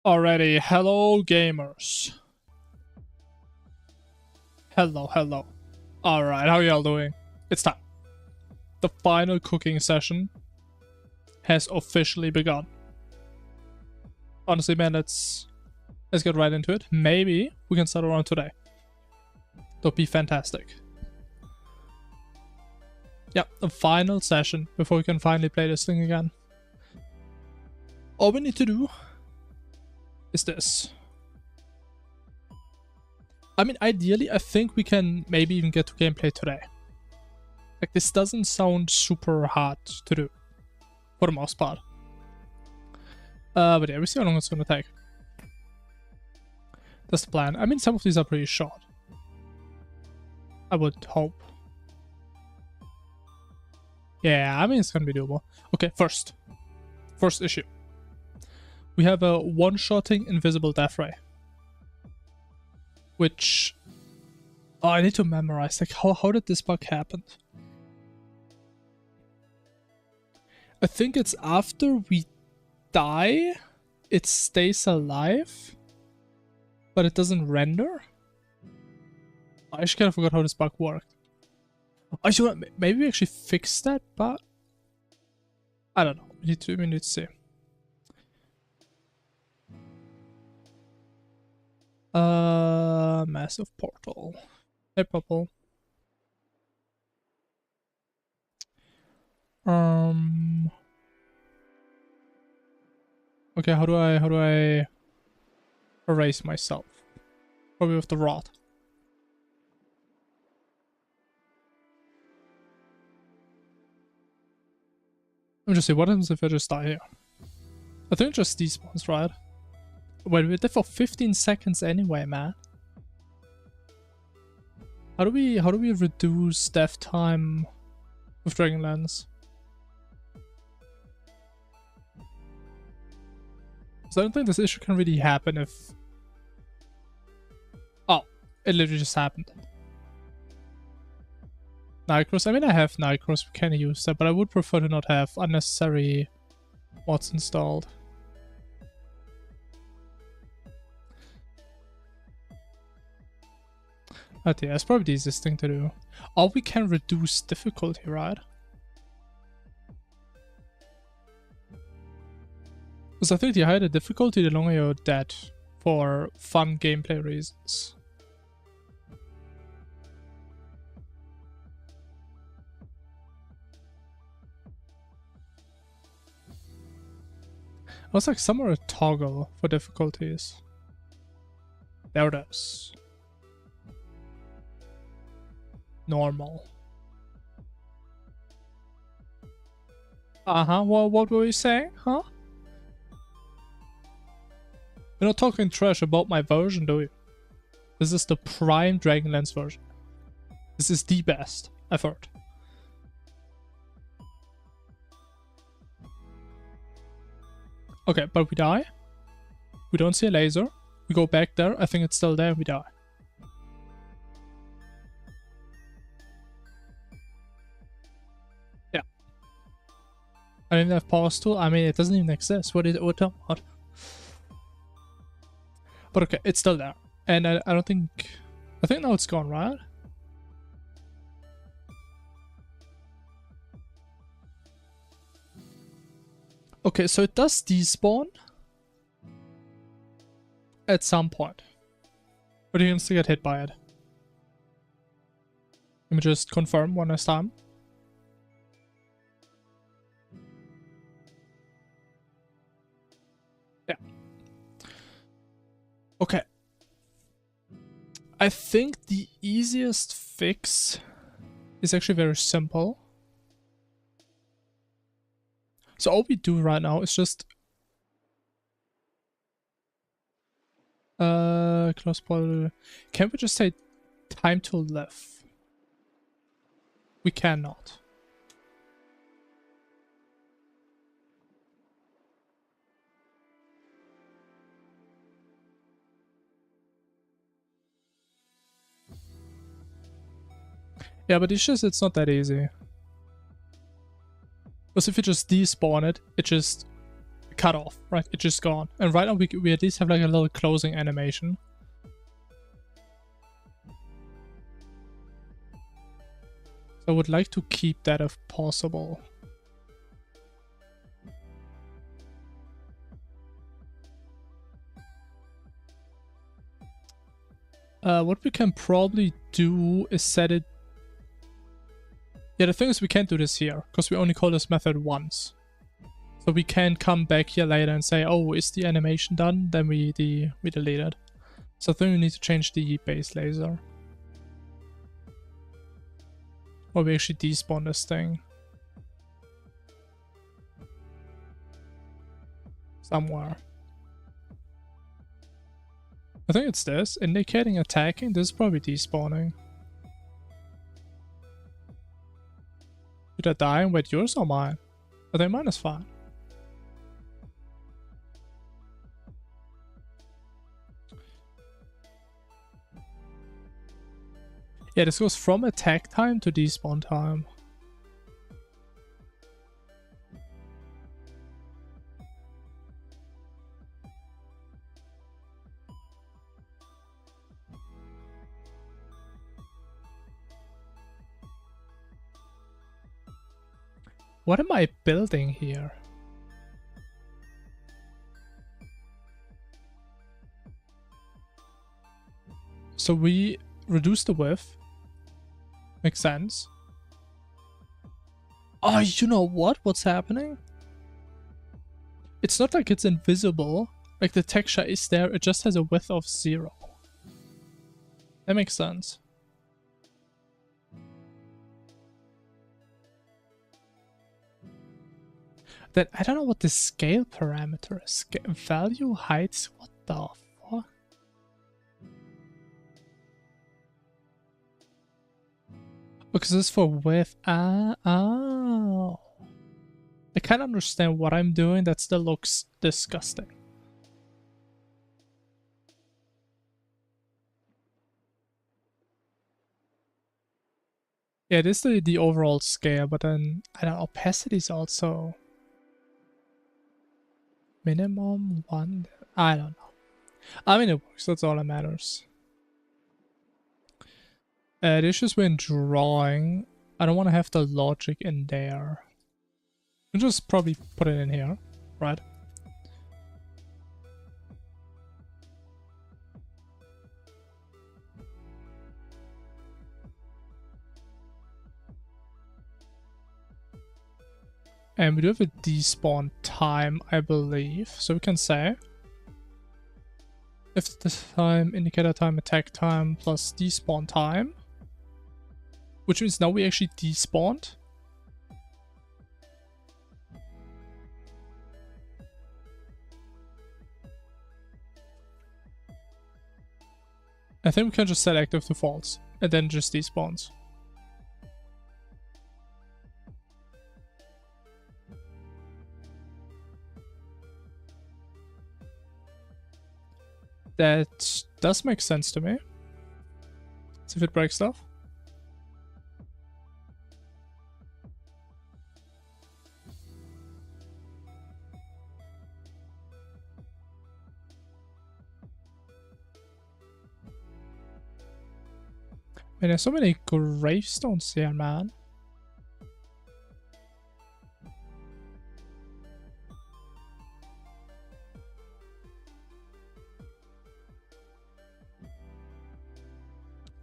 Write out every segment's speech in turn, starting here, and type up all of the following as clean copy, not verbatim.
Alrighty, hello gamers. Hello. Alright, how y'all doing? It's time. The final cooking session has officially begun. Honestly, man, let's get right into it. Maybe we can start around today. That'd be fantastic. Yeah, the final session before we can finally play this thing again. All we need to do is this. I mean, ideally, I think we can maybe even get to gameplay today. Like, this doesn't sound super hard to do, for the most part. But yeah, we see how long it's gonna take. That's the plan. I mean, some of these are pretty short. I would hope. Yeah, I mean, it's gonna be doable. Okay, first issue. We have a one-shotting invisible death ray. Which... Oh, I need to memorize. Like, how did this bug happen? I think it's after we die, it stays alive, but it doesn't render? I actually kind of forgot how this bug worked. I should maybe we actually fix that, but I don't know. We need to see. Massive portal. Hey, purple. Okay, how do I erase myself? Probably with the rod. Let me just see, what happens if I just die here? I think just these ones, right? Wait, we're there for 15 seconds anyway, man. How do we reduce death time with Dragonlance? So I don't think this issue can really happen if... Oh, it literally just happened. Nightcross. I mean, I have Nightcross, we can use that, but I would prefer to not have unnecessary mods installed. But yeah, it's probably the easiest thing to do. Or we can reduce difficulty, right? Because I think the higher the difficulty, the longer you're dead for fun gameplay reasons. I was like somewhere a toggle for difficulties. There it is. Normal. What were you saying, huh? You're not talking trash about my version, do you? This is the prime Dragonlance version. This is the best I've heard. Okay, but we die. We don't see a laser. We go back there. I think it's still there. We die. Yeah. I didn't have pause tool. I mean, it doesn't even exist. What? But okay, it's still there. And I don't think... I think now it's gone, right? Okay, so it does despawn at some point, but you can still get hit by it. Let me just confirm one last time. Yeah. Okay. I think the easiest fix is actually very simple. So all we do right now is just close portal. Can we just say time to live? We cannot. Yeah, but it's just, it's not that easy. Because if you just despawn it, it just cut off, right? It's just gone. And right now we at least have like a little closing animation. So I would like to keep that if possible. What we can probably do is set it... Yeah, the thing is we can't do this here, because we only call this method once. So we can come back here later and say, oh, is the animation done? Then we delete it. So I think we need to change the base laser. Or we actually despawn this thing. Somewhere. I think it's this. Indicating attacking. This is probably despawning. Did I die and wait, yours or mine? I think mine is fine. Yeah, this goes from attack time to despawn time. What am I building here? So we reduce the width. Makes sense. Oh, you know what? What's happening? It's not like it's invisible. Like the texture is there, it just has a width of 0. That makes sense. Then I don't know what the scale parameter is. Value heights? What the fuck? Because this is for width. Oh. I can't understand what I'm doing. That still looks disgusting. Yeah, this is the overall scale, but then I don't know, opacity is also minimum 1. I don't know. I mean, it works. That's all that matters. The issues when drawing, I don't want to have the logic in there. I'll just probably put it in here, right? And we do have a despawn time, I believe. So we can say if the time, indicator time, attack time plus despawn time. Which means now we actually despawned. I think we can just set active to false and then just despawns. That does make sense to me. Let's see if it breaks stuff. Man, there's so many gravestones here, man.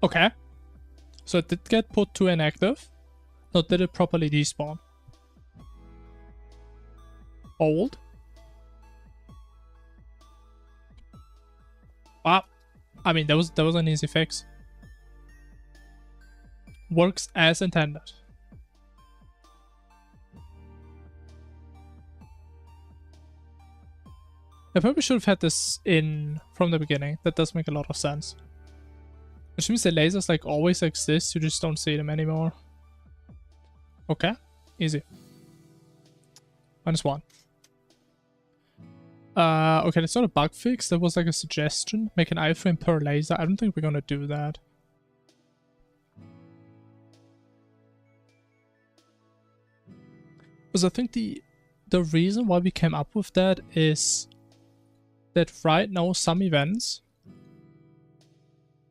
Okay. So it did get put to inactive. Not did it properly despawn. Old. Ah. I mean, that was an easy fix. Works as intended. I probably should have had this in from the beginning. That does make a lot of sense. Which means the lasers like always exist, you just don't see them anymore. Okay, easy. -1. Okay, that's not a bug fix, that was like a suggestion. Make an iframe per laser. I don't think we're gonna do that. Because I think the the reason why we came up with that is that right now some events,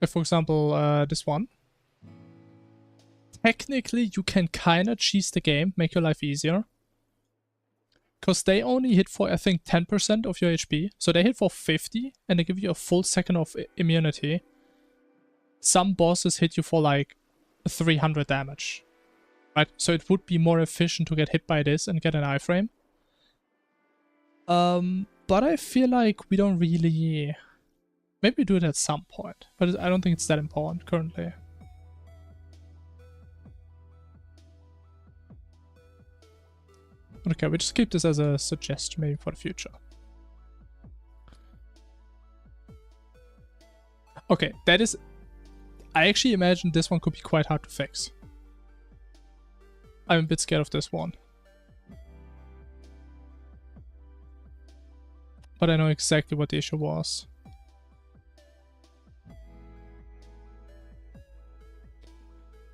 for example this one, technically you can kinda cheese the game, make your life easier. Because they only hit for, I think, 10% of your HP. So they hit for 50 and they give you a full second of immunity. Some bosses hit you for like 300 damage. Right? So it would be more efficient to get hit by this and get an iframe. But I feel like we don't really... Maybe we do it at some point. But I don't think it's that important currently. Okay, we just keep this as a suggestion maybe for the future. Okay, that is... I actually imagine this one could be quite hard to fix. I'm a bit scared of this one. But I know exactly what the issue was.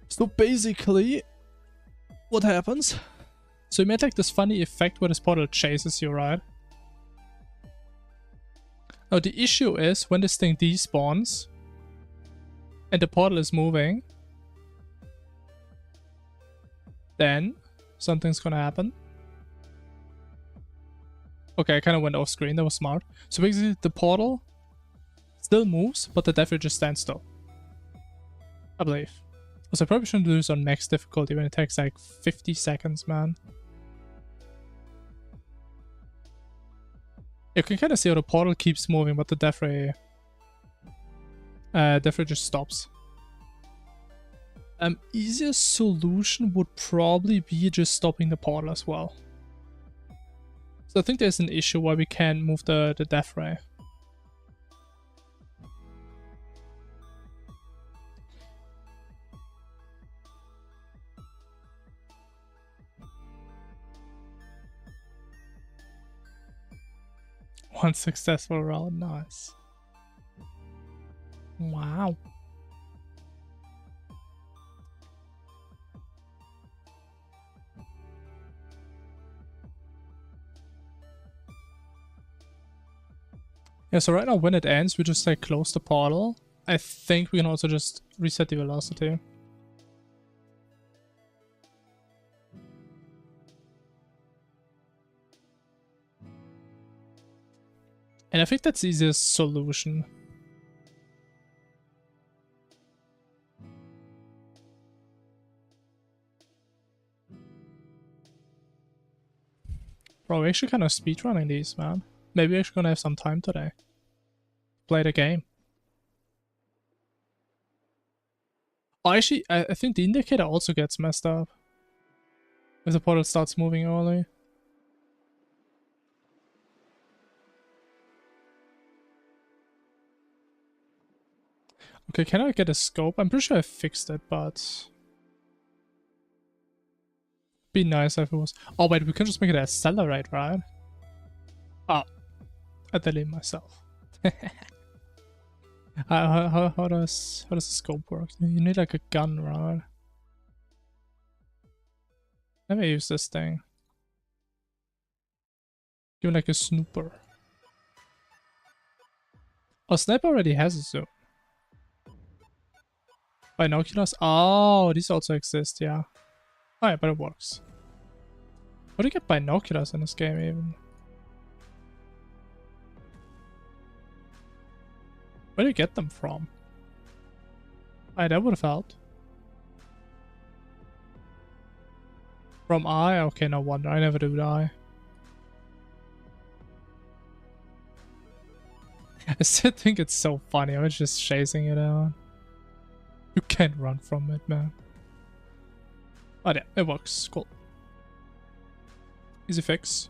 So basically, what happens? So you made like this funny effect where this portal chases you, right? Now the issue is when this thing despawns and the portal is moving, then something's gonna happen. Okay, I kind of went off screen, that was smart. So basically the portal still moves, but the death ray just stands still. I believe. So I probably shouldn't do this on max difficulty when it takes like 50 seconds, man. You can kind of see how the portal keeps moving, but the death ray just stops. Easiest solution would probably be just stopping the portal as well. So I think there's an issue why we can't move the death ray. One successful round, nice. Wow. Yeah, so right now when it ends, we just like close the portal. I think we can also just reset the velocity. And I think that's the easiest solution. Bro, we're actually kind of speedrunning these, man. Maybe we're actually gonna have some time today. Play the game. Oh, actually, I think the indicator also gets messed up. If the portal starts moving early. Okay, can I get a scope? I'm pretty sure I fixed it, but... Be nice if it was... Oh wait, we can just make it accelerate, right? Oh. I delayed myself. How does the scope work? You need like a gun, right? Let me use this thing. Give me like a snooper. Oh, sniper already has a zoom. Binoculars? Oh, these also exist, yeah. Oh yeah, but it works. How do you get binoculars in this game even? Where do you get them from? Alright, that would have helped. From eye? Okay, no wonder. I never do eye. I still think it's so funny. I was just chasing it out. You can't run from it, man. Oh yeah, it works. Cool. Easy fix.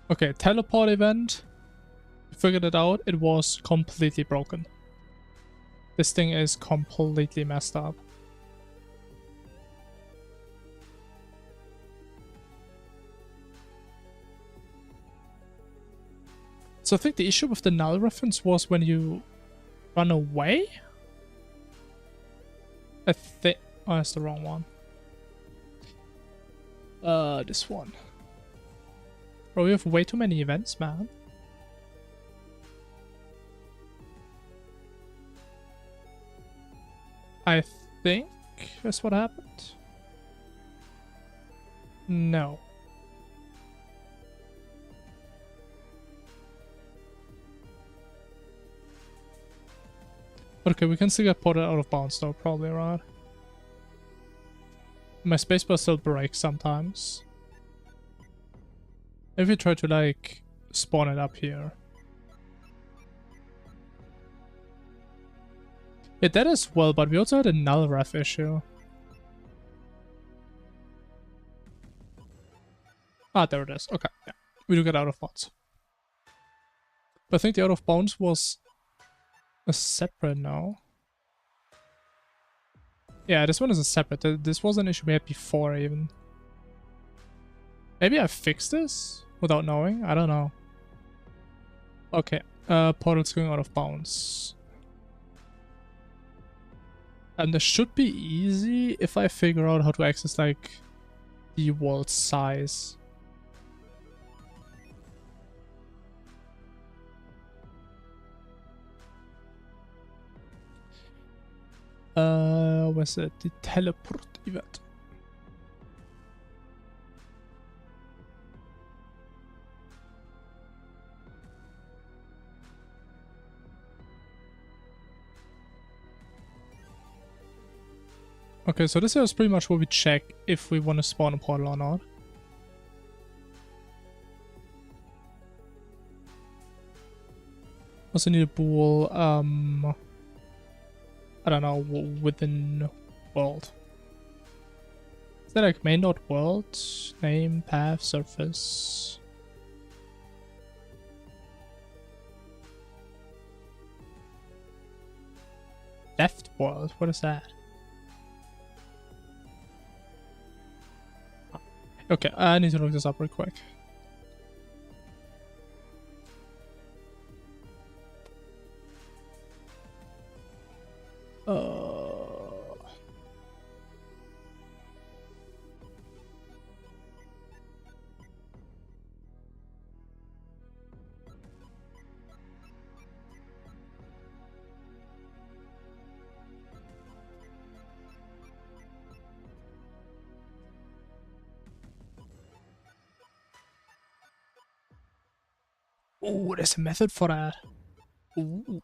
Okay, teleport event. We figured it out. It was completely broken. This thing is completely messed up. So I think the issue with the null reference was when you run away? I think... Oh, that's the wrong one. This one. Bro, we have way too many events, man. I think that's what happened. No. Okay, we can still get ported out of bounds though, probably, right? My spacebar still breaks sometimes. If we try to, like, spawn it up here. Yeah, that as well, but we also had a null ref issue. Ah, there it is. Okay, yeah. We do get out of bounds. But I think the out of bounds was a separate now. Yeah, this one is a separate. This was an issue we had before even. Maybe I fixed this without knowing? I don't know. Okay, portal's going out of bounds. And this should be easy if I figure out how to access, like, the world size. Where's it? The teleport event. Okay, so this is pretty much where we check if we want to spawn a portal or not. Also need a bool, I don't know, within world. Is that like main node world? Name, path, surface. Left world, what is that? Okay, I need to look this up real quick. Oh, there's a method for that. Ooh.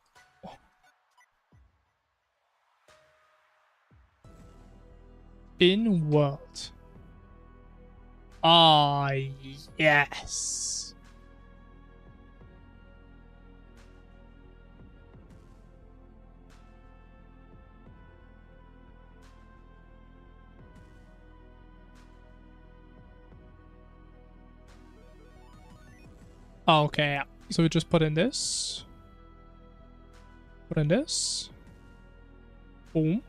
In world. Ah, yes. Oh, okay, yeah. So we just put in this. Put in this. Boom.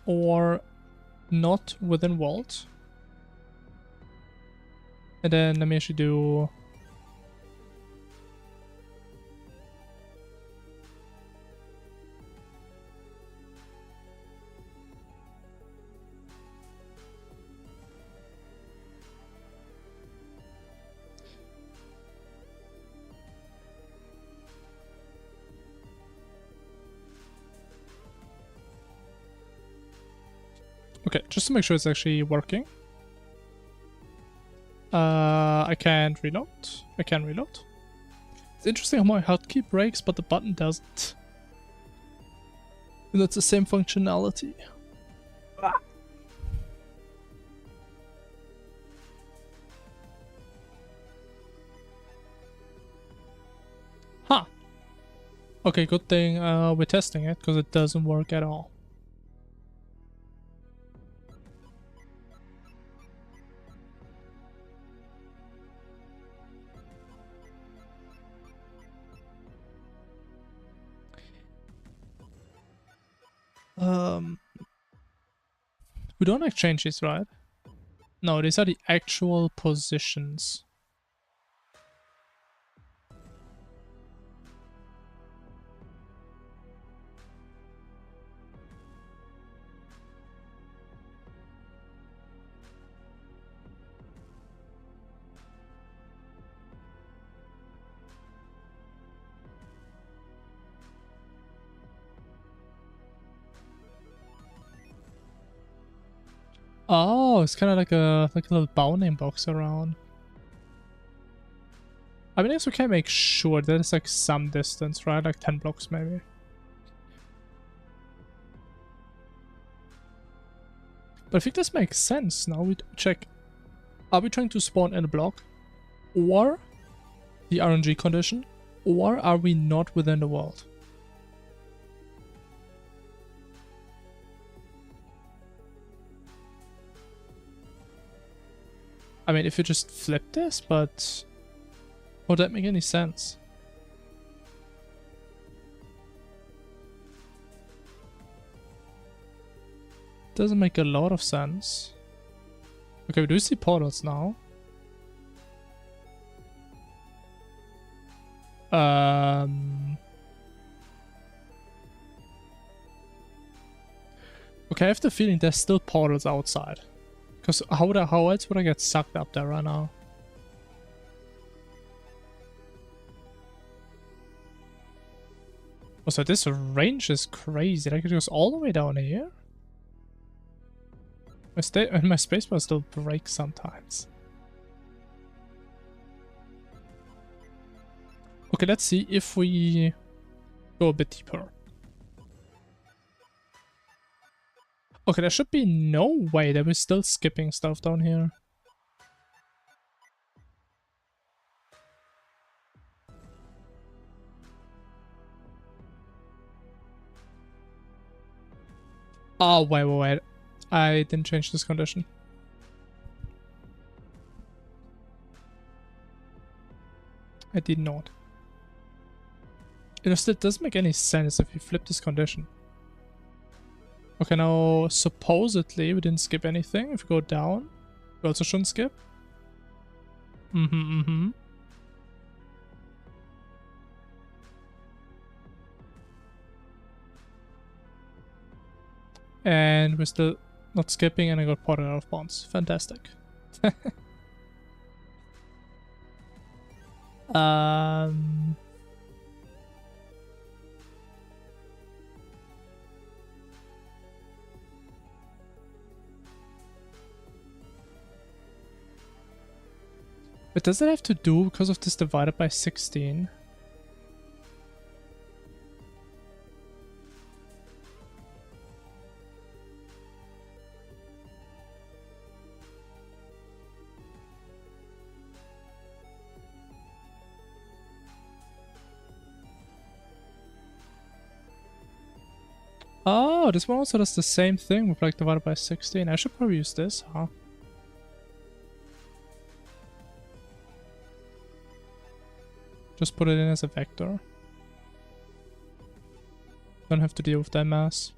Or not within world. And then let me actually do... Okay, just to make sure it's actually working. I can't reload. I can reload. It's interesting how my hotkey breaks, but the button doesn't. And that's the same functionality. Ah. Huh. Okay, good thing we're testing it, because it doesn't work at all. We don't exchange these, right? No, these are the actual positions. Oh, it's kind of like a little bounding box around. I mean, I guess we can make sure that it's like some distance, right? Like 10 blocks maybe. But I think this makes sense. Now we check. Are we trying to spawn in a block? Or the RNG condition? Or are we not within the world? I mean, if you just flip this, but would that make any sense? Doesn't make a lot of sense. Okay, we do see portals now. Okay, I have the feeling there's still portals outside. Because how else would I get sucked up there right now? Oh, so this range is crazy. Like it goes all the way down here? My spacebar still breaks sometimes. Okay, let's see if we go a bit deeper. Okay, there should be no way that we're still skipping stuff down here. Oh, wait. I didn't change this condition. I did not. It still doesn't make any sense if you flip this condition. Okay, now supposedly we didn't skip anything. If we go down, we also shouldn't skip. And we're still not skipping, and I got ported out of bonds. Fantastic. But does it have to do because of this divided by 16? Oh, this one also does the same thing with like divided by 16. I should probably use this, huh? Just put it in as a vector. Don't have to deal with that mass.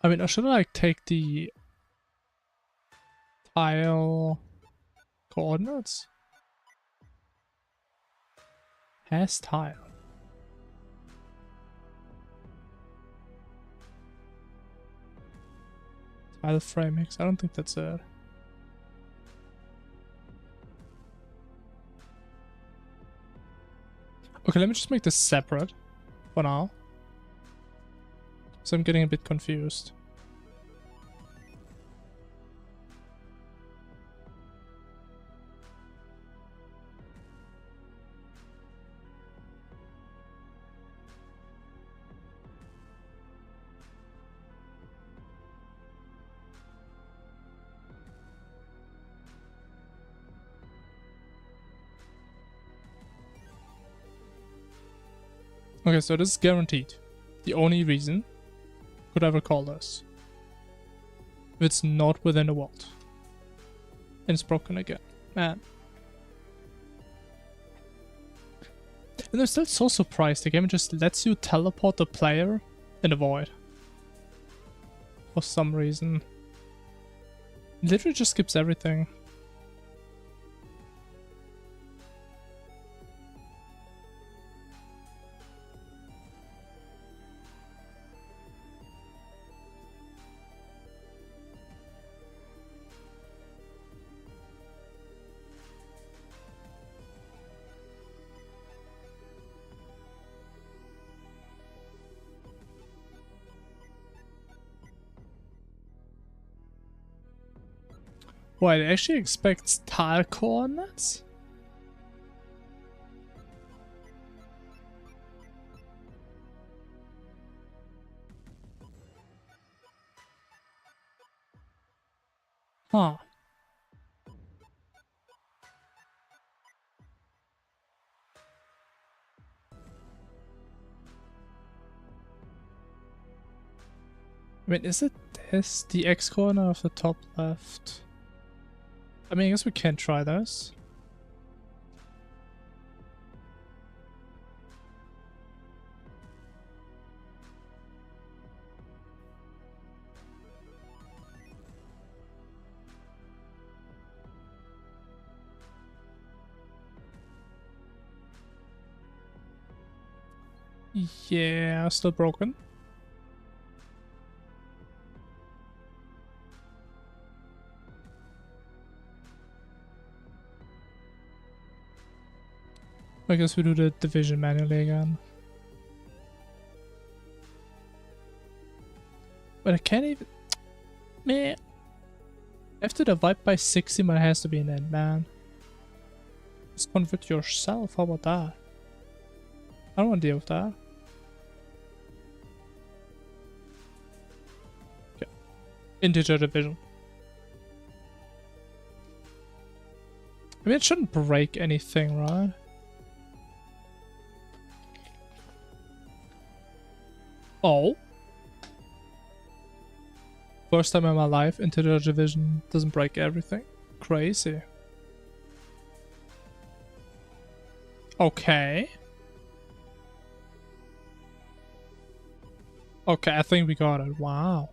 I mean, I should like take the tile coordinates? Has tile. Tile framings. I don't think that's it. Okay, let me just make this separate for now. So I'm getting a bit confused. Okay, so this is guaranteed. The only reason could ever call this. If it's not within the world. And it's broken again. Man. And I'm still so surprised the game just lets you teleport the player in the void. For some reason. It literally just skips everything. Wait, it actually expects tile coordinates? Huh. I mean, is it this? The X coordinate of the top left? I mean, I guess we can try this. Yeah, still broken. I guess we do the division manually again. But I can't even... Man. After divide by 60, it has to be an end, man. Just convert yourself, how about that? I don't want to deal with that. Okay. Integer division. I mean, it shouldn't break anything, right? Oh. First time in my life, integer division doesn't break everything. Crazy. Okay. Okay, I think we got it. Wow.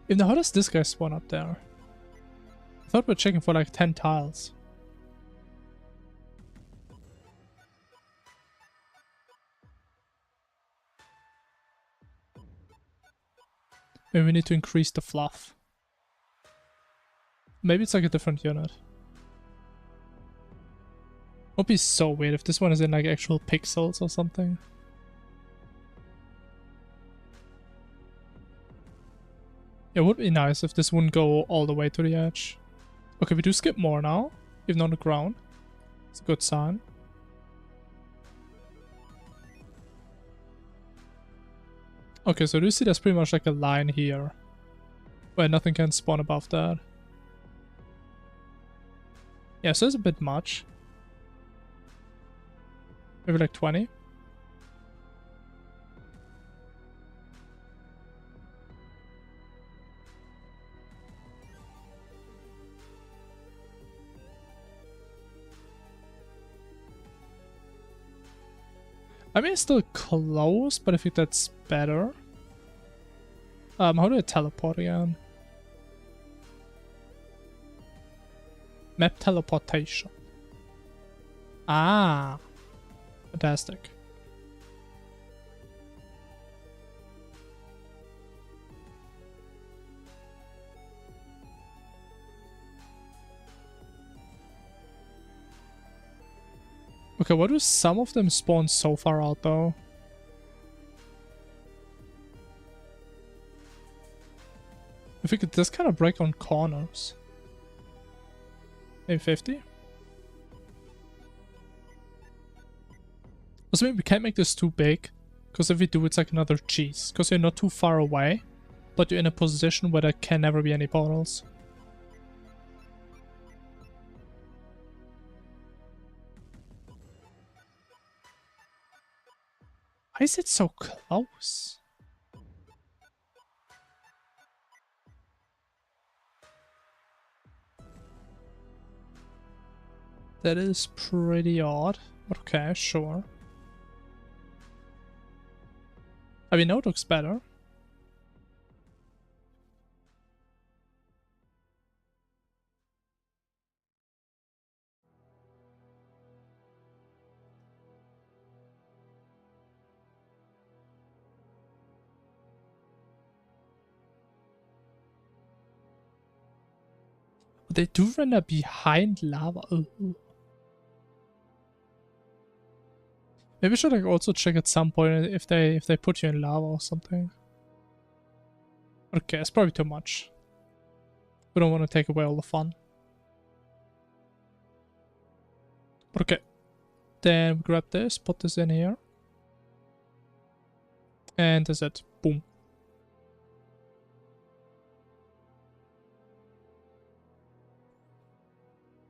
Even how does this guy spawn up there? I thought we were checking for like 10 tiles. Maybe we need to increase the fluff. Maybe it's like a different unit. Would be so weird if this one is in like actual pixels or something. It would be nice if this wouldn't go all the way to the edge. Okay, we do skip more now, even on the ground. It's a good sign. Okay, so do you see there's pretty much like a line here where nothing can spawn above that. Yeah, so it's a bit much. Maybe like 20. I mean, it's still close, but I think that's better. How do I teleport again? Map teleportation. Ah, fantastic. Okay, why do some of them spawn so far out though? I think it does kind of break on corners. Maybe 50? Also, maybe we can't make this too big, because if we do, it's like another cheese. Because you're not too far away, but you're in a position where there can never be any portals. Why is it so close? That is pretty odd. Okay, sure. I mean, now it looks better. But they do render behind lava. Ooh. Maybe we should like also check at some point if they put you in lava or something. Okay, it's probably too much. We don't want to take away all the fun. Okay. Then we grab this, put this in here. And that's it. Boom.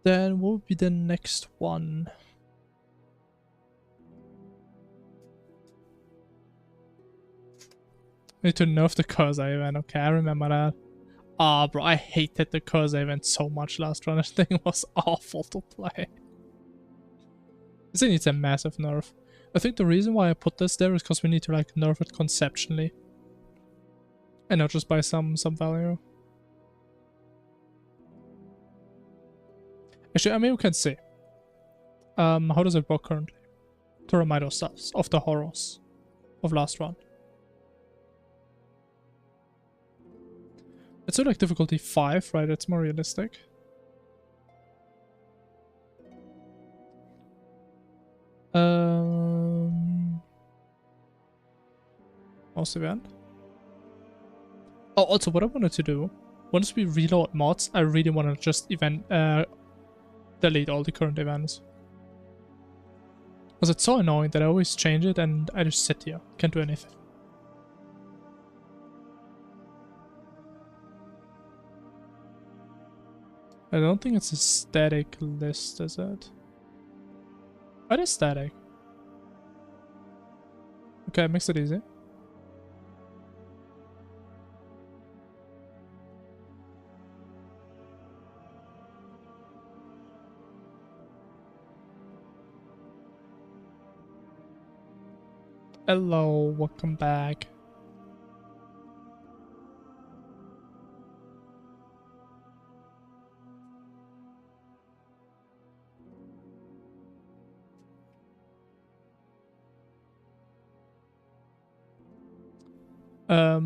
Then what would be the next one? We need to nerf the Cursor event. Okay, I remember that. Ah, bro, I hated the Cursor event so much last run. That thing was awful to play. This thing needs a massive nerf. I think the reason why I put this there is because we need to like nerf it conceptually. And not just by some value. Actually, I mean, we can see. How does it work currently? To remind ourselves of the horrors of last run. Let's do like difficulty 5, right? It's more realistic. Most event. Oh, also what I wanted to do, once we reload mods, I really want to just delete all the current events. Because it's so annoying that I always change it and I just sit here, can't do anything. I don't think it's a static list, is it? It is static. Okay, makes it easy. Hello, welcome back.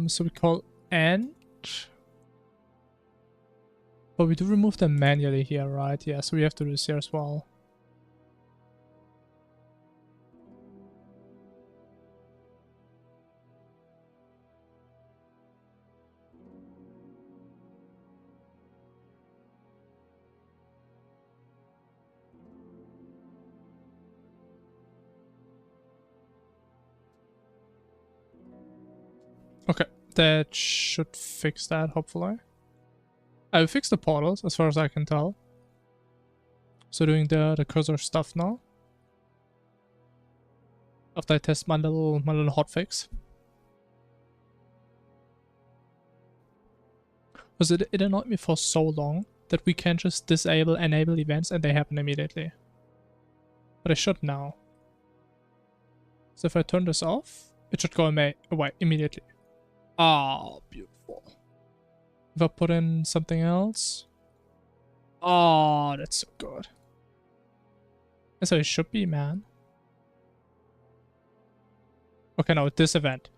So we call end. But we do remove them manually here, right? Yeah, so we have to do this here as well. Okay, that should fix that, hopefully. I fixed the portals, as far as I can tell. So doing the cursor stuff now. After I test my little hotfix. Because it annoyed me for so long that we can't just enable events and they happen immediately. But I should now. So if I turn this off, it should go away immediately. Oh, beautiful. If I put in something else. Oh, that's so good. That's how it should be, man. Okay, now this event.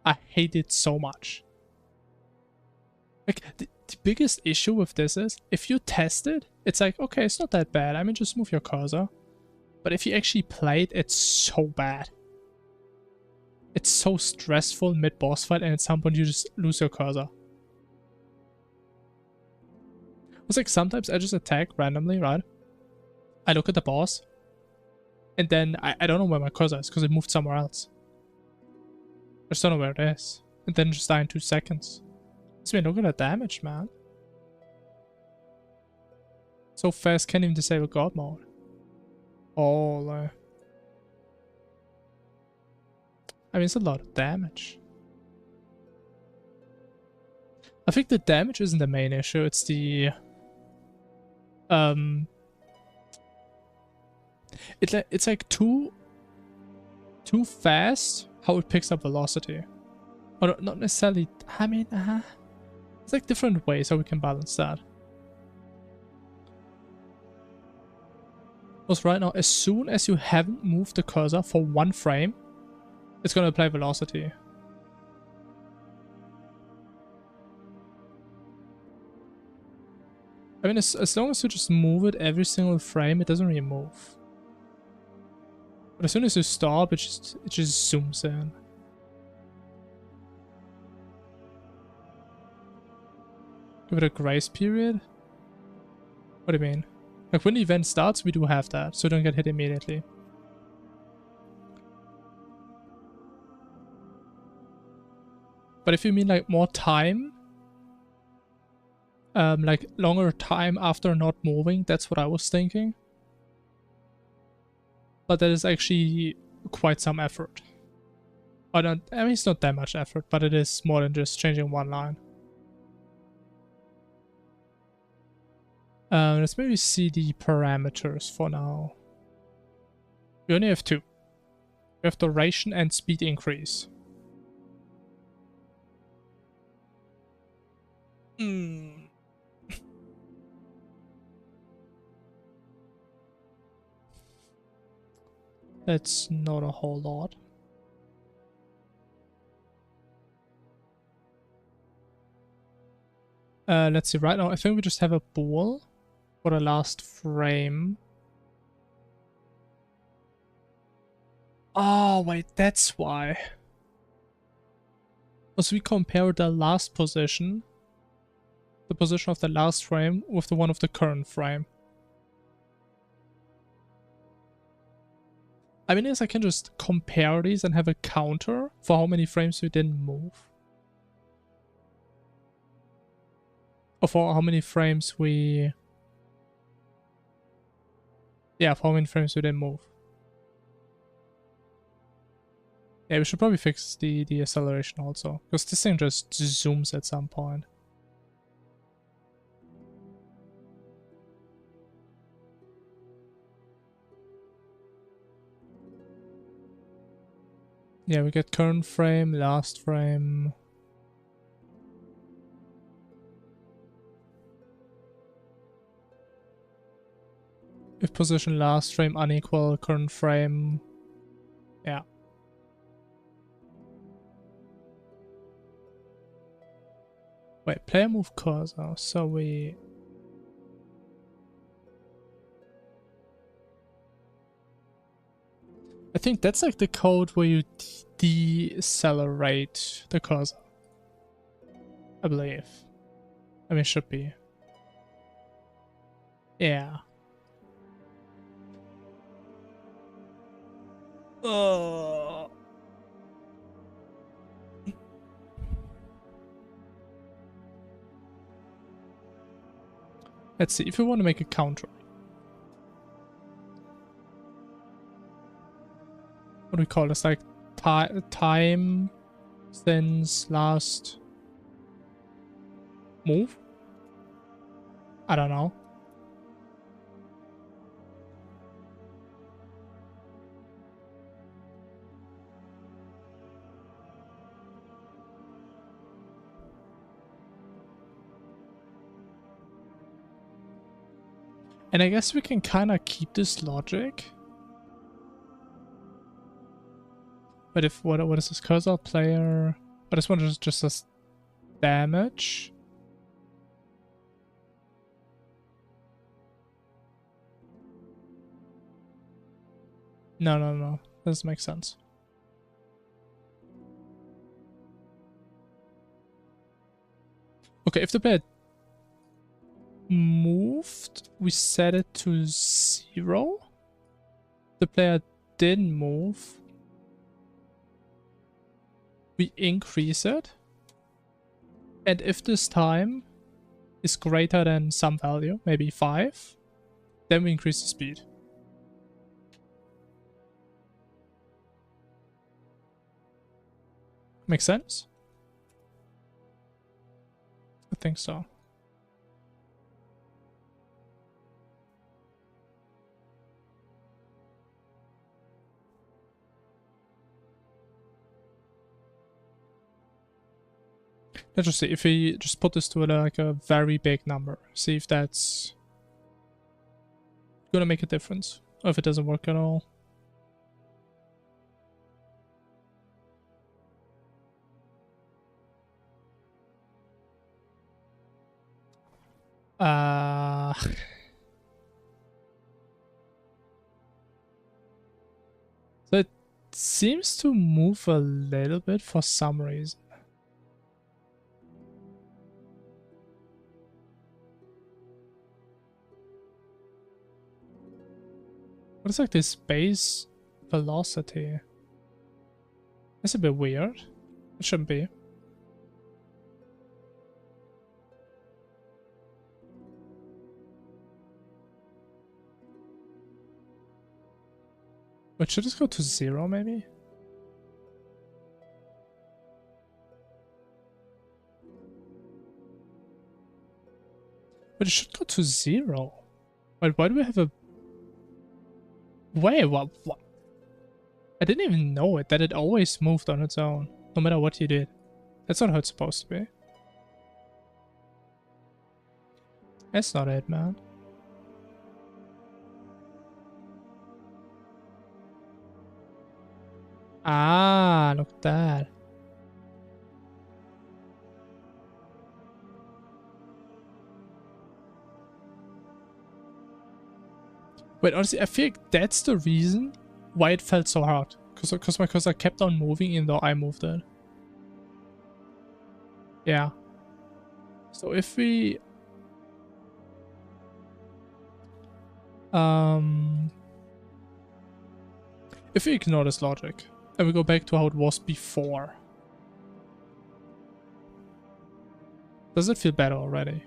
I hate it so much. Like, the biggest issue with this is, if you test it, it's like, okay, it's not that bad. I mean, just move your cursor. But if you actually play it, it's so bad. It's so stressful mid-boss fight, and at some point you just lose your cursor. It's like sometimes I just attack randomly, right? I look at the boss, and then I don't know where my cursor is because it moved somewhere else. I just don't know where it is. And then just die in 2 seconds. I mean, look at the damage, man. So fast, can't even disable God mode. Oh, I mean, it's a lot of damage. I think the damage isn't the main issue, it's the... It's like too fast how it picks up velocity. Or not necessarily... I mean, it's like different ways how we can balance that. Because right now, as soon as you haven't moved the cursor for 1 frame, it's gonna apply velocity. I mean, as long as you just move it every single frame, it doesn't really move. But as soon as you stop, it just zooms in. Give it a grace period? What do you mean? Like when the event starts, we do have that, so don't get hit immediately. But if you mean like more time, like longer time after not moving, that's what I was thinking. But that is actually quite some effort. I mean, it's not that much effort, but it is more than just changing one line. Let's maybe see the parameters for now. We only have two. We have duration and speed increase. That's not a whole lot. Let's see, right now I think we just have a bool for the last frame. Oh, wait, that's why. Because we compare the last position, the position of the last frame, with the one of the current frame. I mean, yes, I can just compare these and have a counter for how many frames we didn't move. Or for how many frames we... Yeah, for how many frames we didn't move. Yeah, we should probably fix the acceleration also, because this thing just zooms at some point. Yeah, we get current frame, last frame. If position last frame unequal current frame. Yeah. Wait, player move cursor, so we... I think that's like the code where you decelerate the cursor. I believe. I mean, it should be. Yeah. Let's see, if we want to make a counter. What do we call this? Like time since last move? I don't know. And I guess we can kind of keep this logic. But if what is this cursor player? But this one just does damage. No. Doesn't make sense. Okay, if the player moved, we set it to 0. The player didn't move, we increase it. And if this time is greater than some value, maybe 5, then we increase the speed. Make sense? I think so. Let's just see if we just put this to like a very big number. See if that's gonna make a difference, or if it doesn't work at all. So it seems to move a little bit for some reason. What is like this base velocity? It's a bit weird. It shouldn't be. But should this go to 0 maybe? But it should go to 0. Wait, why do we have a... Wait, what? I didn't even know it, that it always moved on its own, no matter what you did. That's not how it's supposed to be. That's not it, man. Ah, look at that. Wait, honestly, I feel like that's the reason why it felt so hard. Because my cursor kept on moving even though I moved it. Yeah. So if we... If we ignore this logic, and we go back to how it was before. Does it feel better already?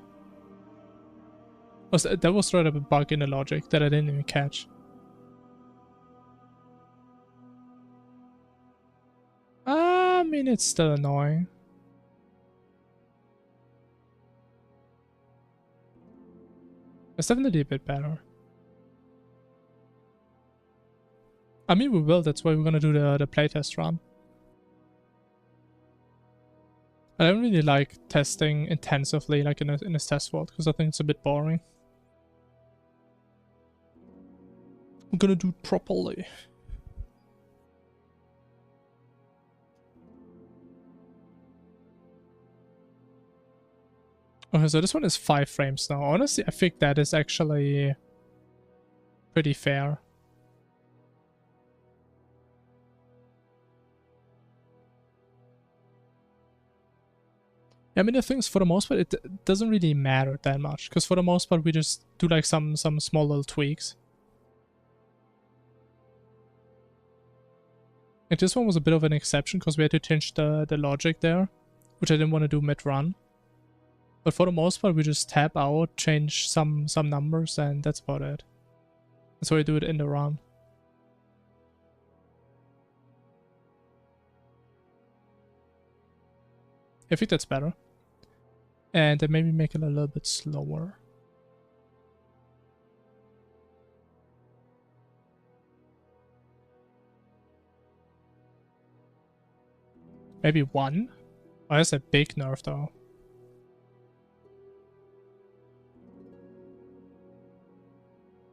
That was straight up a bug in the logic that I didn't even catch. I mean, it's still annoying. It's definitely a bit better. I mean, we will. That's why we're gonna do the playtest run. I don't really like testing intensively, like in this test world, because I think it's a bit boring. I'm gonna do it properly. Okay, so this one is 5 frames now. Honestly, I think that is actually pretty fair. I mean, the thing is, for the most part, it doesn't really matter that much, because for the most part, we just do like some small little tweaks. Like this one was a bit of an exception, because we had to change the logic there, which I didn't want to do mid-run. But for the most part, we just tap out, change some numbers, and that's about it. That's why we do it in the run. I think that's better. And then maybe make it a little bit slower. Maybe 1? Oh, that's a big nerf though.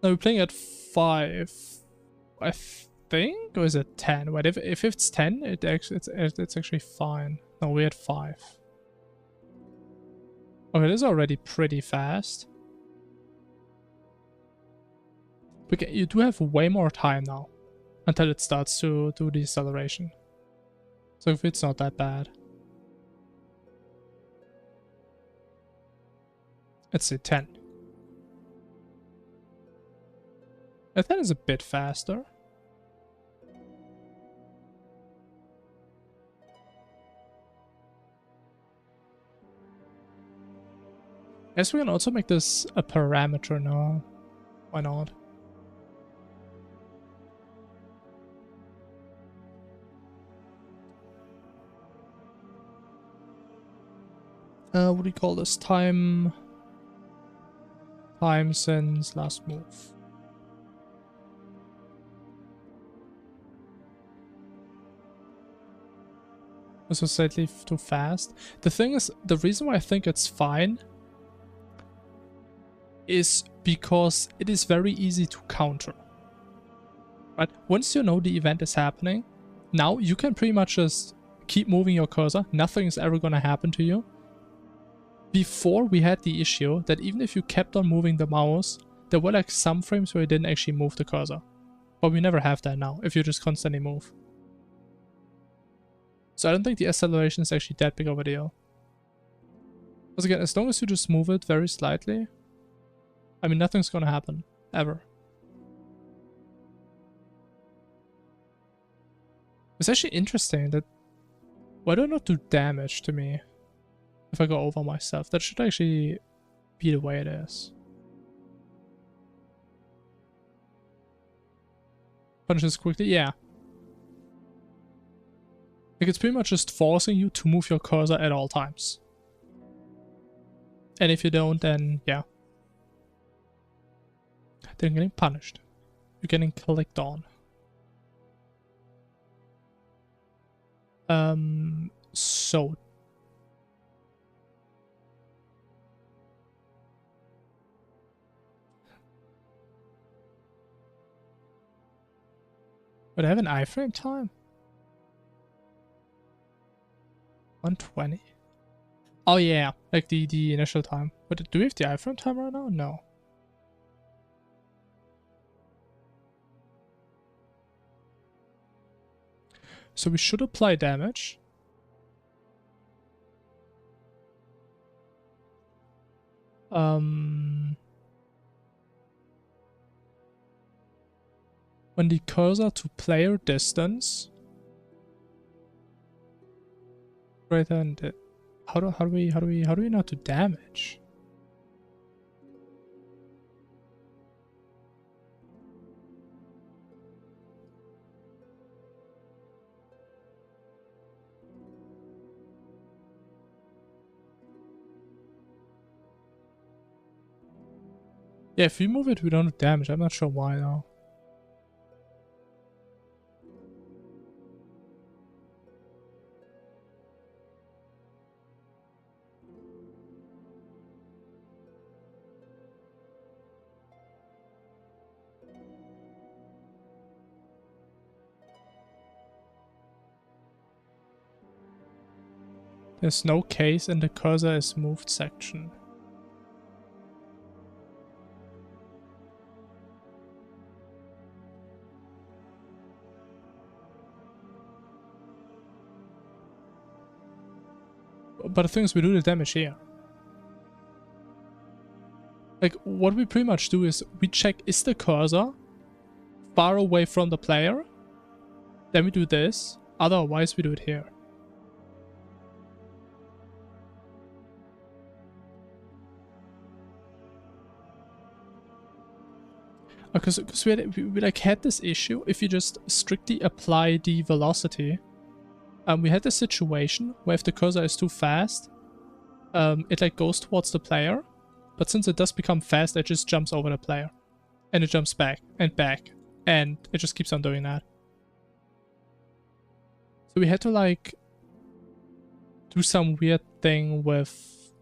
No, we're playing at 5. I think? Or is it 10? Wait, if it's 10, it's actually fine. No, we're at 5. Okay, this is already pretty fast. But you do have way more time now until it starts to do the acceleration. So if it's not that bad. Let's say 10. 10 is a bit faster. I guess we can also make this a parameter now. Why not? What do you call this? Time since last move. This was slightly too fast. The thing is, the reason why I think it's fine is because it is very easy to counter. Right? Once you know the event is happening, now you can pretty much just keep moving your cursor. Nothing is ever going to happen to you. Before, we had the issue that even if you kept on moving the mouse, there were like some frames where you didn't actually move the cursor. But we never have that now, if you just constantly move. So I don't think the acceleration is actually that big of a deal. Because again, as long as you just move it very slightly, I mean, nothing's gonna happen. Ever. It's actually interesting that... Why do I not do damage to me if I go over myself? That should actually be the way it is. Punishes quickly? Yeah. Like, it's pretty much just forcing you to move your cursor at all times. And if you don't, then yeah. Then you're getting punished. You're getting clicked on. So... Would I have an iframe time? 120? Oh yeah, like the initial time. But do we have the iframe time right now? No. So we should apply damage. When the cursor to player distance greater than the... How do we not do damage? Yeah, if we move it, we don't do damage. I'm not sure why though. There's no case in the cursor is moved section. But the thing is, we do the damage here. Like, what we pretty much do is we check, is the cursor far away from the player? Then we do this. Otherwise, we do it here. Because we like had this issue. If you just strictly apply the velocity, we had this situation where if the cursor is too fast, it like goes towards the player, but since it does become fast, it just jumps over the player, and it jumps back, and it just keeps on doing that. So we had to like do some weird thing with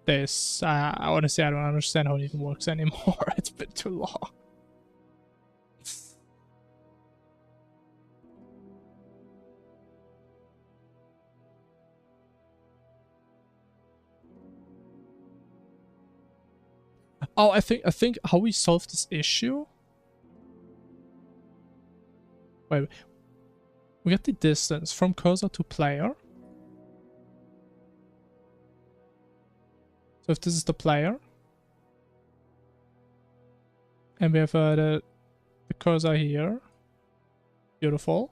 this. Honestly, I don't understand how it even works anymore. It's been too long. Oh, I think how we solve this issue. Wait, we get the distance from cursor to player. So if this is the player, and we have the cursor here, beautiful.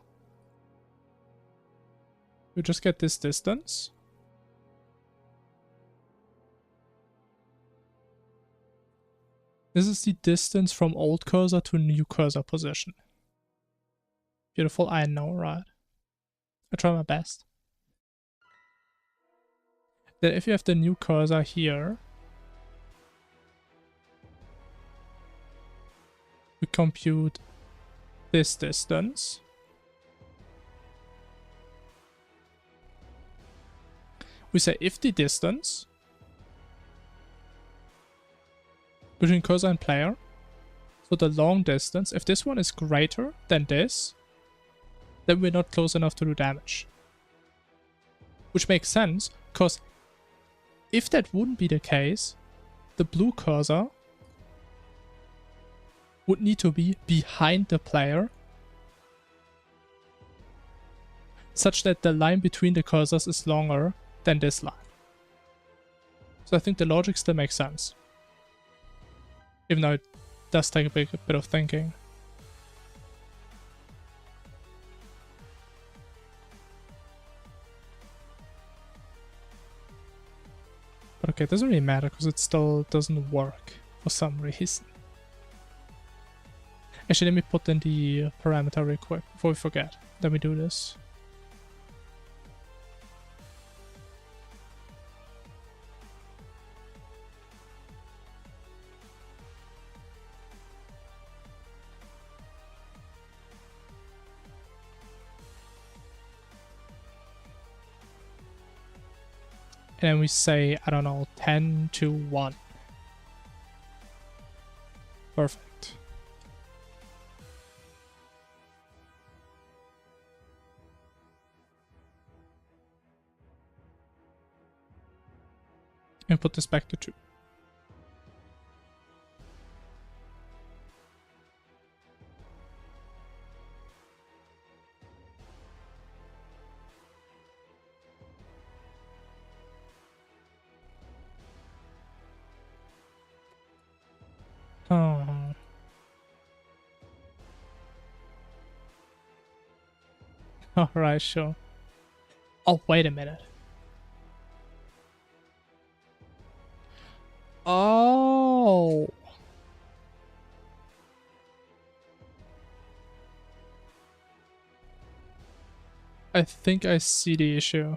We just get this distance. This is the distance from old cursor to new cursor position. Beautiful, I know, right? I try my best. Then if you have the new cursor here, we compute this distance. We say if the distance between cursor and player, so the long distance, if this one is greater than this, then we're not close enough to do damage. Which makes sense, because if that wouldn't be the case, the blue cursor would need to be behind the player such that the line between the cursors is longer than this line. So I think the logic still makes sense. Even though it does take a bit of thinking. But okay, it doesn't really matter because it still doesn't work for some reason. Actually, let me put in the parameter real quick before we forget. Let me do this. And then we say, I don't know, 10 to 1. Perfect. And put this back to 2. Oh. Alright, sure. Oh, wait a minute. Oh. I think I see the issue.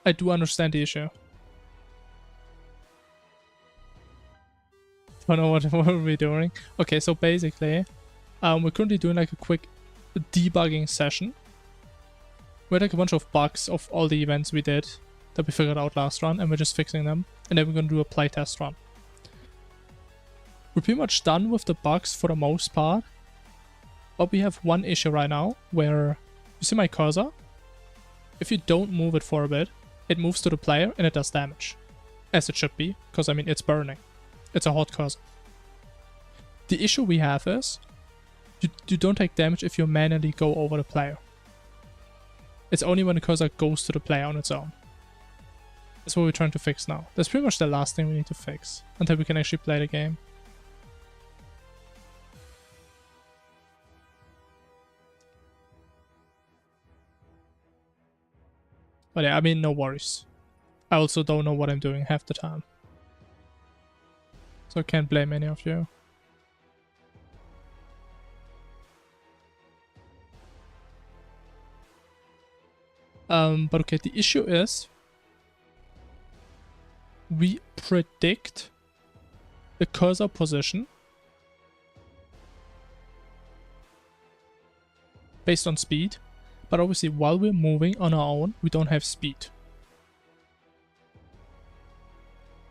I do understand the issue. Don't know what we're doing. Okay, so basically, we're currently doing like a quick debugging session. We had like a bunch of bugs of all the events we did that we figured out last run, and we're just fixing them. And then we're gonna do a playtest run. We're pretty much done with the bugs for the most part. But we have one issue right now where you see my cursor. If you don't move it for a bit, it moves to the player and it does damage. As it should be, because I mean it's burning. It's a hot cursor. The issue we have is you don't take damage if you manually go over the player. It's only when the cursor goes to the player on its own. That's what we're trying to fix now. That's pretty much the last thing we need to fix until we can actually play the game. But yeah, I mean, no worries. I also don't know what I'm doing half the time. So I can't blame any of you. But okay, the issue is we predict the cursor position based on speed, but obviously while we're moving on our own, we don't have speed.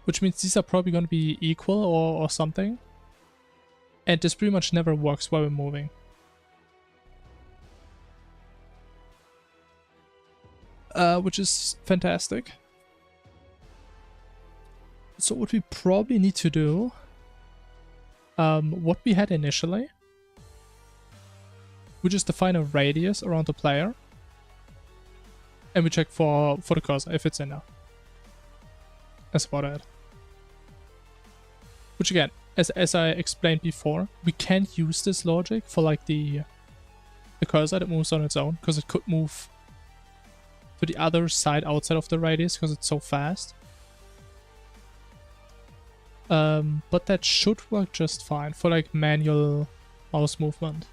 Which means these are probably going to be equal or something. And this pretty much never works while we're moving. Which is fantastic. So what we probably need to do, what we had initially, we just define a radius around the player, and we check for the cursor if it's in there. That's about it. Which again, as I explained before, we can't use this logic for like the cursor that moves on its own, because it could move to the other side outside of the radius because it's so fast. But that should work just fine for like manual mouse movement.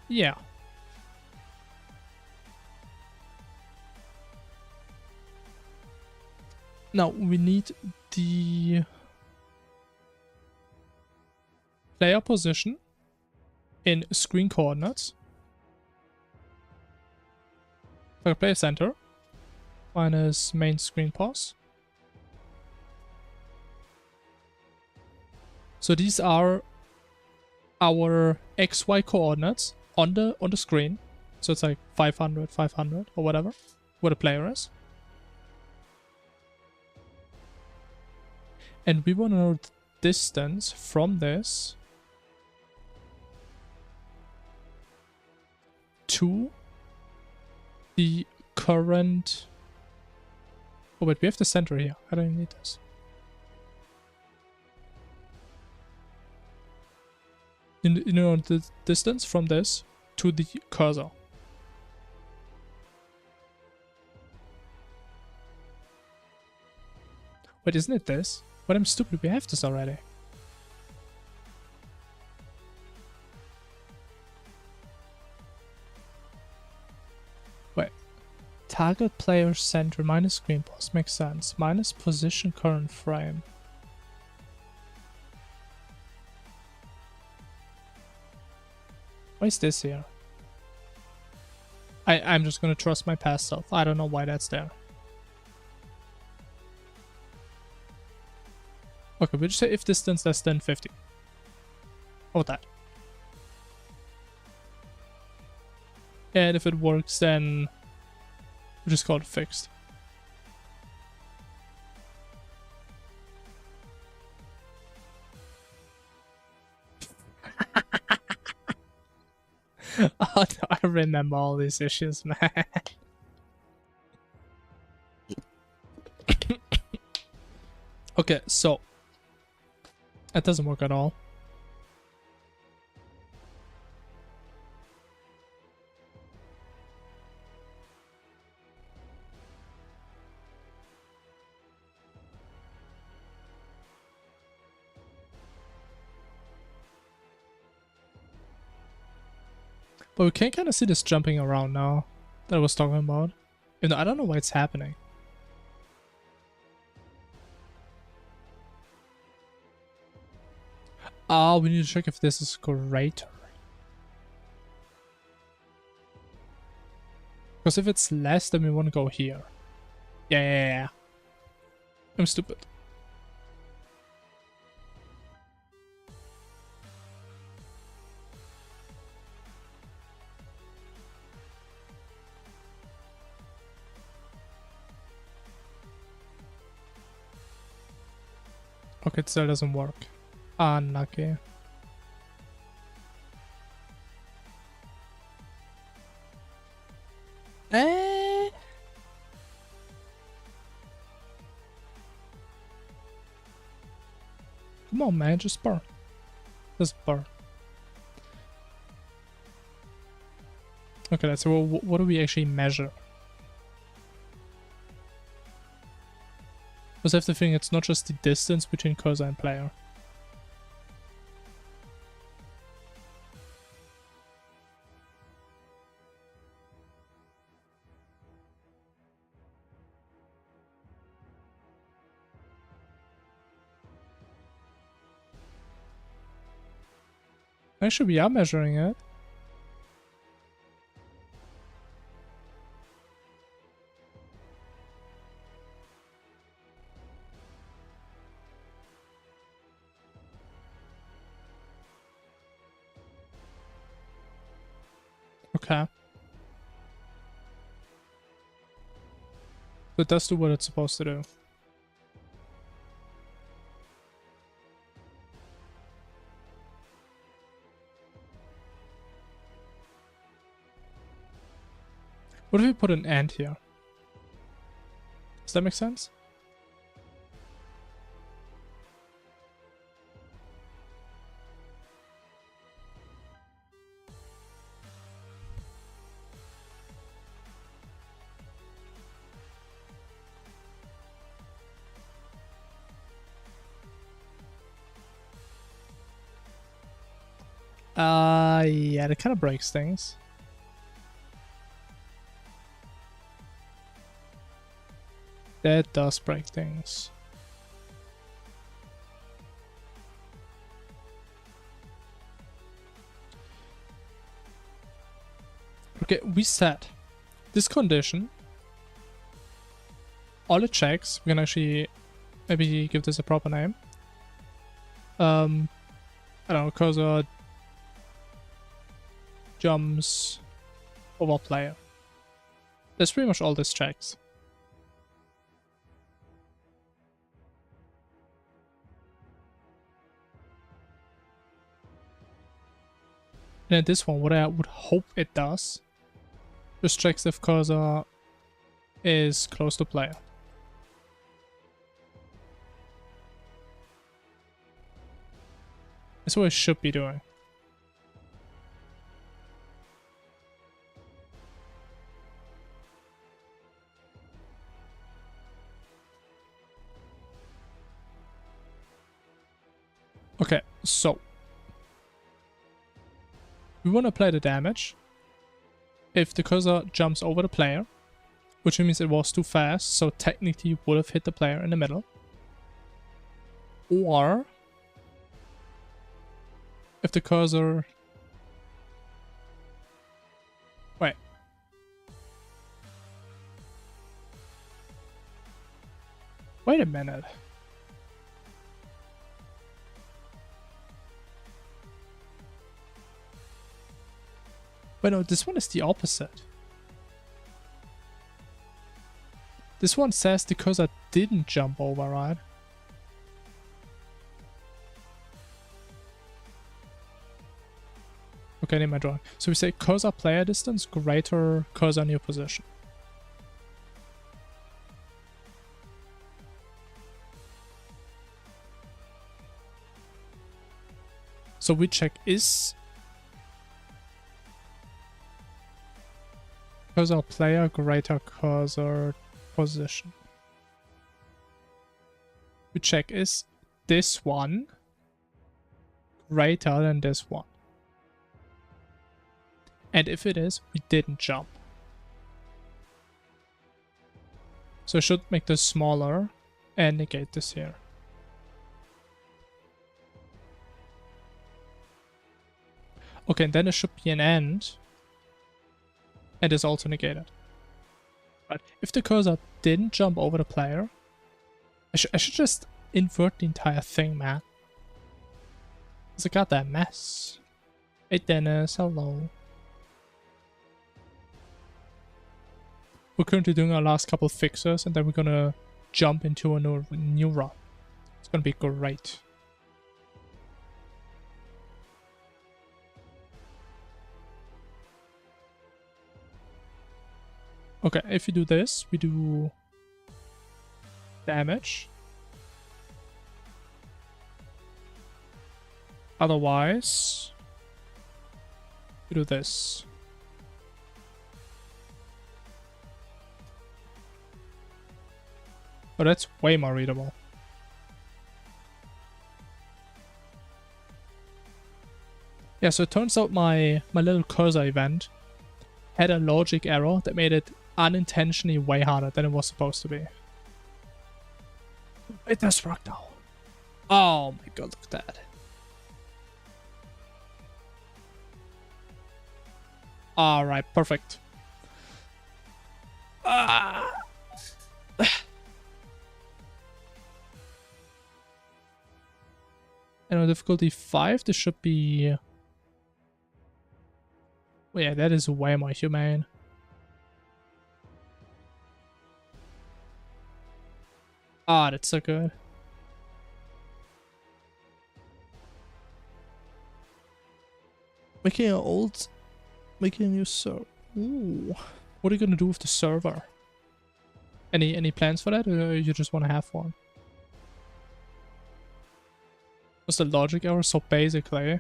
Yeah. Now we need the player position in screen coordinates. For player center minus main screen pause. So these are our XY coordinates on the screen. So it's like 500, 500 or whatever, where the player is. And we want to know the distance from this to the current... Oh wait, we have the center here. I don't need this. You know the distance from this to the cursor. Wait, isn't it this? But I'm stupid, we have this already. Wait. Target player center minus screen pause makes sense. Minus position current frame. Why is this here? I'm just gonna trust my past self. I don't know why that's there. Okay, we'll just say if distance less than 50. How about that? And if it works, then we'll just call it fixed. Oh no, I remember all these issues, man. Okay, so that doesn't work at all. But we can kind of see this jumping around now that I was talking about. Even though I don't know why it's happening. Ah, we need to check if this is greater. Because if it's less, then we want to go here. Yeah. I'm stupid. Okay, it still doesn't work. Unlucky. Come on, man, just burn. Just burn. Okay, let's see. Well, what do we actually measure? Because I have the feeling it's not just the distance between cursor and player. Actually, we are measuring it. Okay. So it does do what it's supposed to do. What if we put an and here? Does that make sense? Yeah, that kind of breaks things. That does break things. Okay, we set this condition. All it checks, we can actually maybe give this a proper name. I don't know, cursor jumps over player. That's pretty much all this checks. And then this one, what I would hope it does, just checks if cursor is close to player. That's what it should be doing. Okay, so we want to apply the damage if the cursor jumps over the player, which means it was too fast, so technically you would have hit the player in the middle. Or if the cursor... Wait. Wait a minute. Wait, no, this one is the opposite. This one says the cursor didn't jump over, right? Okay, I need my drawing. So we say cursor player distance greater cursor near position. So we check is cursor player greater cursor position. We check is this one greater than this one. And if it is, we didn't jump. So I should make this smaller and negate this here. Okay, and then there should be an end. And it's also negated. But if the cursor didn't jump over the player, I should just invert the entire thing, man. It's a goddamn mess. Hey Dennis, hello. We're currently doing our last couple fixes, and then we're gonna jump into a new run. It's gonna be great. Okay, if you do this, we do damage. Otherwise, we do this. Oh, that's way more readable. Yeah, so it turns out my little cursor event had a logic error that made it unintentionally way harder than it was supposed to be. It does work now. Oh my god, look at that. Alright, perfect. Ah. And on difficulty 5, this should be... Oh yeah, that is way more humane. Ah, that's so good. Making a new server. Ooh. What are you gonna do with the server? Any plans for that, or you just want to have one? What's the logic error? So basically,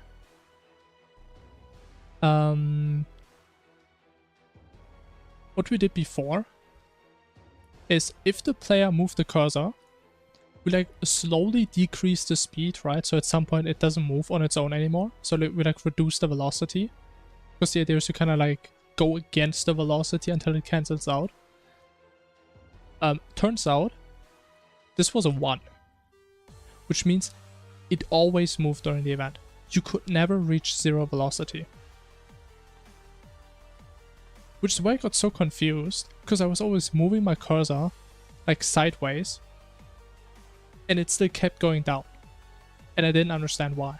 what we did before is if the player moved the cursor, we like slowly decrease the speed, right? So at some point it doesn't move on its own anymore. So we like reduce the velocity, because the idea is to kind of like go against the velocity until it cancels out. Turns out this was a 1, which means it always moved during the event. You could never reach 0 velocity. Which is why I got so confused, because I was always moving my cursor like sideways and it still kept going down. And I didn't understand why.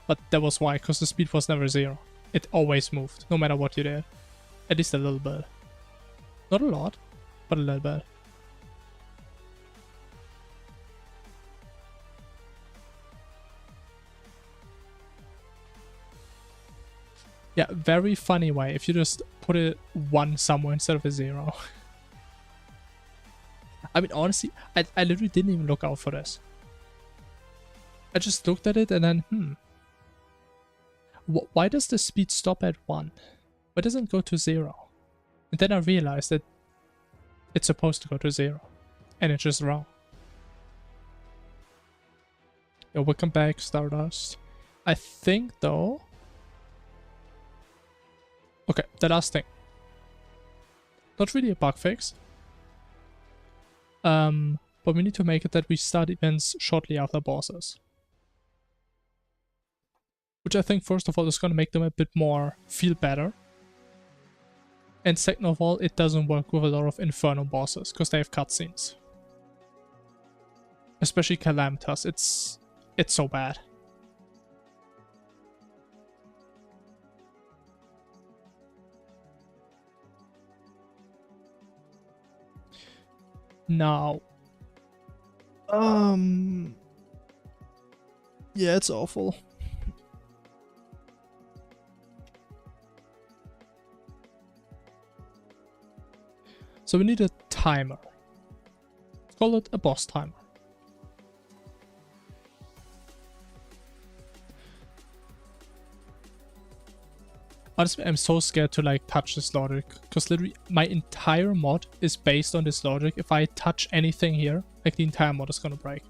But that was why, because the speed was never 0. It always moved, no matter what you did. At least a little bit. Not a lot, but a little bit. Yeah, very funny way if you just put a 1 somewhere instead of a 0. I mean, honestly, I literally didn't even look out for this. I just looked at it and then, why does the speed stop at 1? Why doesn't it go to 0? And then I realized that it's supposed to go to 0. And it's just wrong. Yo, welcome back, Stardust. I think, though... Okay, the last thing. Not really a bug fix. But we need to make it that we start events shortly after bosses. Which I think, first of all, is going to make them a bit more feel better. And second of all, it doesn't work with a lot of Infernum bosses, because they have cutscenes. Especially Calamitas, it's so bad. Now... yeah, it's awful. So we need a timer. Let's call it a boss timer. Honestly, I'm so scared to like touch this logic, because literally my entire mod is based on this logic. If I touch anything here, like the entire mod is gonna break.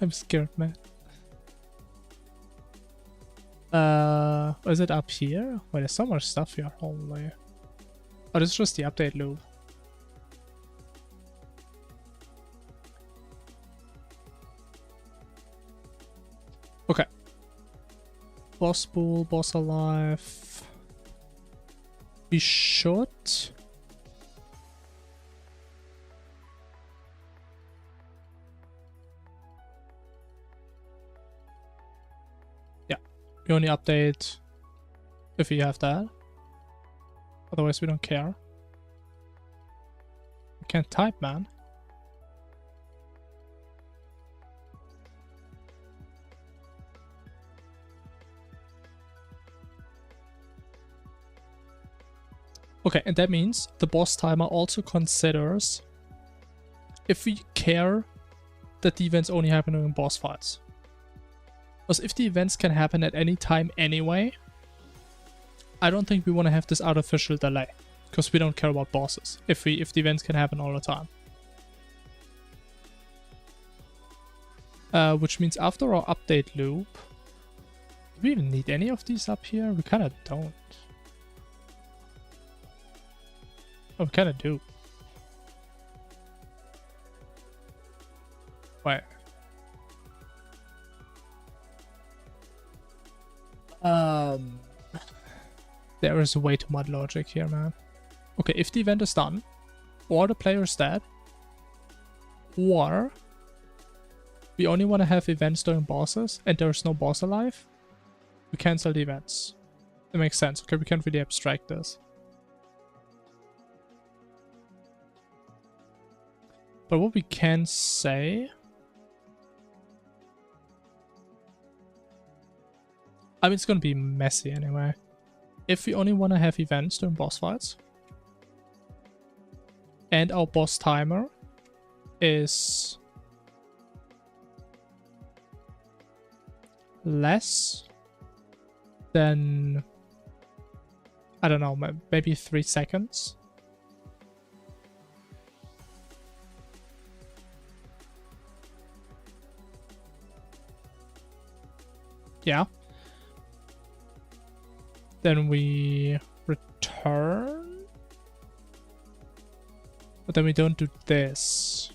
I'm scared, man. Is it up here? Wait, there's so much stuff here. Holy. Oh, this is just the update loop. Okay. Boss pool, boss alive. We should... Yeah. We only update if we have that. Otherwise, we don't care. I can't type, man. Okay, and that means the boss timer also considers if we care that the events only happen during boss fights. Because if the events can happen at any time anyway, I don't think we want to have this artificial delay, because we don't care about bosses if the events can happen all the time. Which means after our update loop, do we even need any of these up here? We kind of don't. Oh, we kind of do. Wait. There is way too much logic here, man. Okay, if the event is done, or the player is dead, or we only want to have events during bosses and there's no boss alive, we cancel the events. That makes sense. Okay, we can't really abstract this. But what we can say... I mean, it's gonna be messy anyway. If we only want to have events during boss fights, and our boss timer is less than, I don't know, maybe 3 seconds. Yeah. Then we return. But then we don't do this.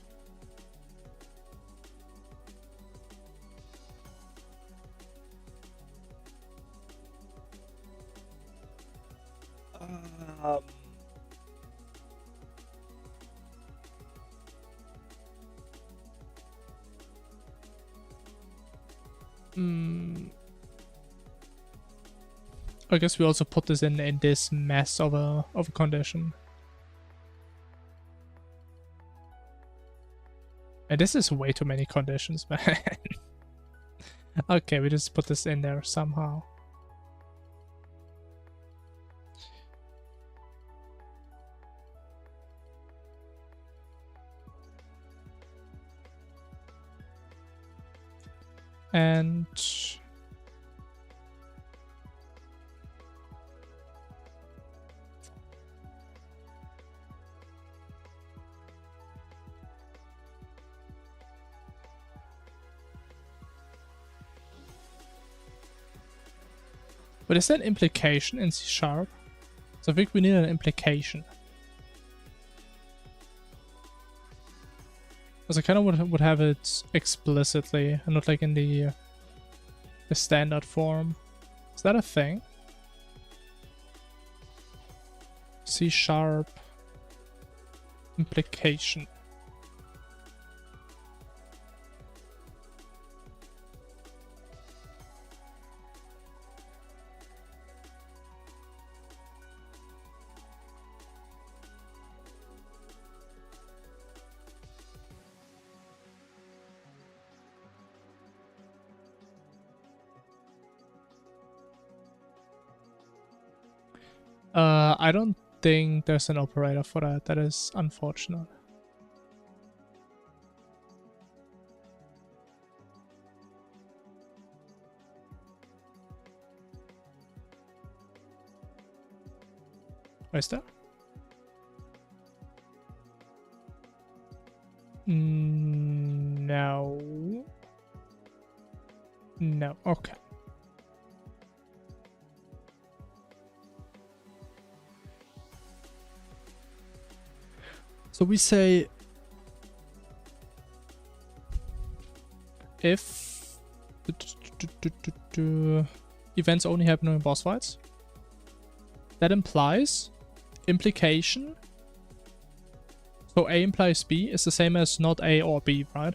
I guess we also put this in this mess of a condition. And this is way too many conditions, man. Okay, we just put this in there somehow. And but is that an implication in C#? So I think we need an implication. Because I kind of would have it explicitly and not like in the standard form. Is that a thing? C# implication. I don't think there's an operator for that. That is unfortunate. Where's that? No. No. Okay. So we say if events only happen during boss fights, that implies implication. So A implies B is the same as not A or B, right?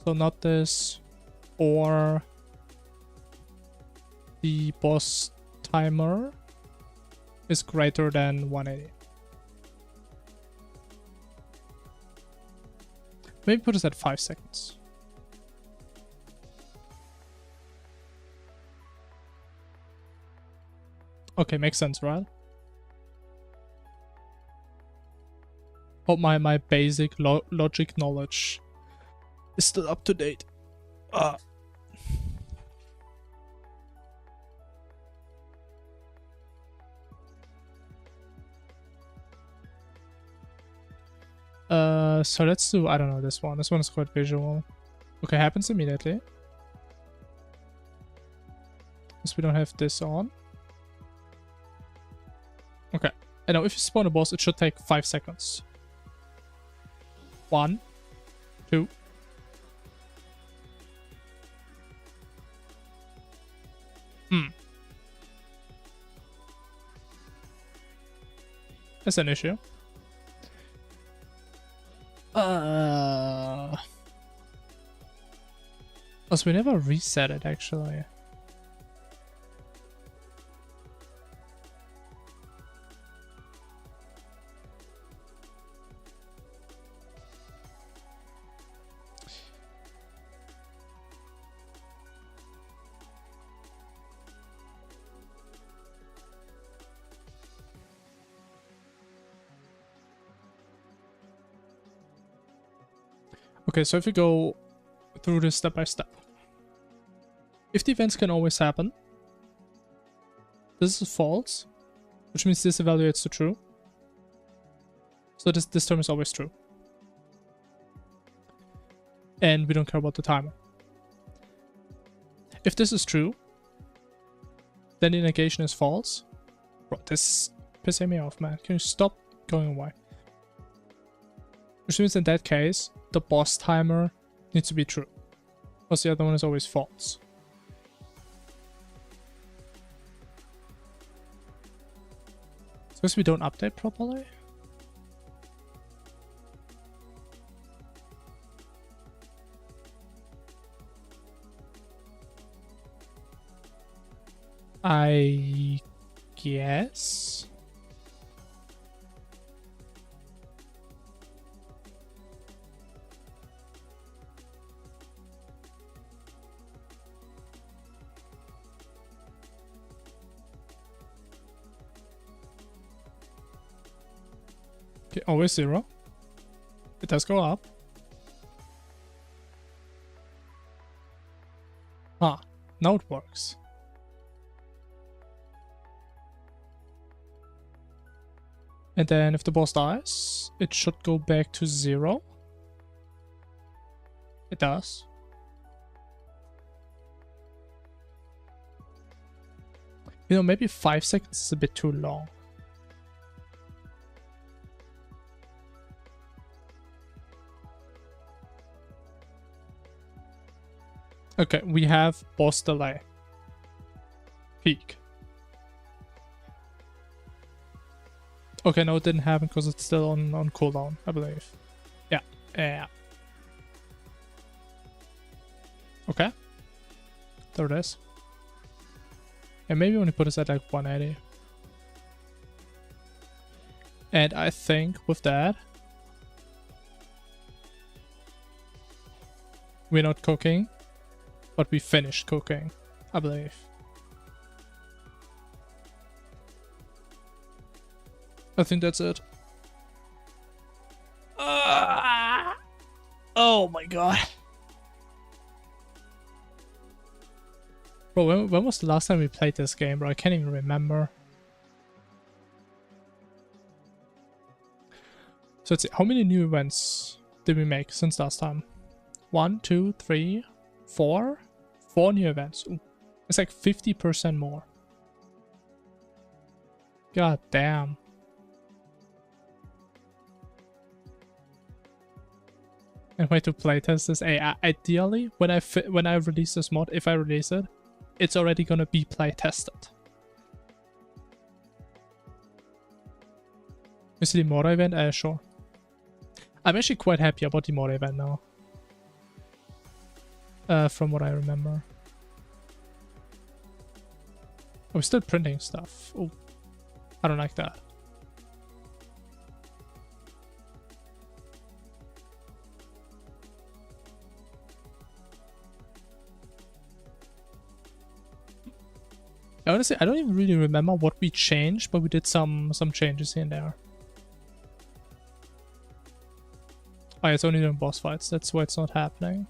So not this or the boss timer is greater than 180. Maybe put us at 5 seconds. Okay, makes sense, right? Hope my basic logic knowledge is still up to date. So let's do, I don't know, this one. This one is quite visual. Okay, happens immediately. Because we don't have this on. Okay. And now if you spawn a boss, it should take 5 seconds. 1, 2. That's an issue. Also, we never reset it, actually. Okay, so if we go through this step by step. If the events can always happen, this is false, which means this evaluates to true. So this term is always true. And we don't care about the timer. If this is true, then the negation is false. Bro, this is pissing me off, man. Can you stop going away? Which means in that case, the boss timer needs to be true. Because the other one is always false. So because we don't update properly? I guess. Okay, always 0. It does go up. now it works. And then if the boss dies, it should go back to 0. It does. You know, maybe 5 seconds is a bit too long. Okay, we have boss delay. Peak. Okay, no, it didn't happen because it's still on cooldown, I believe. Yeah, yeah. Okay. There it is. And maybe when you put this at like 180. And I think with that, we're not cooking, but we finished cooking, I believe. I think that's it. Oh my god. Bro, when was the last time we played this game, bro? I can't even remember. So let's see, how many new events did we make since last time? 1, 2, 3, 4? 4 new events. Ooh, it's like 50% more. God damn. And way to playtest this. Ideally, when I release this mod, if I release it, it's already gonna be playtested. You see the mod event? Sure. I'm actually quite happy about the mod event now. From what I remember. Oh, we're still printing stuff. Oh, I don't like that. Honestly, I don't even really remember what we changed, but we did some changes here and there. Oh, yeah, it's only during boss fights. That's why it's not happening.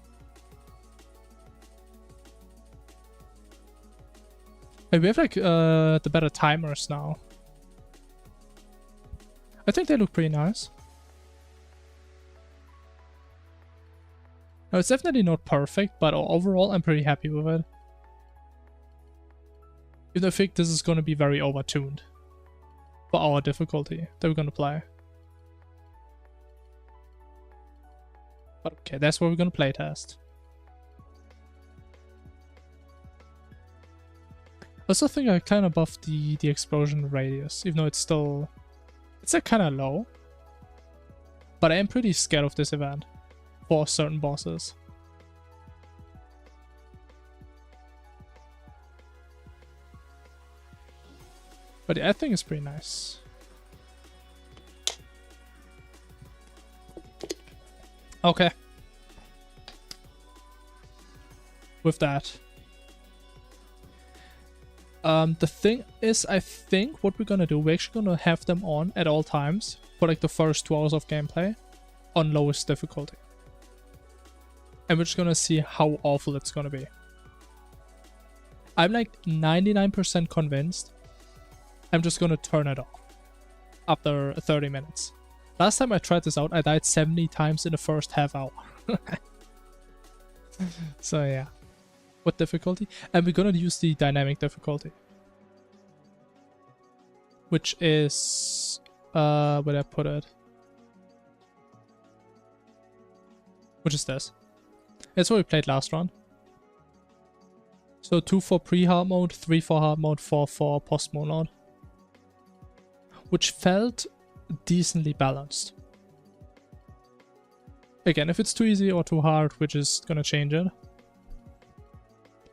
Hey, we have like the better timers now. I think they look pretty nice. No, it's definitely not perfect, but overall I'm pretty happy with it. I think this is going to be very overtuned for our difficulty that we're going to play. But okay, that's what we're going to playtest. I also think I kind of buffed the explosion radius, even though it's like kind of low. But I am pretty scared of this event for certain bosses. But yeah, I think it's pretty nice. Okay. With that. The thing is, I think what we're gonna do, we're actually gonna have them on at all times for like the first 2 hours of gameplay on lowest difficulty. And we're just gonna see how awful it's gonna be. I'm like 99% convinced I'm just gonna turn it off after 30 minutes. Last time I tried this out, I died 70 times in the first half hour. So yeah. What difficulty? And we're gonna use the dynamic difficulty. Which is... where did I put it? Which is this. That's what we played last round. So 2 for pre-hard mode, 3 for hard mode, 4 for post-mode mode. Which felt decently balanced. Again, if it's too easy or too hard, we're just gonna change it.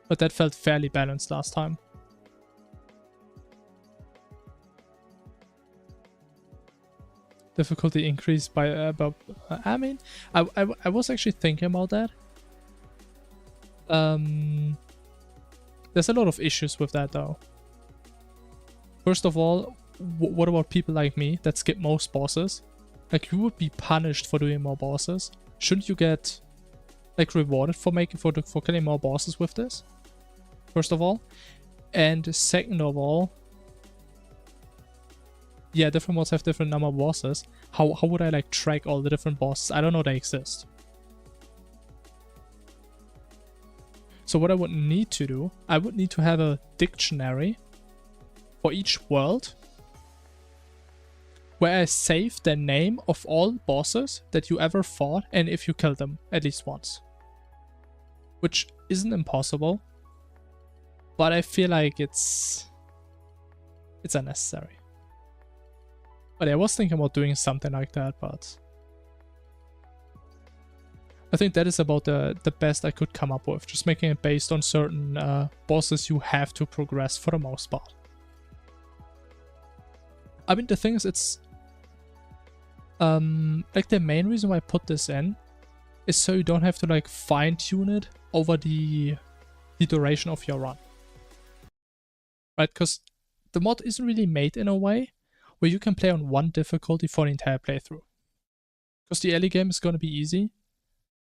But that felt fairly balanced last time. Difficulty increased by about... I mean, I was actually thinking about that. There's a lot of issues with that though. First of all, what about people like me that skip most bosses? Like, you would be punished for doing more bosses. Shouldn't you get like rewarded for killing more bosses with this? first of all. And second of all, yeah, different mods have different number of bosses. How would I like track all the different bosses? I don't know they exist. So what I would need to do, I would need to have a dictionary for each world where I save the name of all bosses that you ever fought and if you killed them at least once. Which isn't impossible, but I feel like it's unnecessary. But yeah, I was thinking about doing something like that, but I think that is about the best I could come up with. Just making it based on certain bosses you have to progress for the most part. I mean, the thing is, it's like the main reason why I put this in is so you don't have to like fine-tune it over the duration of your run. Right? Because the mod isn't really made in a way where you can play on one difficulty for the entire playthrough. Because the early game is going to be easy,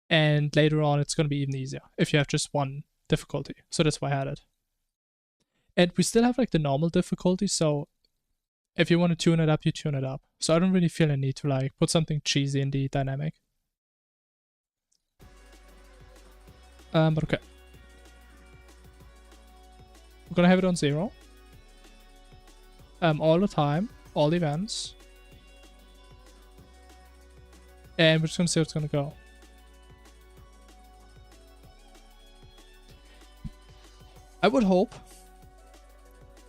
and later on it's going to be even easier if you have just one difficulty. So that's why I had it. And we still have like the normal difficulty, so if you want to tune it up, you tune it up. So I don't really feel a need to like put something cheesy in the dynamic. But okay. We're gonna have it on 0. All the time, all events. And we're just gonna see how it's gonna go. I would hope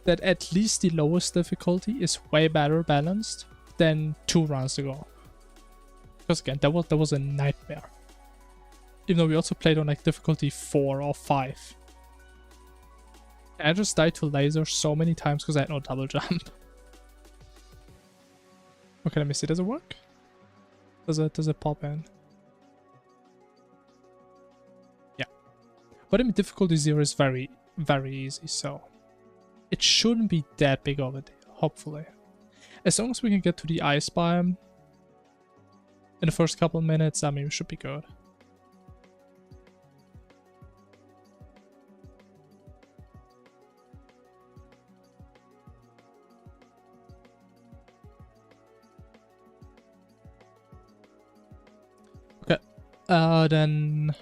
that at least the lowest difficulty is way better balanced than 2 rounds ago. Because again, that was a nightmare. Even though we also played on like difficulty 4 or 5. I just died to laser so many times because I had no double jump. Okay, let me see. Does it work? Does it pop in? Yeah. But I mean, difficulty 0 is very, very easy, so it shouldn't be that big of a deal, hopefully. As long as we can get to the ice biome in the first couple minutes, I mean, we should be good. Then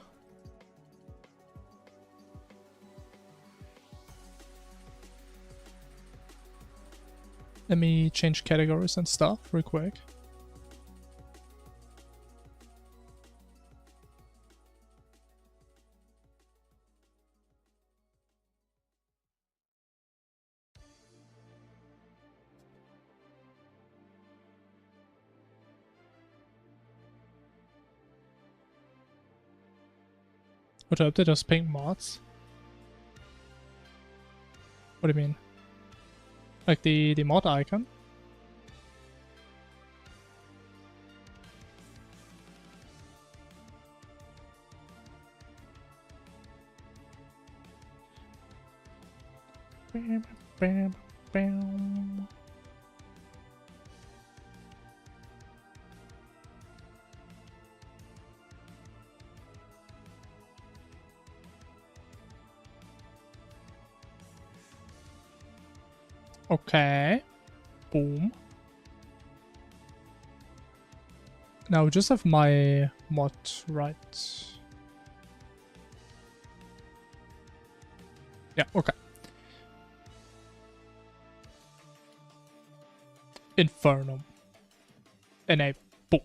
let me change categories and stuff real quick. What update does pink mods? What do you mean? Like the mod icon? Bam, bam, bam. Okay. Boom. Now we just have my mod right. Yeah, okay. Infernum. Enable. Boom.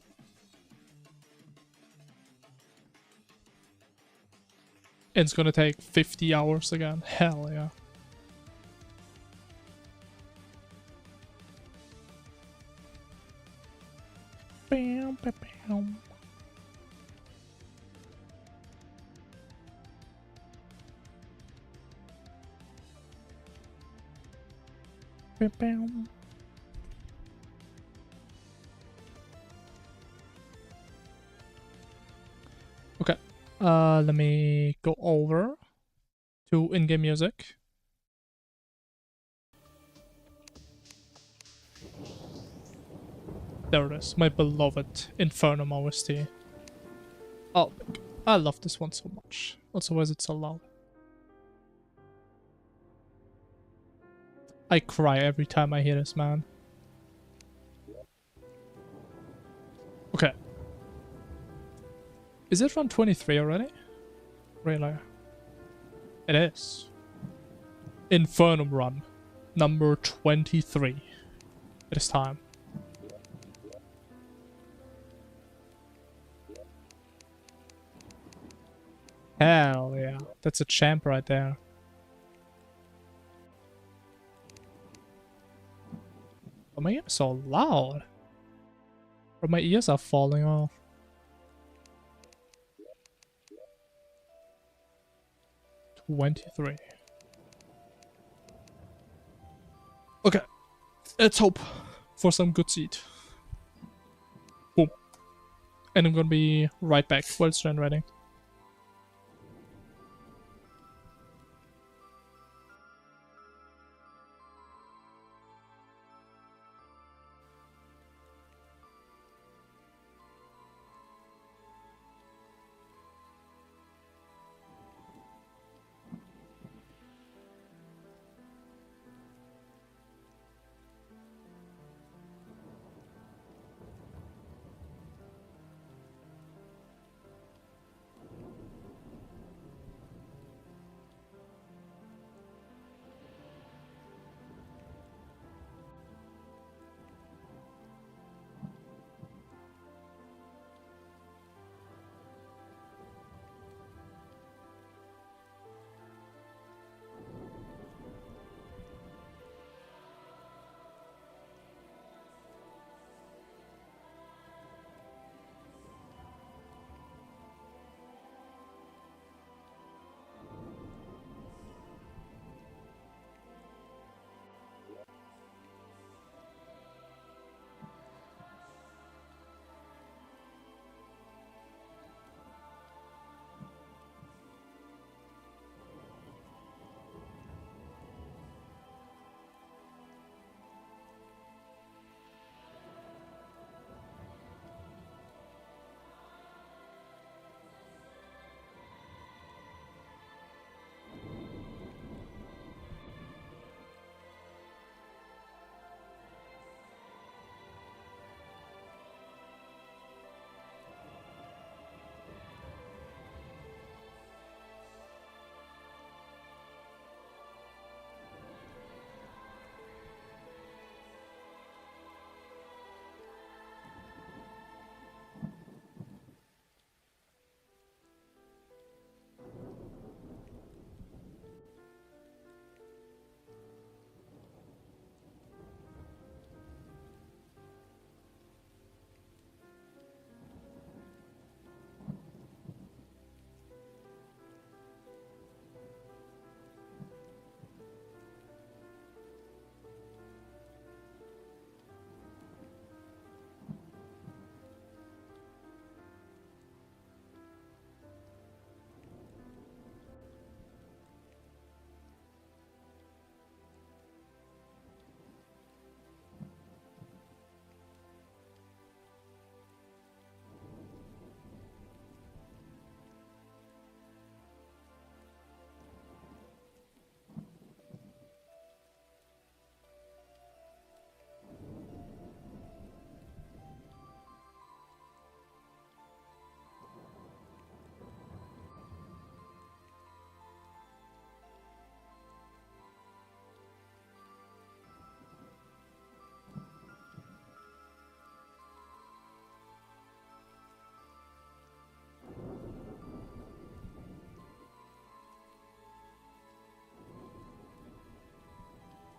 And it's gonna take 50 hours again. Hell yeah. Bam, bam, bam. Bam, bam. Okay, let me go over to in-game music. There it is, my beloved Infernum OST. Oh, I love this one so much. Also, why is it so loud? I cry every time I hear this, man. Okay. Is it run 23 already? Really? It is. Infernum run. Number 23. It is time. Hell yeah. That's a champ right there. Oh, my game is so loud. Or my ears are falling off. $23. Okay. Let's hope for some good seed. Boom. And I'm gonna be right back while it's generating.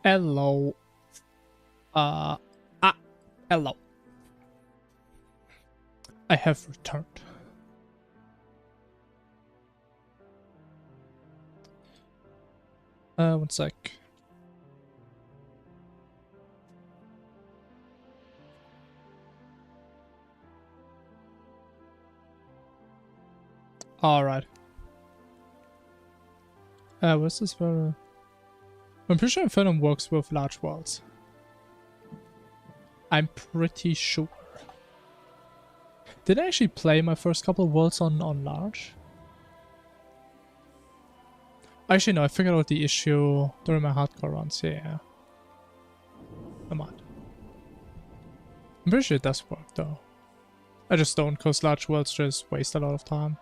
Hello. Hello. I have returned. One sec. Alright. What's this for? I'm pretty sure Infernum works with large worlds. I'm pretty sure. Did I actually play my first couple of worlds on large? Actually, no, I figured out the issue during my hardcore runs, yeah. Never mind. I'm pretty sure it does work though. I just don't, because large worlds just waste a lot of time.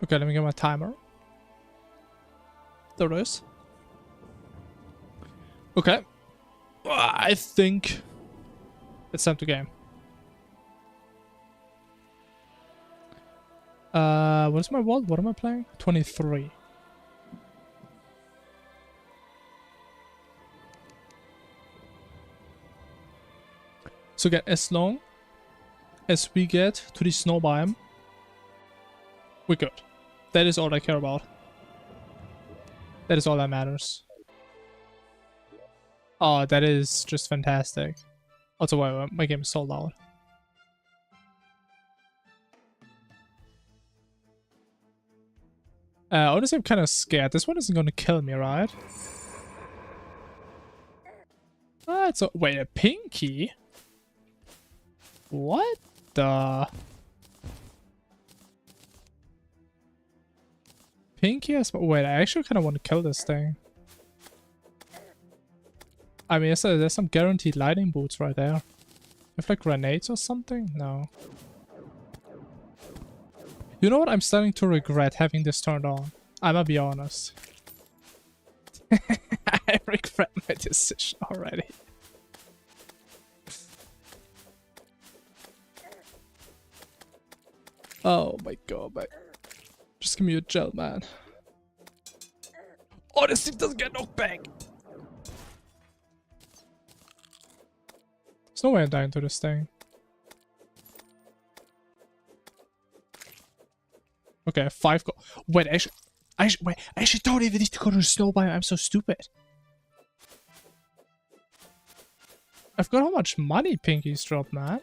Okay, let me get my timer. There it is. Okay. I think it's time to game. What is my world? What am I playing? 23. So again, as long as we get to the snow biome, we're good. That is all I care about. That is all that matters. Oh, that is just fantastic. Also, why my game is so loud. Honestly, I'm kind of scared. This one isn't going to kill me, right? Ah, it's a... Wait, a pinky? What the... Pinky as well? Wait, I actually kind of want to kill this thing. I mean, there's some guaranteed lightning boots right there. Have like grenades or something? No. You know what? I'm starting to regret having this turned on. I'ma be honest. I regret my decision already. Oh my god, man. Just give me a gel, man. Oh, this thing doesn't get knocked back. There's no way I'm dying to this thing. Okay, 5 go. Wait, I actually don't even need to go to the snow biome. I'm so stupid. I forgot how much money Pinkies drop, man.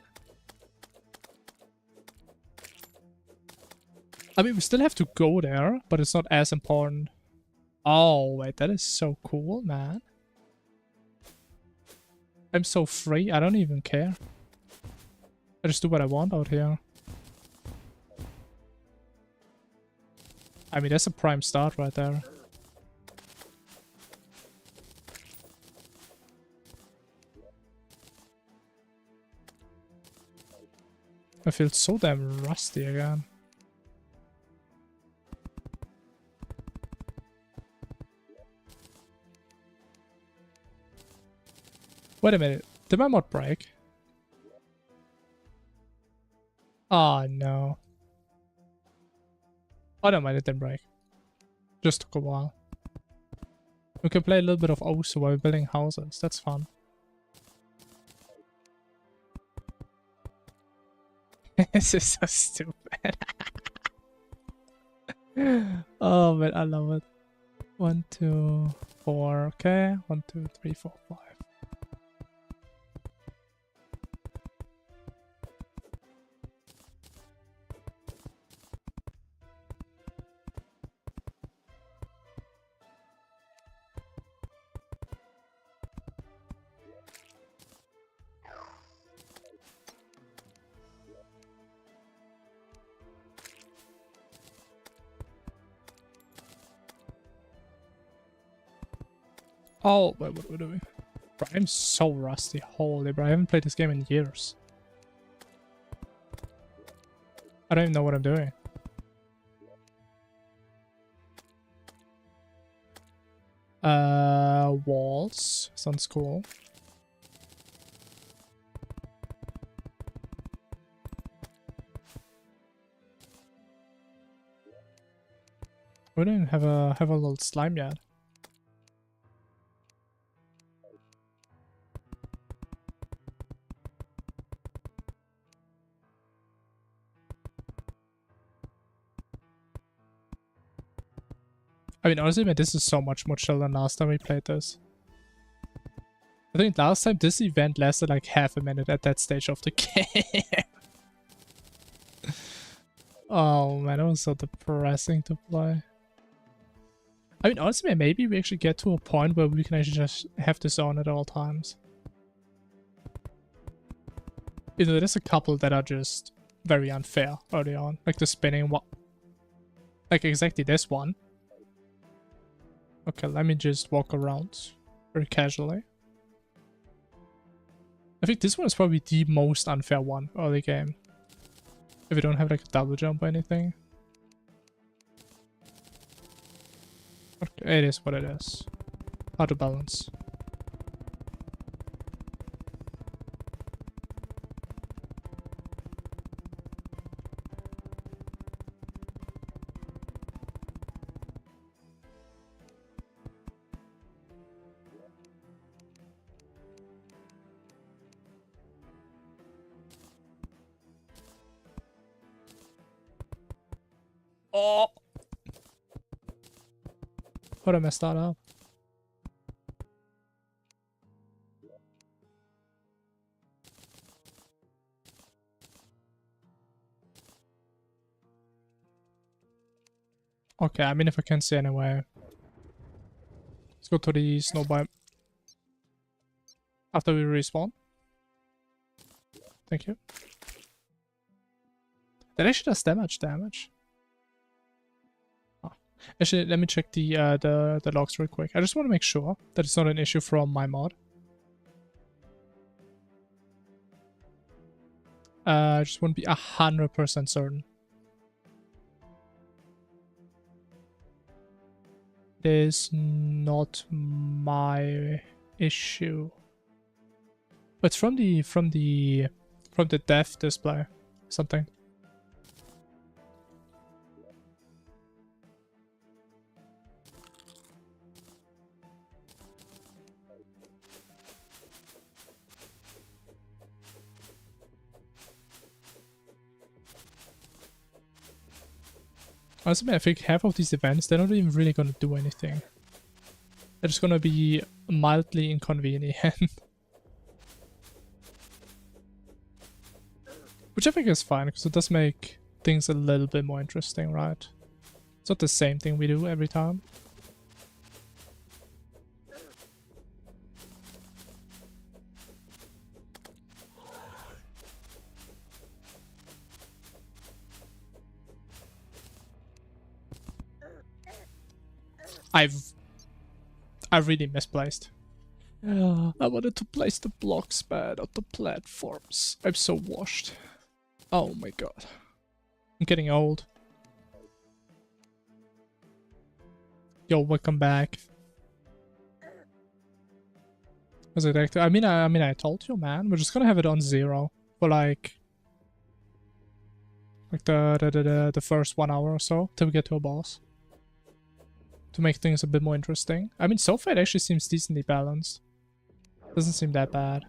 I mean, we still have to go there, but it's not as important. Oh, wait, that is so cool, man. I'm so free, I don't even care. I just do what I want out here. I mean, that's a prime start right there. I feel so damn rusty again. Wait a minute, did my mod break? Oh no. Oh, no, it didn't break. Just took a while. We can play a little bit of Osu while we're building houses. That's fun. This is so stupid. Oh man, I love it. 1, 2, 4. Okay. 1, 2, 3, 4, 5. Oh, wait, what are we doing? Bro, I'm so rusty. Holy bro, I haven't played this game in years. I don't even know what I'm doing. Walls. Sounds cool. We didn't have a little slime yet. I mean, honestly, man, this is so much more chill than last time we played this. I think last time this event lasted like half a minute at that stage of the game. Oh man, that was so depressing to play. I mean, honestly, man, maybe we actually get to a point where we can actually just have this on at all times. You know, there's a couple that are just very unfair early on. Like the spinning one. Like exactly this one. Okay, let me just walk around very casually. I think this one is probably the most unfair one early game. If you don't have like a double jump or anything. Okay, it is what it is. How to balance. Oh! How'd I mess that up? Okay, I mean if I can see anyway. Let's go to the snow biome. After we respawn. Thank you. That actually does damage. Oh. Actually, let me check the logs real quick. I just want to make sure that it's not an issue from my mod. I just want to be 100% certain. It is not my issue. But it's from the dev display. Something. Honestly, I think half of these events, they're not even really gonna do anything. They're just gonna be mildly inconvenient. Which I think is fine, because it does make things a little bit more interesting, right? It's not the same thing we do every time. I really misplaced. I wanted to place the blocks, but not the platforms. I'm so washed. Oh my god. I'm getting old. Yo, welcome back. Was it active? I mean, I told you, man. We're just gonna have it on 0 for like the first 1 hour or so till we get to a boss. To make things a bit more interesting. I mean, so far it actually seems decently balanced. Doesn't seem that bad.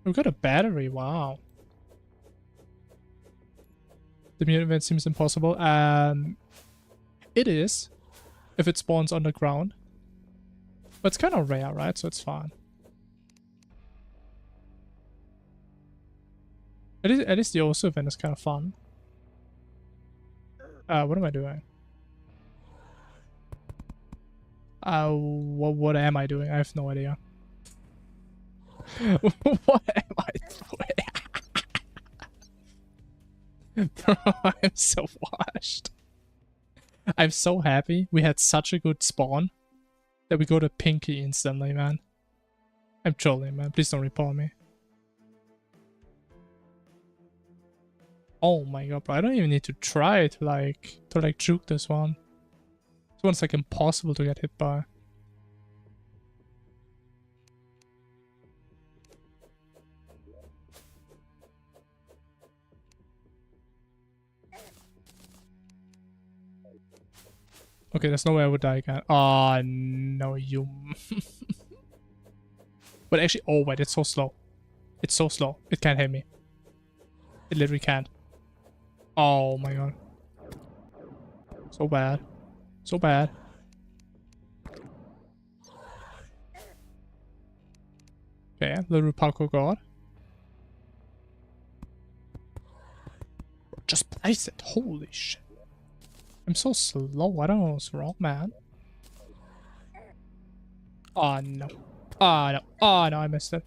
We've got a battery, wow. The mutant event seems impossible. It is, if it spawns on the ground. But it's kind of rare, right? So it's fine. At least the Osu event is kind of fun. What am I doing? What am I doing? I have no idea. What am I doing? Bro, I'm so washed. I'm so happy we had such a good spawn that we got a pinky instantly, man. I'm trolling, man. Please don't report me. Oh my god, bro. I don't even need to try to juke this one. This one's like impossible to get hit by. Okay, there's no way I would die again. Oh, no, you... But actually, oh wait, it's so slow. It's so slow. It can't hit me. It literally can't. Oh my god. So bad. So bad. Okay, little parkour god. Just place it. Holy shit. I'm so slow. I don't know what's wrong, man. Oh no. Oh no. Oh no, I missed it.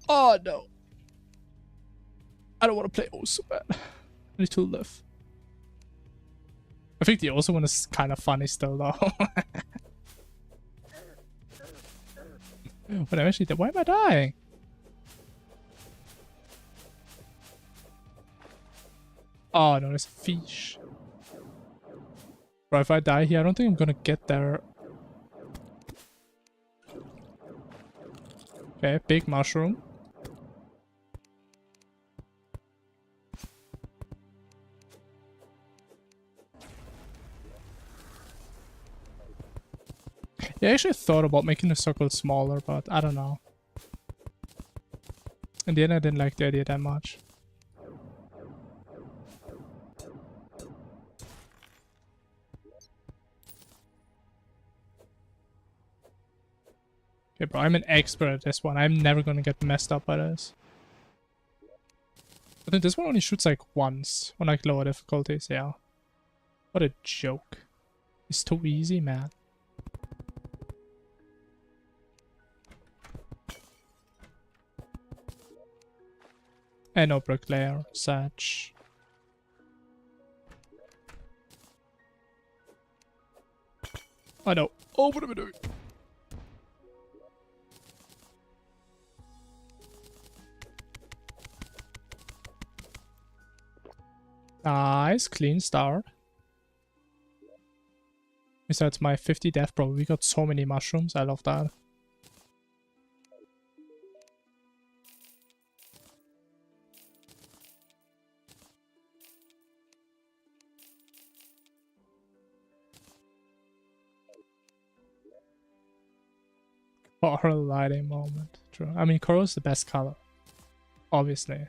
Oh no. I don't want to play oh so bad. I need to live. I think the also one is kind of funny still though. But I'm actually dead. Why am I dying? Oh no, there's a fish. Bro, if I die here, I don't think I'm gonna get there. Okay, big mushroom. Yeah, I actually thought about making the circle smaller, but I don't know. In the end, I didn't like the idea that much. Okay, bro, I'm an expert at this one. I'm never gonna get messed up by this. I think this one only shoots like once on like lower difficulties, yeah. What a joke. It's too easy, man. And no bricklayer, such. I know. Oh, what am I doing? Nice, clean start. Besides my 50 death, bro, we got so many mushrooms. I love that. Coral lighting moment. True. I mean, coral is the best color. Obviously.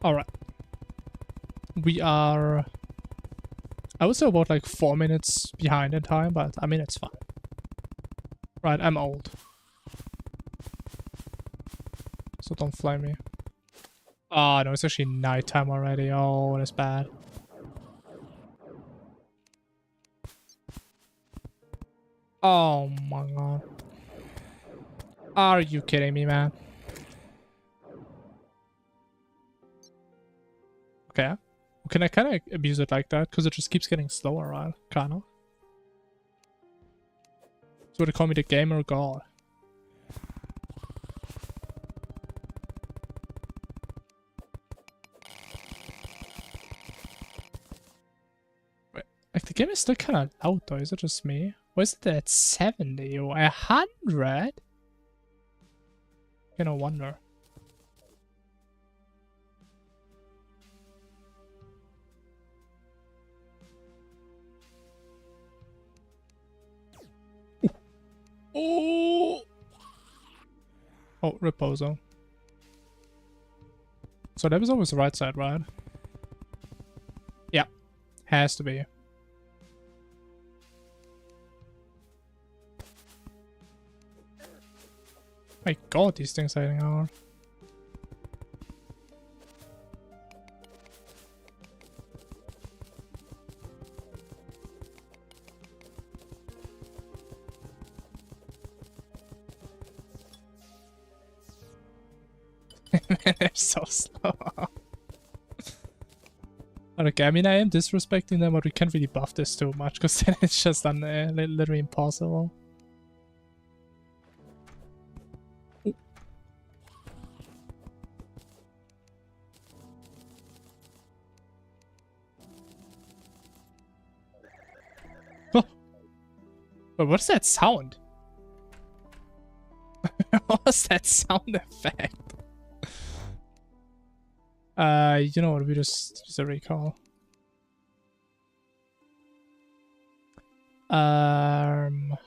Alright. We are... I would say about like 4 minutes behind in time, but I mean, it's fine. Right, I'm old. So don't flame me. Oh, no, it's actually nighttime already. Oh, that's bad. Oh my god. Are you kidding me, man? Okay. Can I kind of abuse it like that? Because it just keeps getting slower, right? Kind of. So they call me the gamer god. Wait, like the game is still kind of loud though. Is it just me? Or is it at 70 or 100? You know, wonder. Oh! Oh, Reposo. So that was always the right side, right? Yeah. Has to be. My god, these things are hitting hard. They're so slow. Okay, I mean, I am disrespecting them, but we can't really buff this too much, because then it's just literally impossible. Oh. But what's that sound? What's that sound effect? You know what, we just use a recall. Can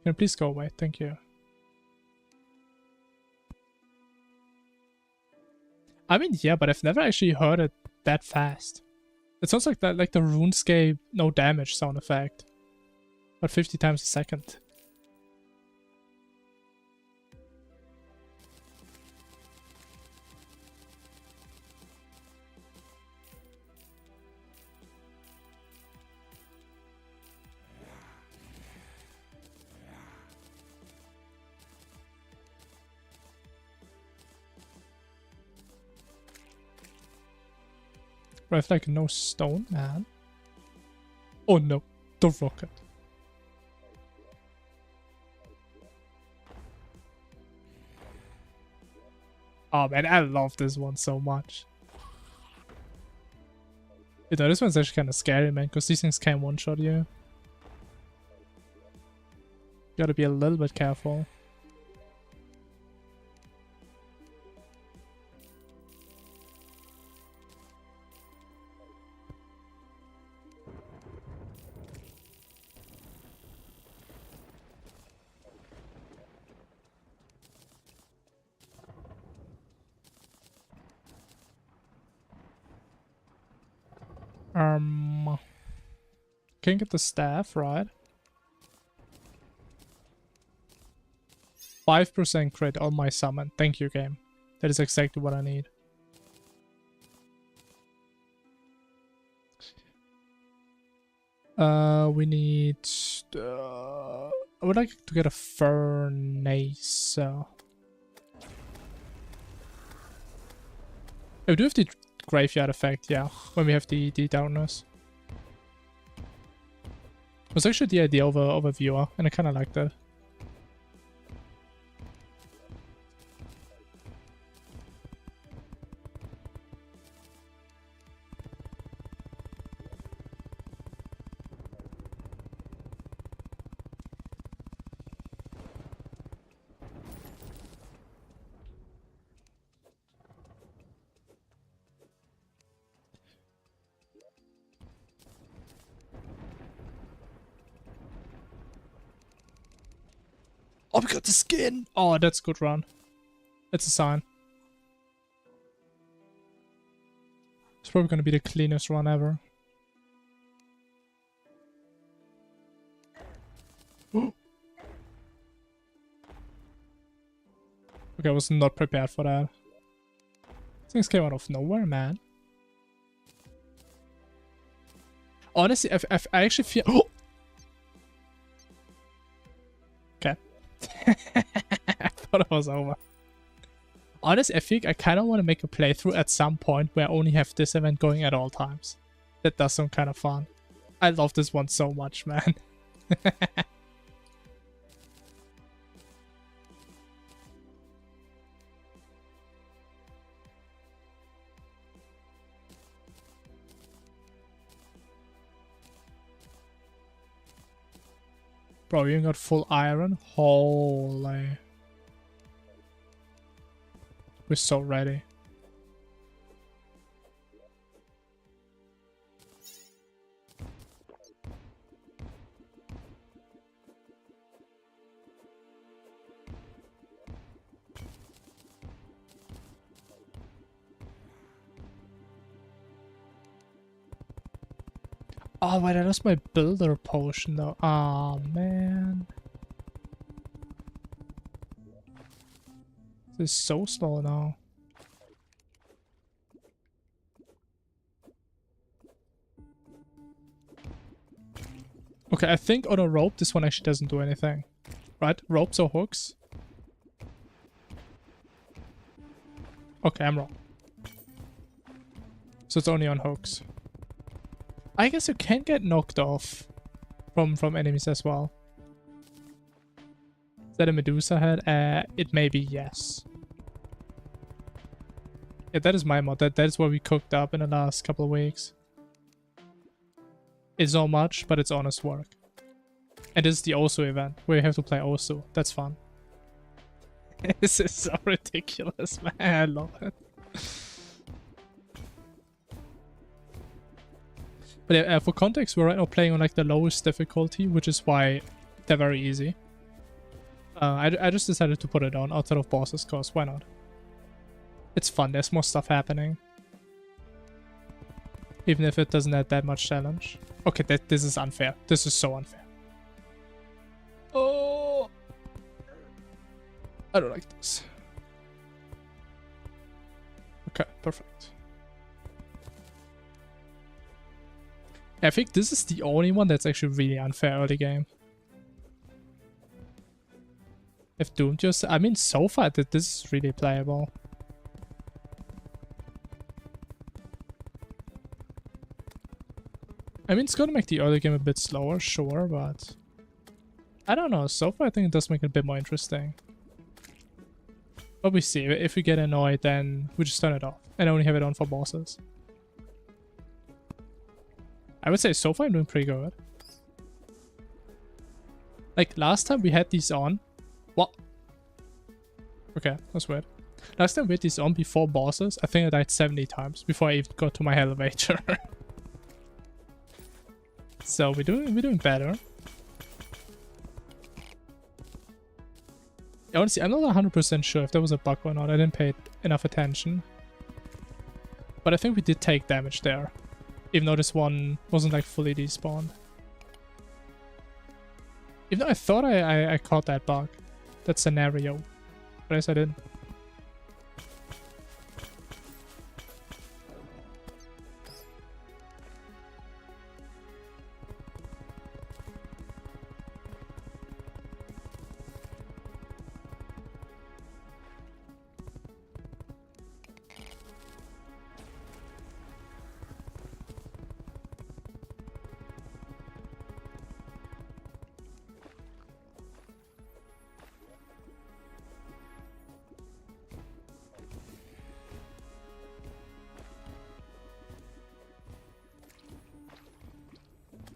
you please go away? Thank you. I mean, yeah, but I've never actually heard it that fast. It sounds like that, like the RuneScape no damage sound effect, but 50 times a second. I have like no stone, man. Oh no, the rocket. Oh man, I love this one so much. You know, this one's actually kind of scary, man, because these things can one-shot you. Gotta be a little bit careful. Can't get the staff, right? 5% crit on my summon. Thank you, game. That is exactly what I need. We need... I would like to get a furnace. We do have the graveyard effect, yeah, when we have the downers. It was actually the idea of a viewer, and I kind of liked that. Oh, we got the skin! Oh, that's a good run. That's a sign. It's probably gonna be the cleanest run ever. Okay, I was not prepared for that. Things came out of nowhere, man. Honestly, I actually feel... Oh! Okay. I thought it was over. Honestly, I think I kind of want to make a playthrough at some point where I only have this event going at all times. That does sound kind of fun. I love this one so much, man. Bro, you got full iron? Holy. We're so ready. Oh, wait, I lost my builder potion though. Oh, man. This is so slow now. Okay, I think on a rope, this one actually doesn't do anything. Right? Ropes or hooks? Okay, I'm wrong. So it's only on hooks. I guess you can get knocked off from enemies as well. Is that a Medusa head? It may be, yes. Yeah, that is my mod. That is what we cooked up in the last couple of weeks. It's not much, but it's honest work. And this is the Osu event, where you have to play Osu. That's fun. This is so ridiculous, man. I love it. But yeah, for context, we're right now playing on like the lowest difficulty, which is why they're very easy. I just decided to put it on outside of bosses, cause why not? It's fun, there's more stuff happening. Even if it doesn't add that much challenge. Okay, this is unfair. This is so unfair. Oh! I don't like this. Okay, perfect. I think this is the only one that's actually really unfair early game. If Doom just... I mean, so far that this is really playable. I mean, it's gonna make the early game a bit slower, sure, but I don't know. So far, I think it does make it a bit more interesting. But we see. If we get annoyed, then we just turn it off and only have it on for bosses. I would say so far I'm doing pretty good. Like, last time we had these on. What? Okay, that's weird. Last time we had these on before bosses, I think I died 70 times before I even got to my elevator. So we're doing better. Honestly, I'm not 100% sure if there was a bug or not. I didn't pay enough attention. But I think we did take damage there. Even though this one wasn't like fully despawned. Even though I thought I caught that bug. That scenario. But I guess I didn't.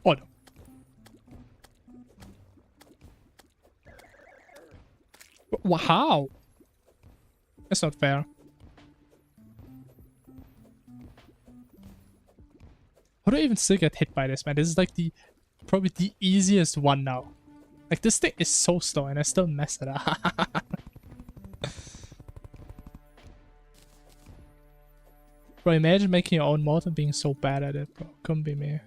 Oh no. How? That's not fair. How do I even still get hit by this, man? This is like probably the easiest one now. Like, this thing is so slow and I still mess it up. Bro, imagine making your own mod and being so bad at it, bro. Couldn't be me.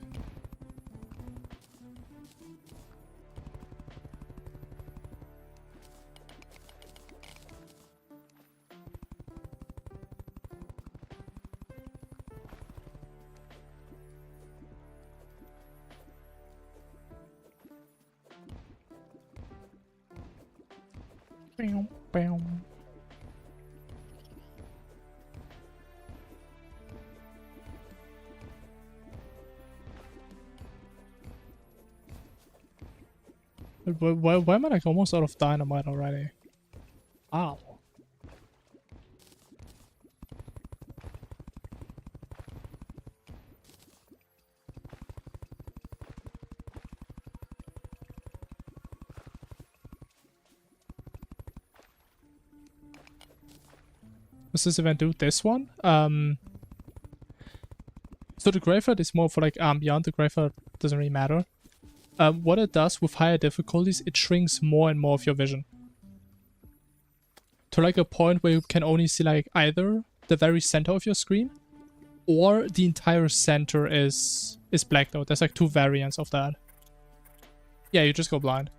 Bam, bam. Why am I like almost out of dynamite already? Ow. What's this event do? This one? So the graveyard is more for like beyond. The graveyard doesn't really matter. What it does with higher difficulties, it shrinks more and more of your vision. To like a point where you can only see like either the very center of your screen or the entire center is blacked out. There's like two variants of that. Yeah, you just go blind.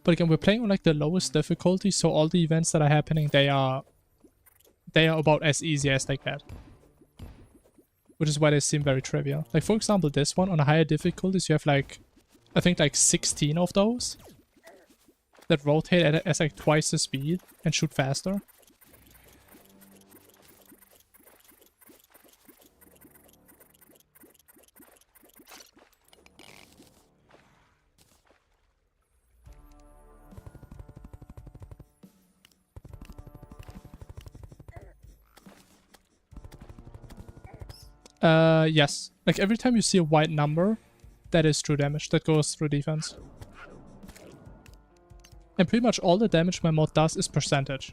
But again, we're playing on like the lowest difficulty, so all the events that are happening, they are about as easy as they get. Which is why they seem very trivial. Like, for example, this one, on higher difficulties, you have like, I think like 16 of those that rotate at like twice the speed and shoot faster. Yes. Like, every time you see a white number, that is true damage. That goes through defense. And pretty much all the damage my mod does is percentage.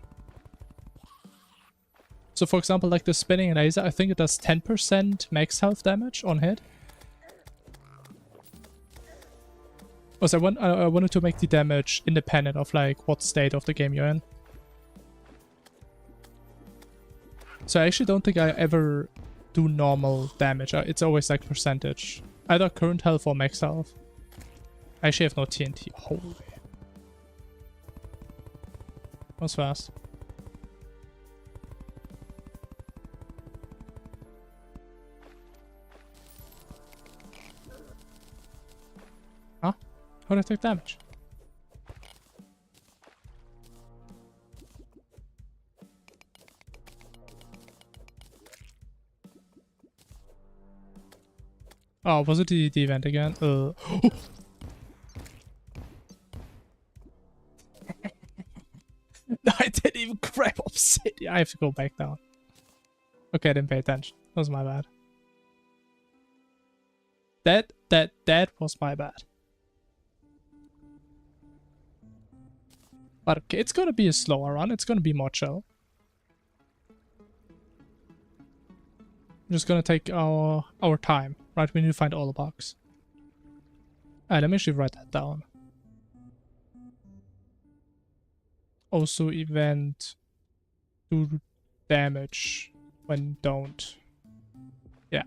So, for example, like the spinning laser, I think it does 10% max health damage on hit. Also, I wanted to make the damage independent of, like, what state of the game you're in. So I actually don't think I ever do normal damage. It's always like percentage. Either current health or max health. I actually have no TNT. Holy. That was fast. Huh? How did I take damage? Oh, was it the event again? I didn't even grab obsidian. I have to go back down. Okay, I didn't pay attention. That was my bad. That was my bad. But okay, it's gonna be a slower run. It's gonna be more chill. We're just gonna take our time, right? We need to find all the bugs. Alright, let me actually write that down. Also, event do damage when don't. Yeah.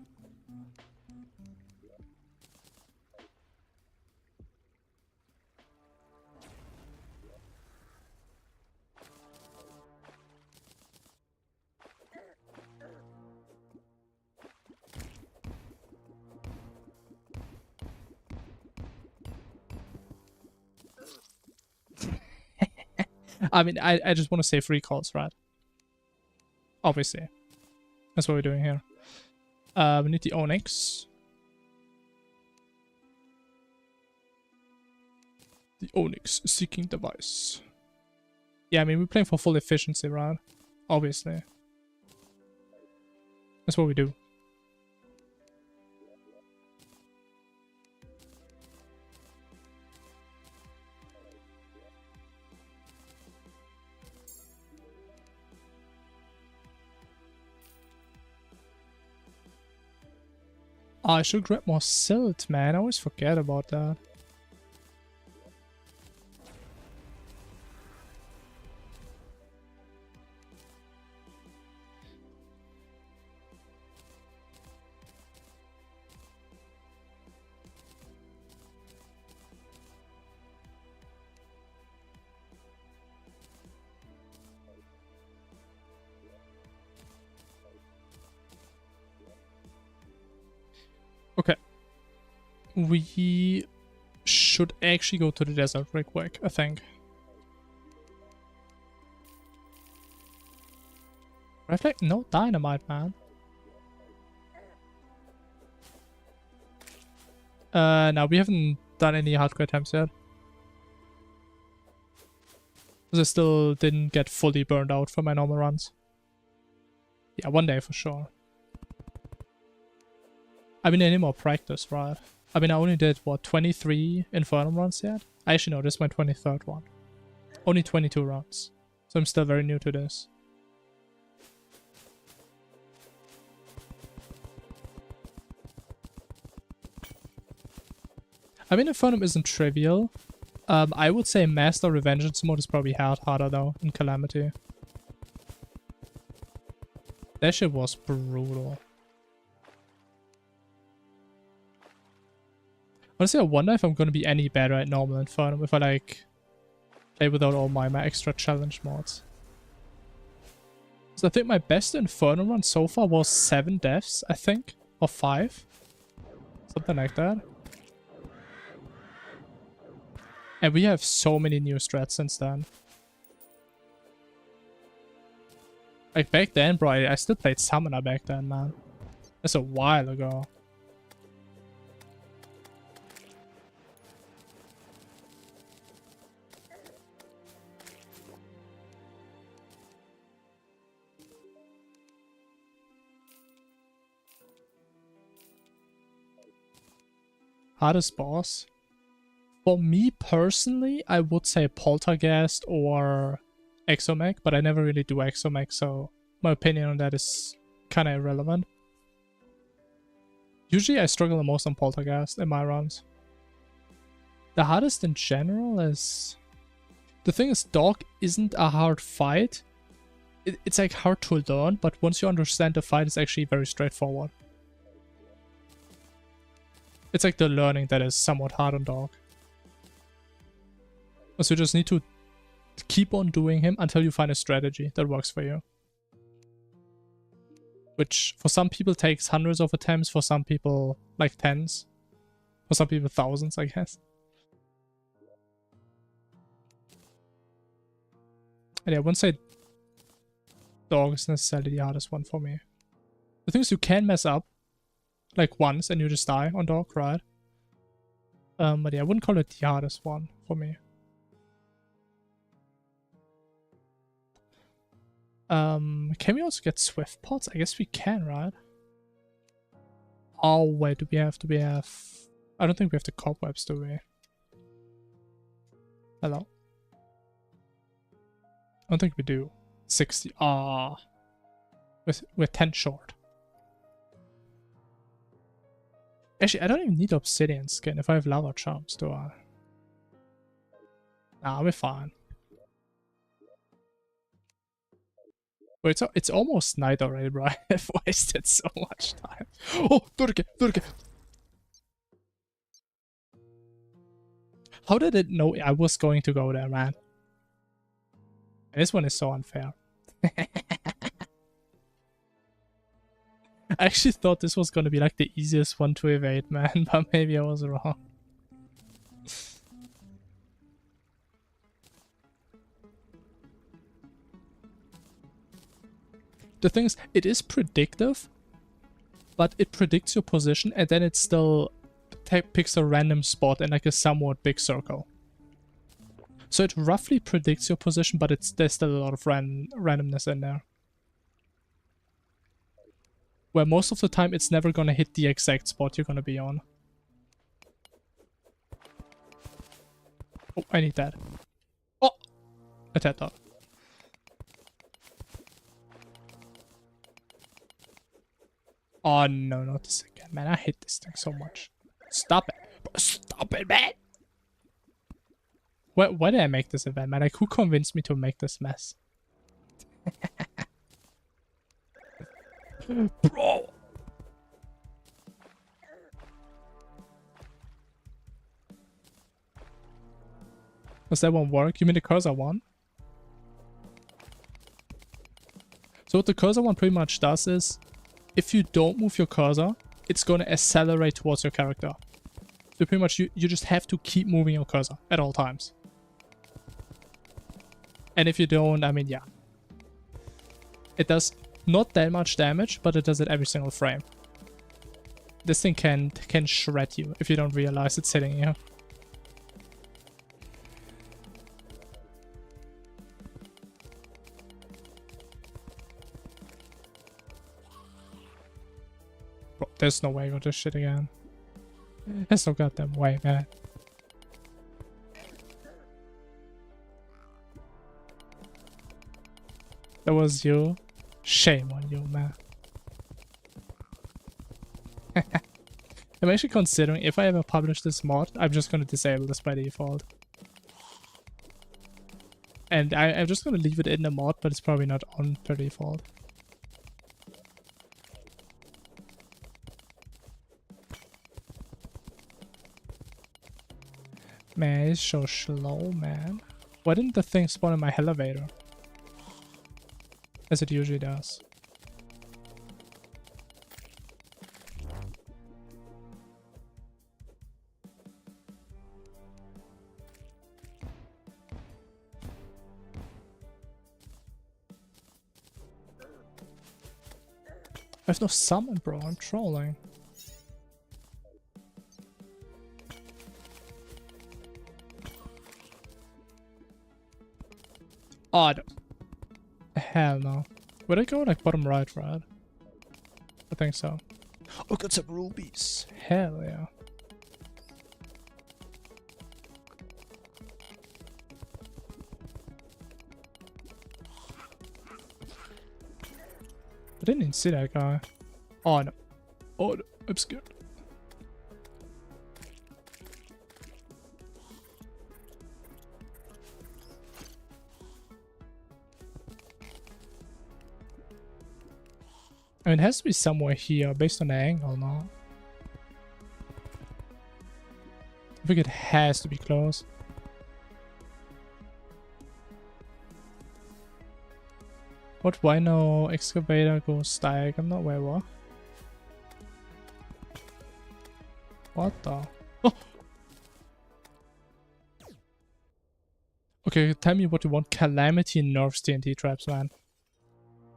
I mean, I just want to save recalls, right? Obviously. That's what we're doing here. We need the Onyx. The Onyx seeking device. Yeah, I mean, we're playing for full efficiency, right? Obviously. That's what we do. Oh, I should grab more silt, man. I always forget about that. Okay. We should actually go to the desert real quick, I think. Reflect? No dynamite, man. No, we haven't done any hardcore attempts yet. Because I still didn't get fully burned out from my normal runs. Yeah, one day for sure. I mean, I need more practice, right? I mean, I only did, what, 23 Infernum runs yet? I actually know, this is my 23rd one. Only 22 runs. So I'm still very new to this. I mean, Infernum isn't trivial. I would say Master Revengeance mode is probably harder though, in Calamity. That shit was brutal. Honestly, I wonder if I'm gonna be any better at normal Infernum if I like play without all my extra challenge mods. So I think my best Infernum run so far was 7 deaths, I think, or 5, something like that. And we have so many new strats since then. Like back then, bro, I still played Summoner back then, man. That's a while ago. Hardest boss? For me personally, I would say Poltergeist or Exomech, but I never really do Exomech, so my opinion on that is kind of irrelevant. Usually I struggle the most on Poltergeist in my runs. The hardest in general is... The thing is, Dog isn't a hard fight. It's like hard to learn, but once you understand the fight, it's actually very straightforward. It's like the learning that is somewhat hard on Dog. So you just need to keep on doing him until you find a strategy that works for you. Which for some people takes hundreds of attempts, for some people like tens. For some people thousands, I guess. And yeah, I wouldn't say Dog is necessarily the hardest one for me. The thing is, you can mess up. like once and you just die on dog, right? But yeah, I wouldn't call it the hardest one for me. Can we also get swift pots? I guess we can, right? Oh wait, do we have I don't think we have the cobwebs, do we? Hello? I don't think we do. 60. Ah. We're 10 short. Actually, I don't even need obsidian skin if I have lava charms, do I? Nah, we're fine. Wait, it's almost night already, bro. I've wasted so much time. Oh, do it again. How did it know I was going to go there, man? This one is so unfair. I actually thought this was gonna be like the easiest one to evade, man, but maybe I was wrong. The thing is, it is predictive, but it predicts your position and then it still picks a random spot in like a somewhat big circle. So it roughly predicts your position, but there's still a lot of randomness in there. Where most of the time it's never gonna hit the exact spot you're gonna be on. Oh, I need that. Oh! I tapped out. Oh no, not this again. Man, I hate this thing so much. Stop it. Stop it, man! Why did I make this event, man? Like, who convinced me to make this mess? Bro! Does that one work? You mean the cursor one? So what the cursor one pretty much does is, if you don't move your cursor, it's going to accelerate towards your character. So pretty much you just have to keep moving your cursor at all times. And if you don't, I mean, yeah. It does not that much damage, but it does it every single frame. This thing can shred you if you don't realize it's hitting you. Bro, there's no way I got this shit again. There's no goddamn way, man. That was you. Shame on you, man. I'm actually considering if I ever publish this mod, I'm just going to disable this by default. And I'm just going to leave it in the mod, but it's probably not on per default. Man, it's so slow, man. Why didn't the thing spawn in my elevator? As it usually does. I have no summon, bro. I'm trolling. Odd. Hell no. Would I go like bottom right? I think so. Oh, got some rubies. Hell yeah. I didn't even see that guy. Oh no. Oh no. I'm scared. I mean, it has to be somewhere here based on the angle, no? I think it has to be close. What? Why no excavator goes diagonal? Wait, what? What the? Oh! Okay, tell me what you want. Calamity nerfs TNT traps, man.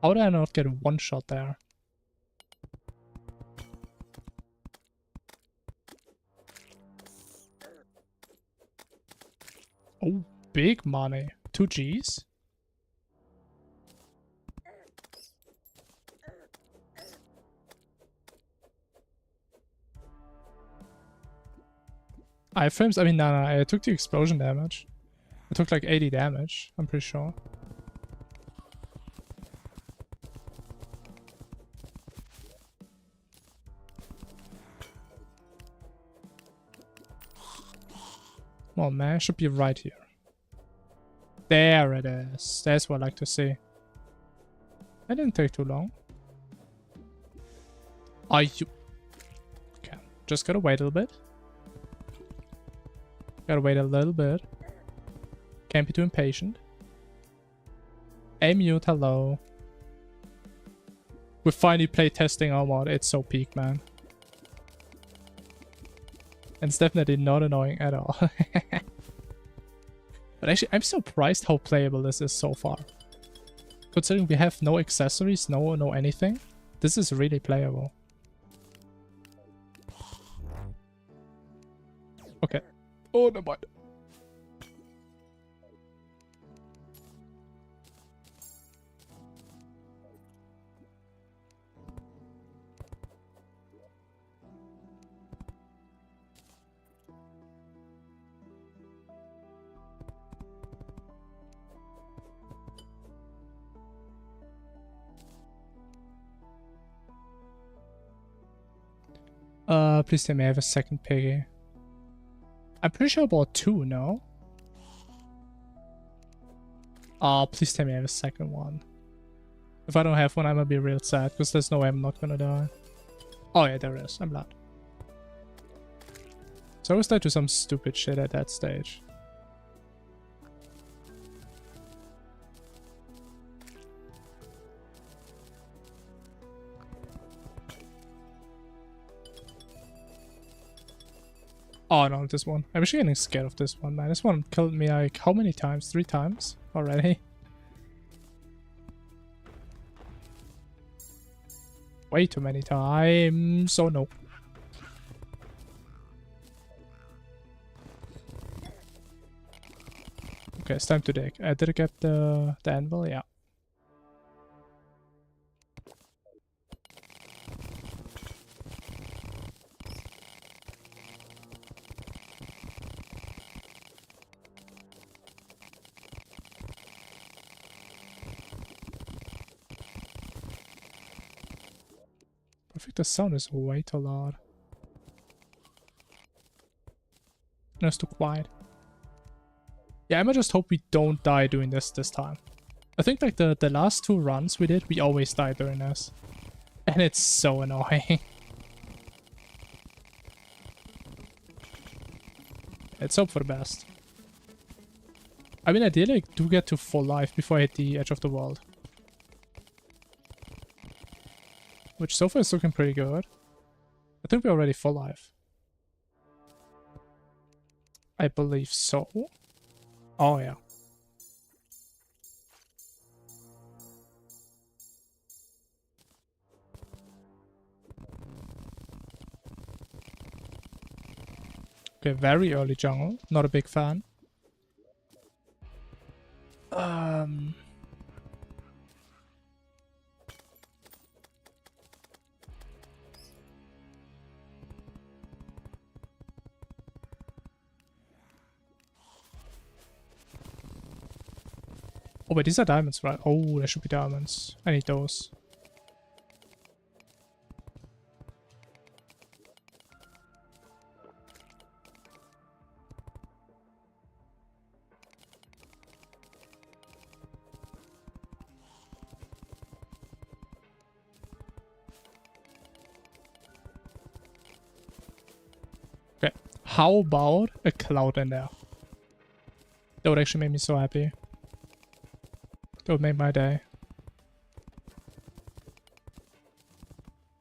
How did I not get one shot there? Oh, big money. 2 Gs. Iframes? I mean, no, I took the explosion damage. I took like 80 damage, I'm pretty sure. Come on, man. It should be right here. There it is. That's what I like to see. That didn't take too long. Are you... Okay. Just gotta wait a little bit. Gotta wait a little bit. Can't be too impatient. A mute, hello. We finally play testing our mod. It's so peak, man. And it's definitely not annoying at all. But actually, I'm surprised how playable this is so far. Considering we have no accessories, no anything. This is really playable. Okay. Oh, no mind. Please tell me I have a second piggy. I'm pretty sure I bought 2, no? Oh, please tell me I have a second one. If I don't have one, I'm gonna be real sad, because there's no way I'm not gonna die. Oh yeah, there is. I'm glad. So I was died to some stupid shit at that stage. Oh no, this one. I'm actually getting scared of this one, man. This one killed me like how many times? 3 times already. Way too many times. So no. Okay, it's time to dig. Did I get the anvil? Yeah. I think the sound is way too loud. No, it's too quiet. Yeah, I'ma just hope we don't die doing this time. I think like the last 2 runs we did, we always died during this. And it's so annoying. Let's hope for the best. I mean, ideally I do get to full life before I hit the edge of the world. Which so far is looking pretty good. I think we're already full life. I believe so. Oh yeah. Okay, very early jungle. Not a big fan. Oh wait, these are diamonds, right? Oh, there should be diamonds. I need those. Okay, how about a cloud in there? That would actually make me so happy. That would make my day.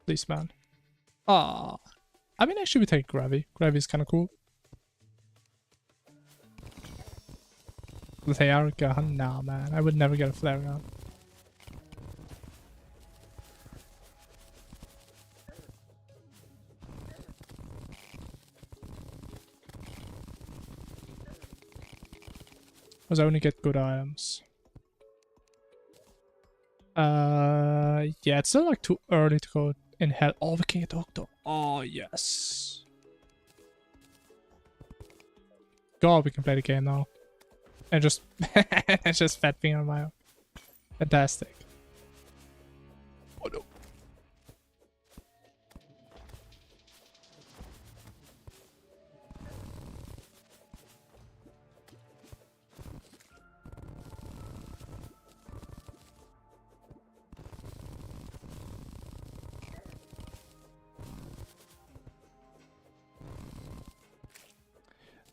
Please, man. Ah, I mean, actually, we take Gravy. Gravy is kind of cool. Flare gun? Nah, man. I would never get a flare gun. Because I only get good items. Yeah, it's still like too early to go in hell. Oh, we can get doctor. Oh, yes. God, we can play the game now. And just, just fat finger on my own. Fantastic. Oh no.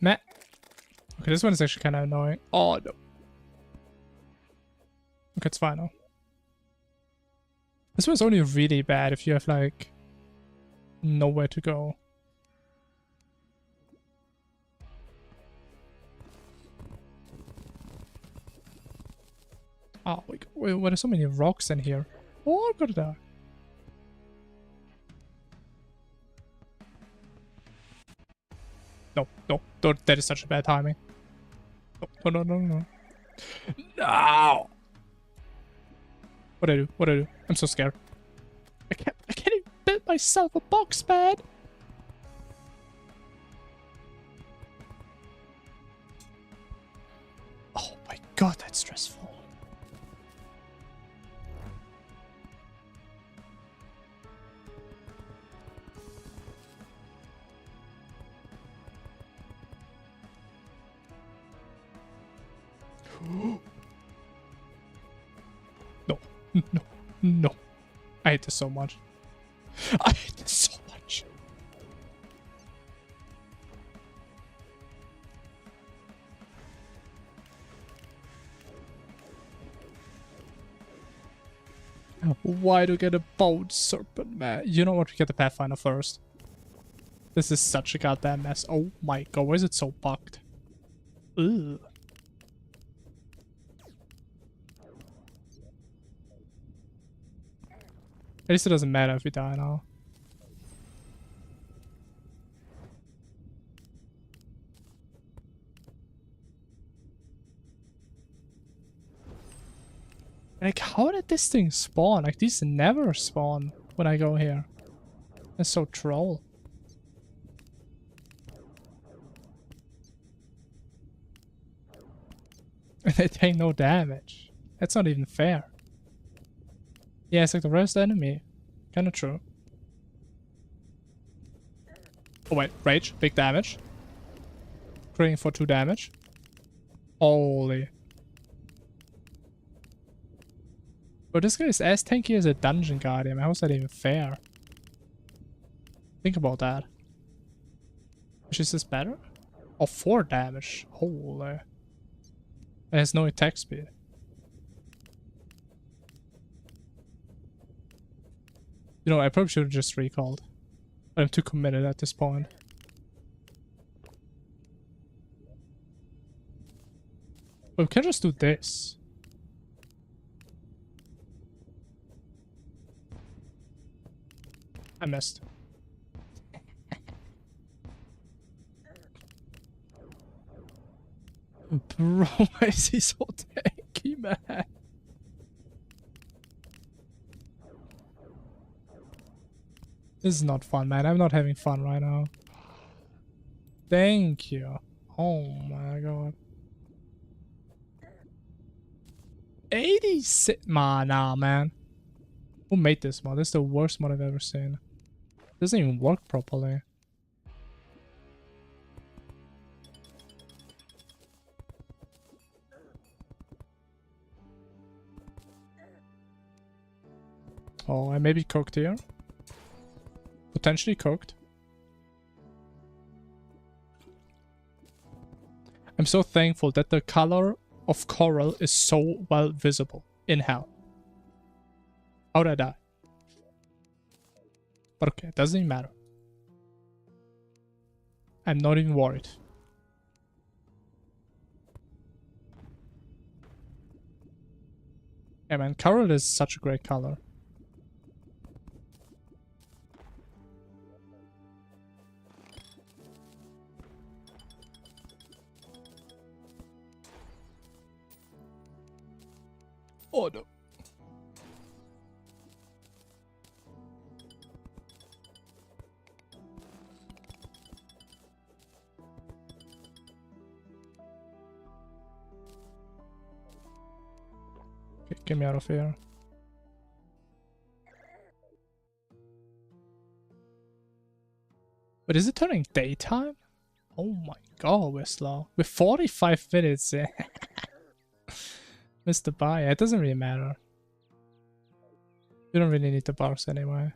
Meh. Okay, this one is actually kind of annoying. Oh no. Okay, it's fine now. This one's only really bad if you have like nowhere to go. Oh, wait, why are so many rocks in here? Oh, I'm gonna die. No, no, that is such a bad timing. No, no, no, no, no. No! What do I do? What do I do? I'm so scared. I can't even build myself a box pad. Oh my god, that's stressful. No, no, no. I hate this so much. I hate this so much. Why do I get a bone serpent, man? You know what? We get the Pathfinder first. This is such a goddamn mess. Oh my god, why is it so bugged? Ugh. At least it doesn't matter if we die now. Like, how did this thing spawn? Like, these never spawn when I go here. That's so troll. And they take no damage. That's not even fair. Yeah, it's like the rest enemy. Kinda true. Oh wait, rage, big damage. Critting for 2 damage. Holy. But this guy is as tanky as a dungeon guardian. How is that even fair? Think about that. Which is this better? Oh, 4 damage. Holy. It has no attack speed. You know, I probably should have just recalled. But I'm too committed at this point. But we can just do this. I missed. Bro, why is he so tanky, man? This is not fun, man. I'm not having fun right now. Thank you. Oh my god. 86. Nah, man. Who made this mod? This is the worst mod I've ever seen. It doesn't even work properly. Oh, I may be cooked here. Potentially cooked. I'm so thankful that the color of coral is so well visible in hell. How'd I die? But okay, it doesn't even matter. I'm not even worried. Yeah, man, coral is such a great color. Oh no. Okay, get me out of here. But is it turning daytime? Oh my god, we're slow. We're 45 minutes. Missed the buy. It doesn't really matter. You don't really need the bars anyway.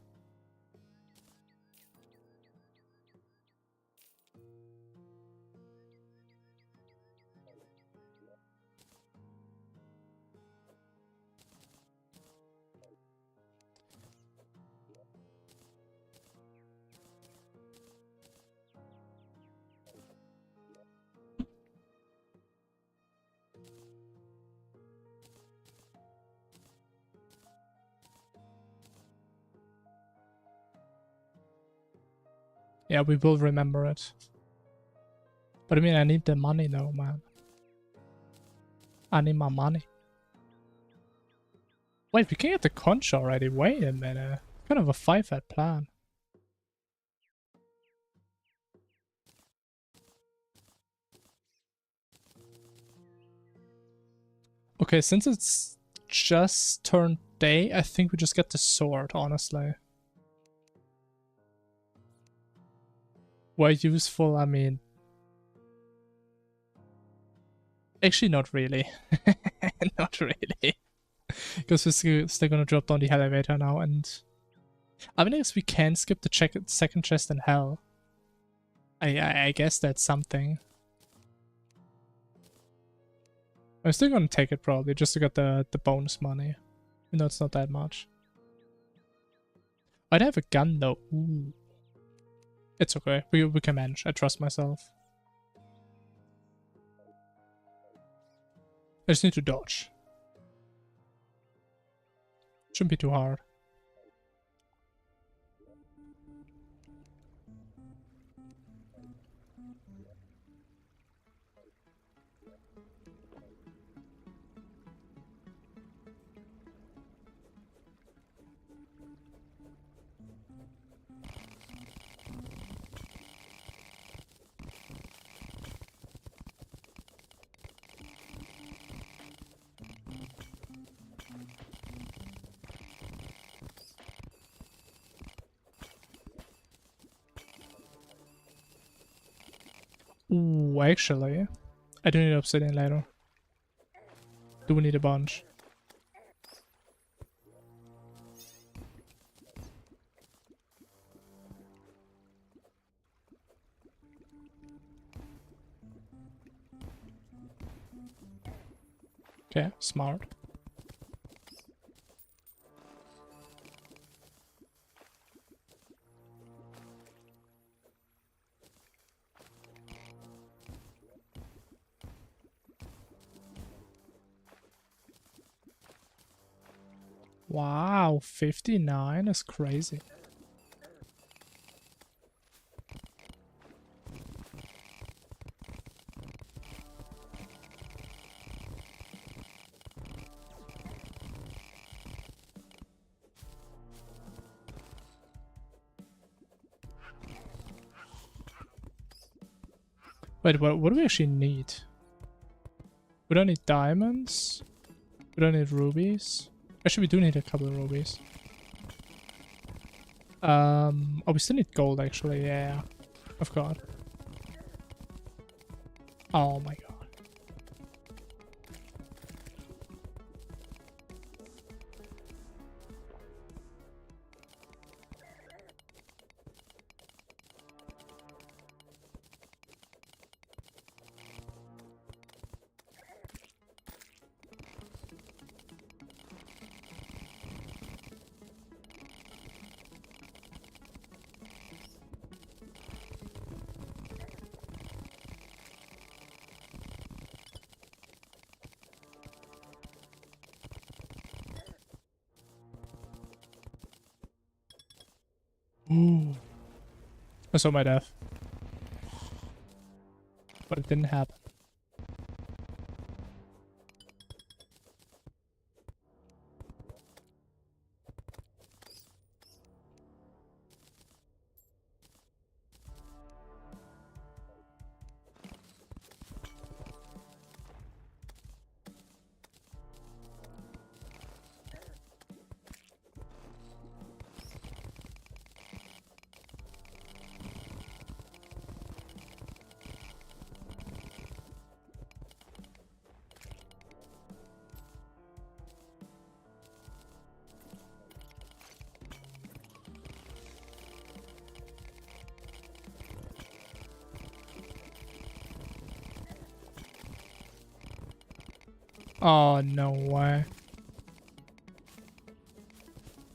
Yeah, we will remember it. But I mean, I need the money though, man. I need my money. Wait, we can get the conch already. Wait a minute. Kind of a 5-head plan. Okay, since it's just turned day, I think we just get the sword, honestly. Why useful? I mean... Actually, not really. Not really. Because we're still gonna drop down the elevator now, and... I mean, I guess we can skip the second chest in hell. I guess that's something. I'm still gonna take it probably, just to get the bonus money. Even though it's not that much. I'd have a gun though. Ooh. It's okay. We can manage. I trust myself. I just need to dodge. Shouldn't be too hard. Ooh, actually, I do need obsidian later. Do we need a bunch? Okay, smart. Wow, 59 is crazy. Wait, what do we actually need? We don't need diamonds. We don't need rubies. Actually, we do need a couple of rubies. Oh, we still need gold, actually. Yeah, I've got. Oh my god. Ooh. I saw my death. But it didn't happen. Oh, no way.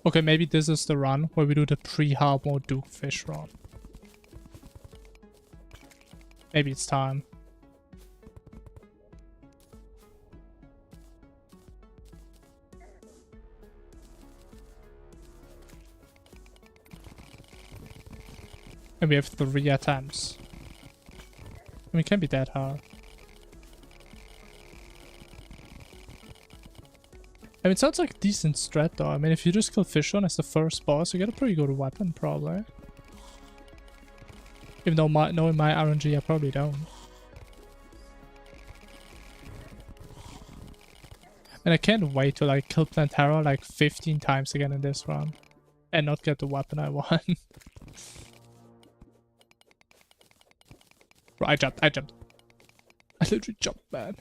Okay, maybe this is the run where we do the pre-hard mode Duke Fish run. Maybe it's time. And we have 3 attempts. I mean, it can't be that hard. I mean, it sounds like a decent strat though. I mean, if you just kill Fishon as the first boss, you get a pretty good weapon, probably. Even though knowing my RNG, I probably don't. And I can't wait to like kill Plantera like 15 times again in this run. And not get the weapon I want. Bro, I jumped. I literally jumped, man.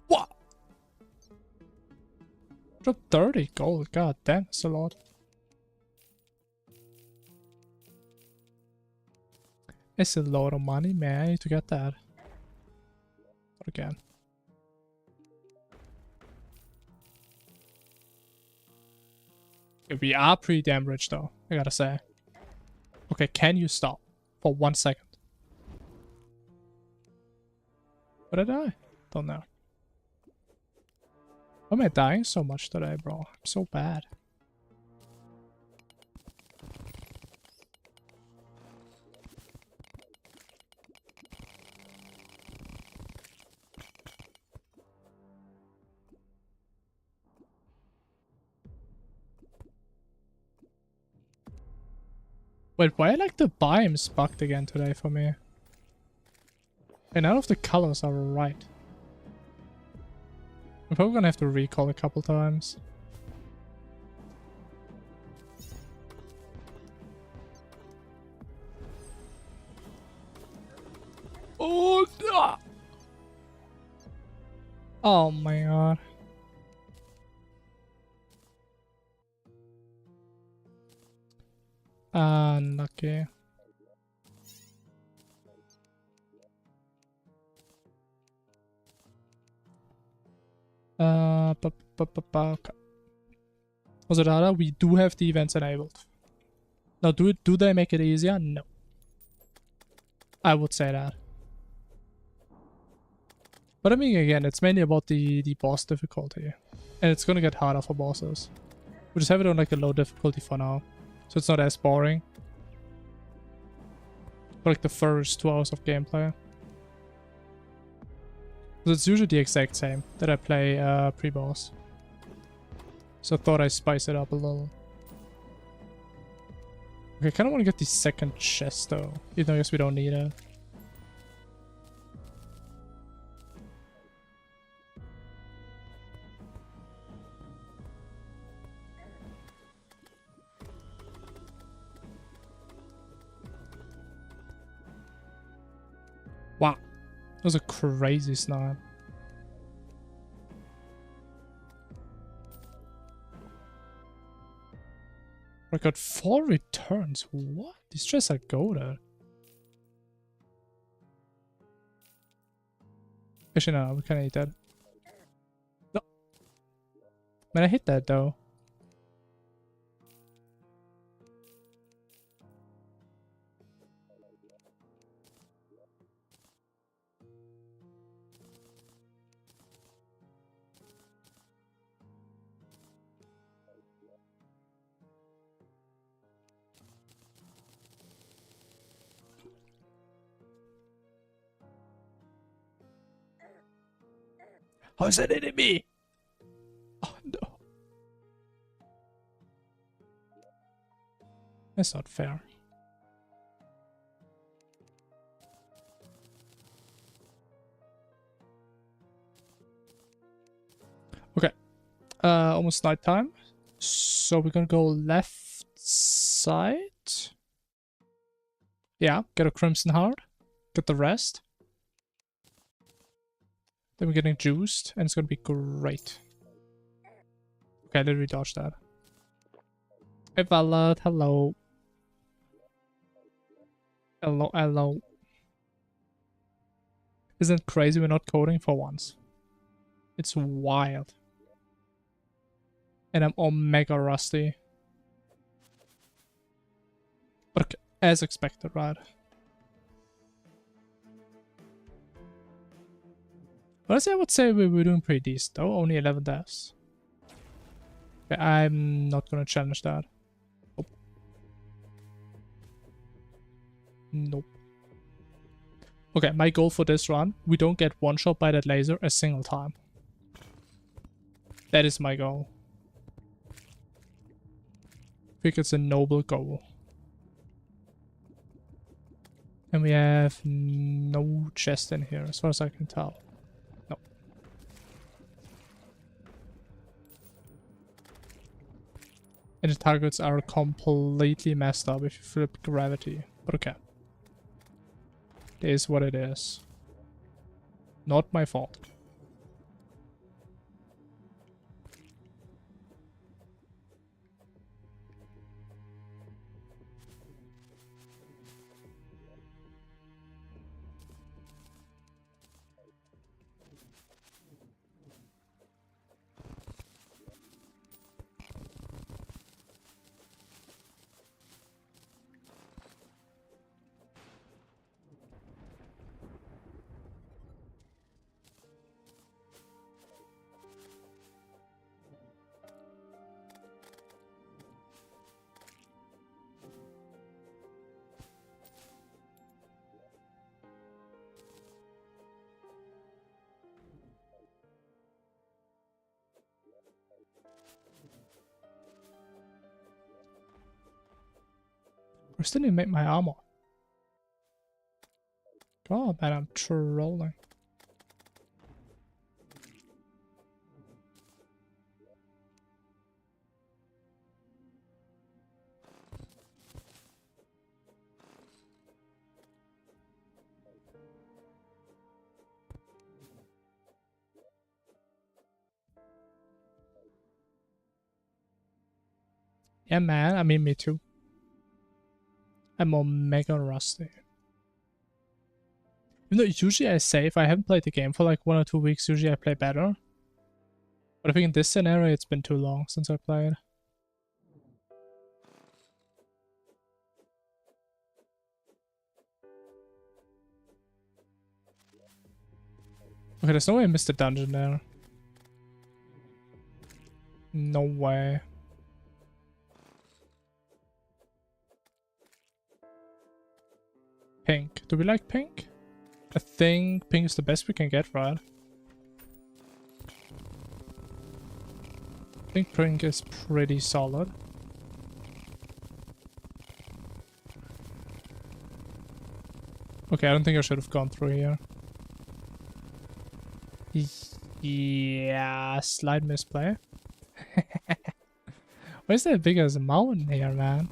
What? Dropped 30 gold. God damn, that's a lot. It's a lot of money, man. I need to get that. Not again. We are pretty damn rich though, I gotta say. Okay, can you stop for 1 second? What did I? Don't know. Why am I dying so much today, bro? I'm so bad. Wait, why are like the biomes bugged again today for me? And none of the colors are right. I'm probably gonna have to recall a couple times. Oh no! Oh my god. Unlucky. Okay. Also, Dada, we do have the events enabled. Now, do they make it easier? No. I would say that. But I mean, again, it's mainly about the boss difficulty. And it's gonna get harder for bosses. We just have it on like a low difficulty for now. So it's not as boring. For like the first 2 hours of gameplay. Because it's usually the exact same that I play pre-boss. So I thought I'd spice it up a little. Okay, I kind of want to get the second chest though. Even though I guess we don't need it. Wow. That was a crazy snipe. I got 4 returns. What? These chests are goated. Actually, no, we can't eat that. No. Man, I hit that though. How's that hitting me? Oh no. That's not fair. Okay. Almost night time. So we're gonna go left side. Yeah, get a Crimson Heart. Get the rest. Then we're getting juiced, and it's gonna be great. Okay, I literally dodged that. Hey, Valad, hello. Hello, hello. Isn't it crazy we're not coding for once? It's wild. And I'm omega rusty. But okay, as expected, right? Honestly, I would say we were doing pretty decent though. Only 11 deaths. Okay, I'm not gonna challenge that. Nope. Nope. Okay, my goal for this run, we don't get one shot by that laser a single time. That is my goal. I think it's a noble goal. And we have no chest in here, as far as I can tell. No. And the targets are completely messed up if you flip gravity. But okay. It is what it is. Not my fault. I still need to make my armor. God, man, I'm trolling. Yeah, man, I mean, me too. I'm omega rusty. Even though usually I say if I haven't played the game for like 1 or 2 weeks, usually I play better. But I think in this scenario, it's been too long since I played. Okay, there's no way I missed a dungeon there. No way. Pink. Do we like pink? I think pink is the best we can get, right? I think pink is pretty solid. Okay, I don't think I should have gone through here. Yeah, slight misplay. Why is that big as a mountain here, man?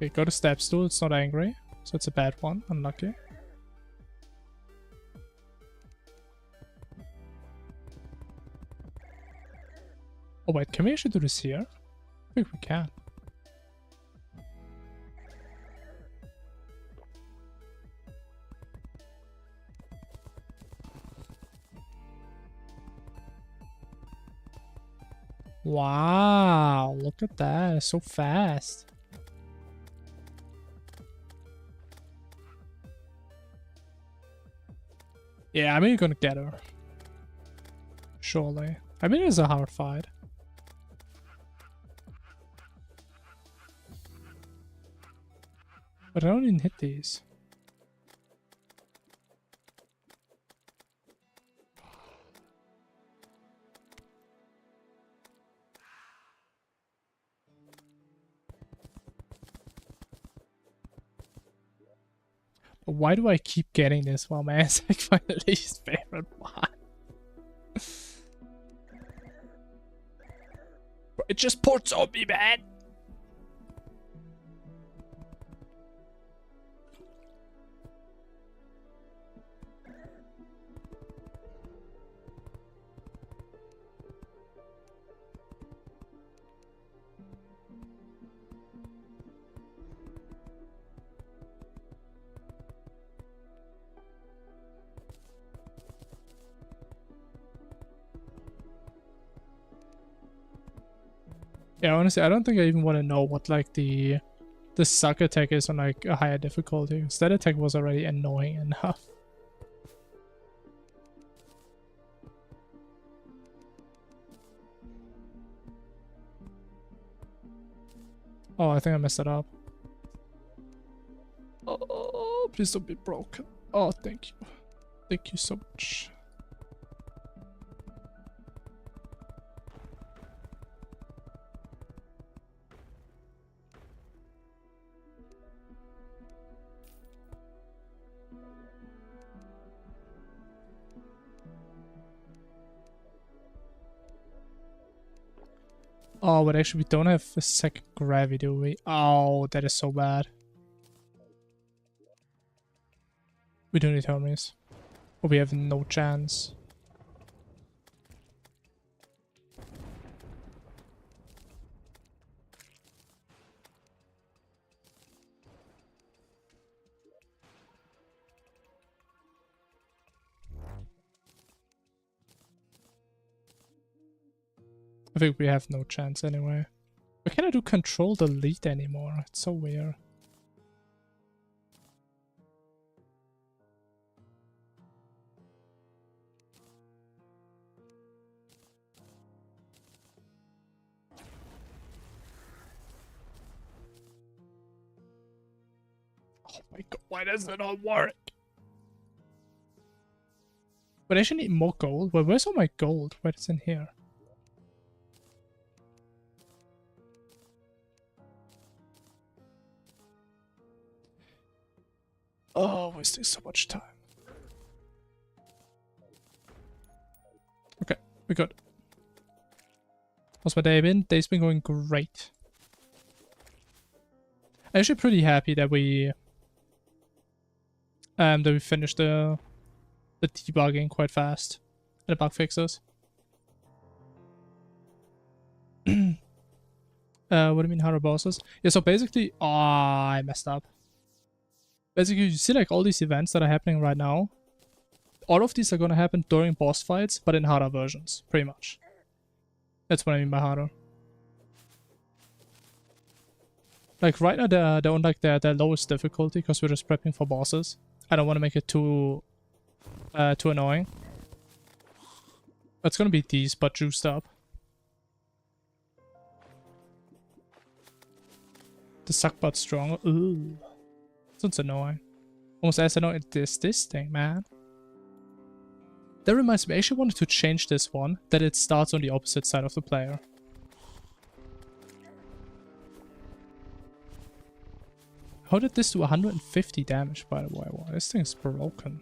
Okay, go to step stool, it's not angry. So it's a bad one, unlucky. Oh wait, can we actually do this here? I think we can. Wow, look at that, it's so fast. Yeah, I mean, you're gonna get her. Surely. I mean, it's a hard fight. But I don't even hit these. Why do I keep getting this while my ass like my least favorite one? It just ports on me, man. Yeah, honestly, I don't think I even want to know what like the suck attack is on like a higher difficulty. Because that attack was already annoying enough. Oh, I think I messed it up. Oh, please don't be broken. Oh, thank you. Thank you so much. Oh, but actually we don't have a second gravity, do we? Oh, that is so bad. We do need Hermes. Or we have no chance. I think we have no chance anyway. Why can't I do control delete anymore? It's so weird. Oh my god, why does it not work? But I actually need more gold. Well, where's all my gold? Where is in here? Oh, wasting so much time. Okay, we're good. How's my day been? Day's been going great. I'm actually pretty happy that we finished the debugging quite fast and the bug fixes. What do you mean harder bosses? Yeah, so basically, I messed up. Basically, you see like all these events that are happening right now. All of these are gonna happen during boss fights, but in harder versions, pretty much. That's what I mean by harder. Like right now they're on like their lowest difficulty because we're just prepping for bosses. I don't want to make it too annoying. It's gonna be these, but juiced up. The suck butt stronger. Ooh. Sounds annoying. Almost as annoying as this thing, man. That reminds me, I actually wanted to change this one, that it starts on the opposite side of the player. How did this do 150 damage, by the way? Wow, this thing's broken.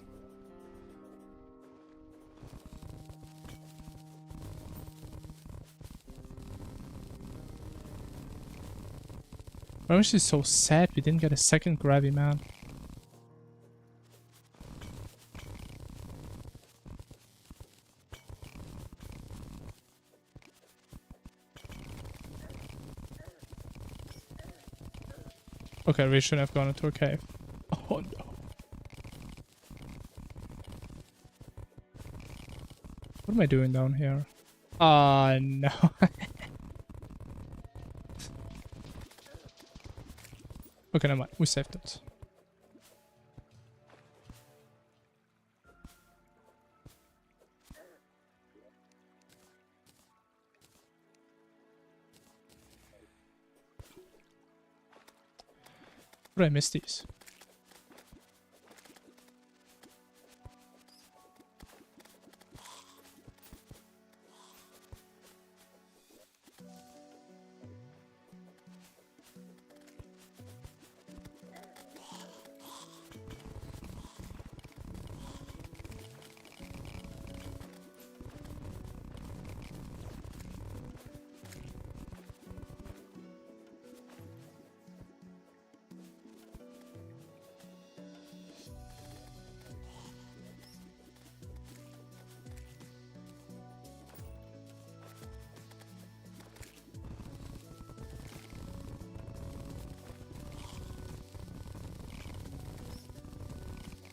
I'm actually so sad we didn't get a second Gravy, man. Okay, we shouldn't have gone into a cave. Oh no. What am I doing down here? No. Okay, never mind. We saved it. How did I miss these?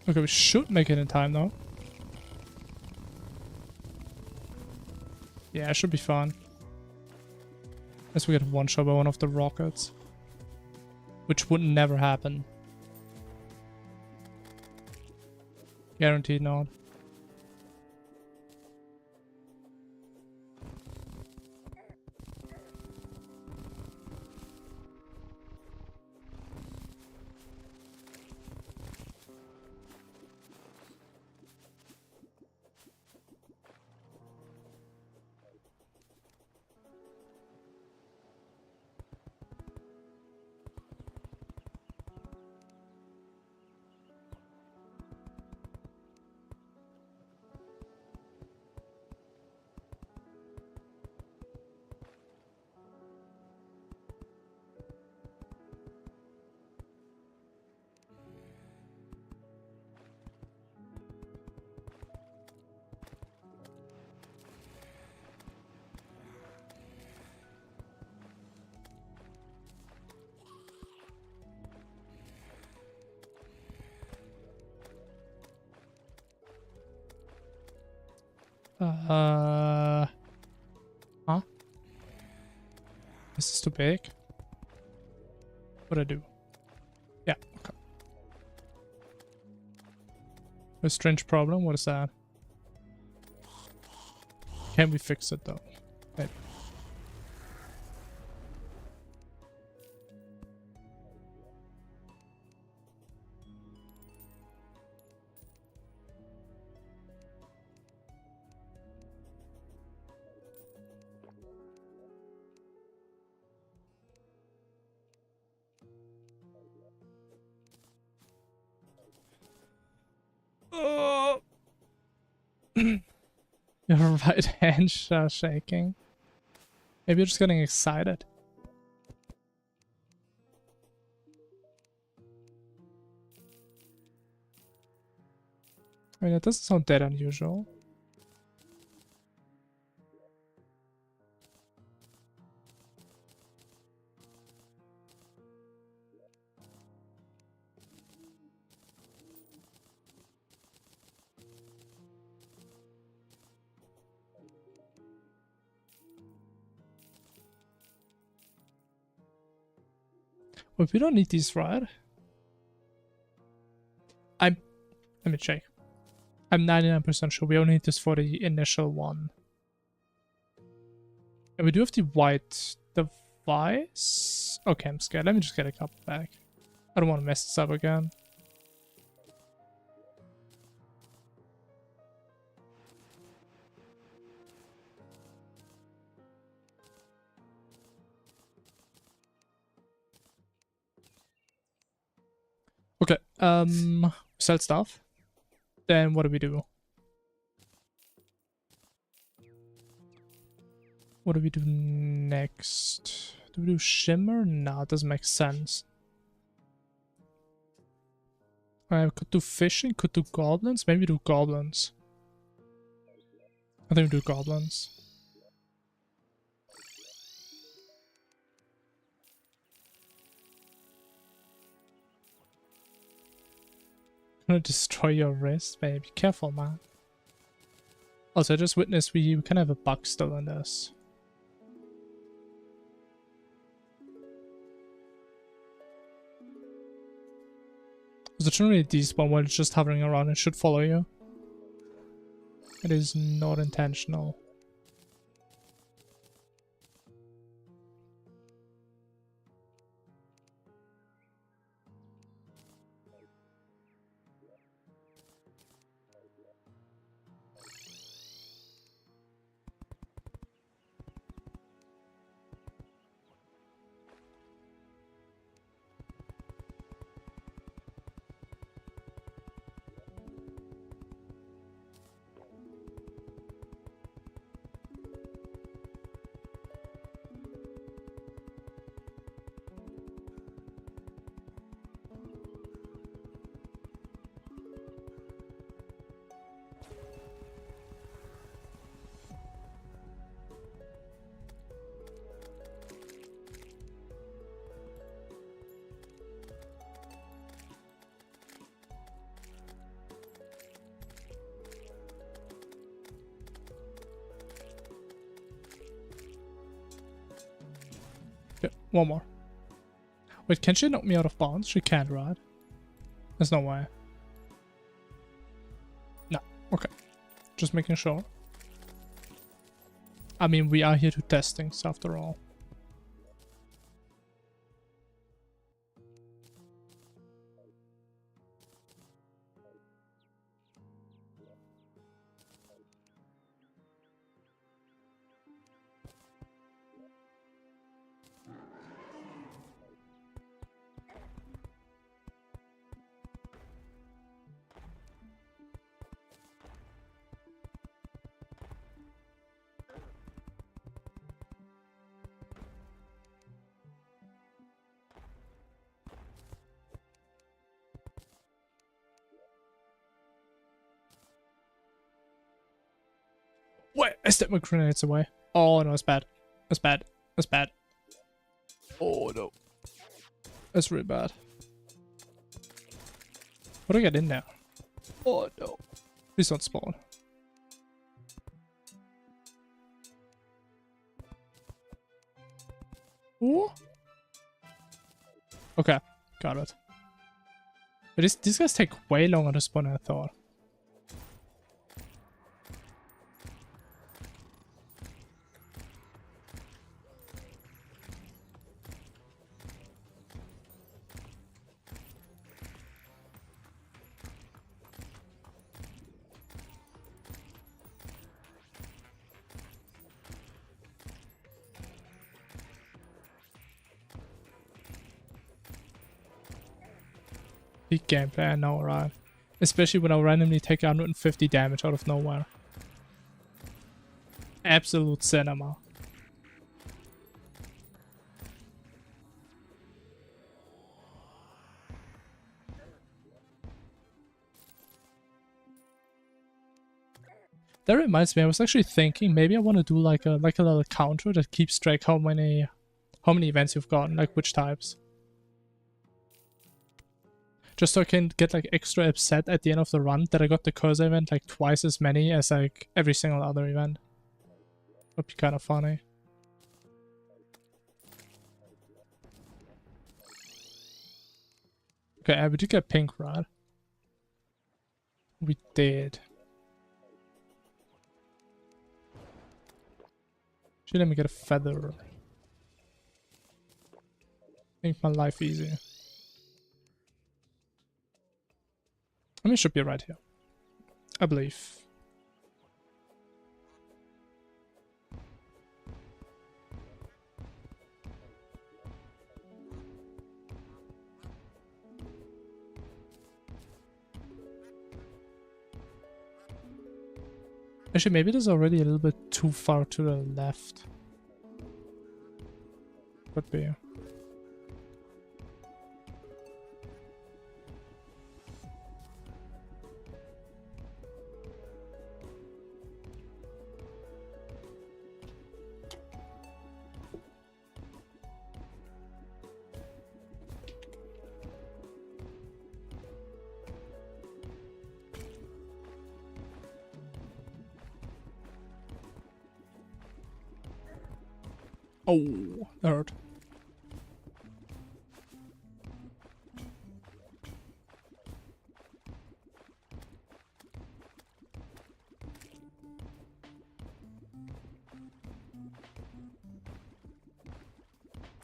Okay, we should make it in time though. Yeah, it should be fun. Unless we get one shot by one of the rockets. Which would never happen. Guaranteed not. Huh? This is too big. What do I do? Yeah, okay. A strange problem, what is that? Can we fix it though? Maybe. Oh. Your right hand shaking. Maybe you're just getting excited. I mean, that doesn't sound that unusual. But we don't need these, right? Let me check. I'm 99% sure we only need this for the initial one. And we do have the white device. Okay, I'm scared. Let me just get a couple back. I don't want to mess this up again. Okay, sell stuff. Then what do we do? What do we do next? Do we do shimmer? No, it doesn't make sense. I could do fishing, could do goblins. Maybe do goblins. I think we do goblins. I'm gonna destroy your wrist, babe. Be careful, man. Also, I just witnessed we kind of have a bug still in this. So generally a despawn while it's just hovering around and should follow you. It is not intentional. One more. Wait, can she knock me out of bounds? She can't, right? There's no way. No. Okay. Just making sure. I mean, we are here to test things after all. Wait, I stepped my grenades away. Oh no, it's bad. It's bad. It's bad. Oh no. That's really bad. What do I get in there? Oh no. Please don't spawn. Ooh. Okay, got it. But these guys take way longer to spawn than I thought. Peak gameplay, I know, right? Especially when I randomly take 150 damage out of nowhere. Absolute cinema. That reminds me, I was actually thinking maybe I want to do like a little counter that keeps track how many events you've gotten, like which types. Just so I can get like extra upset at the end of the run that I got the Cursor event like twice as many as like every single other event. Would be kind of funny. Okay, we did get pink, right? We did. Should let me get a feather. Make my life easier. I mean, it should be right here. I believe. Actually, maybe it is already a little bit too far to the left. Could be. Oh, that hurt.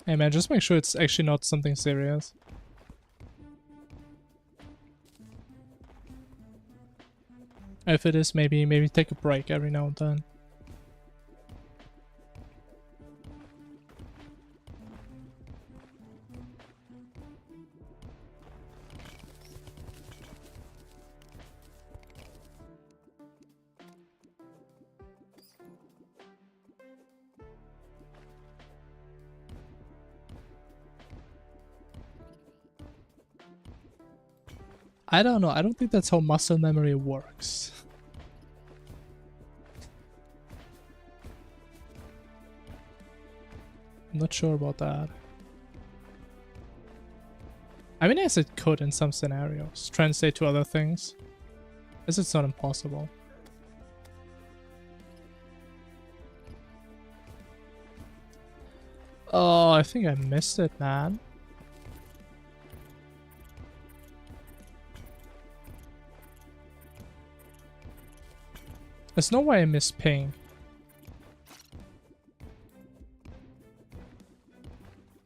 Hey man, just make sure it's actually not something serious. If it is, maybe take a break every now and then. I don't know. I don't think that's how muscle memory works. I'm not sure about that. I mean, yes, it could in some scenarios translate to other things. As it's not impossible. Oh, I think I missed it, man. There's no way I missed ping.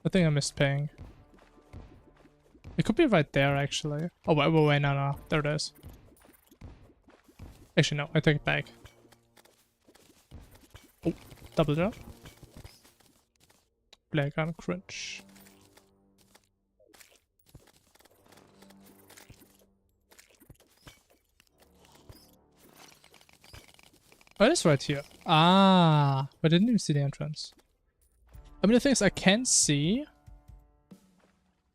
I think I missed ping. It could be right there, actually. Oh, wait, no. There it is. Actually, no, I take it back. Oh, double jump. Black on cringe. Oh, it is right here. Ah, but I didn't even see the entrance. I mean, the thing is, I can see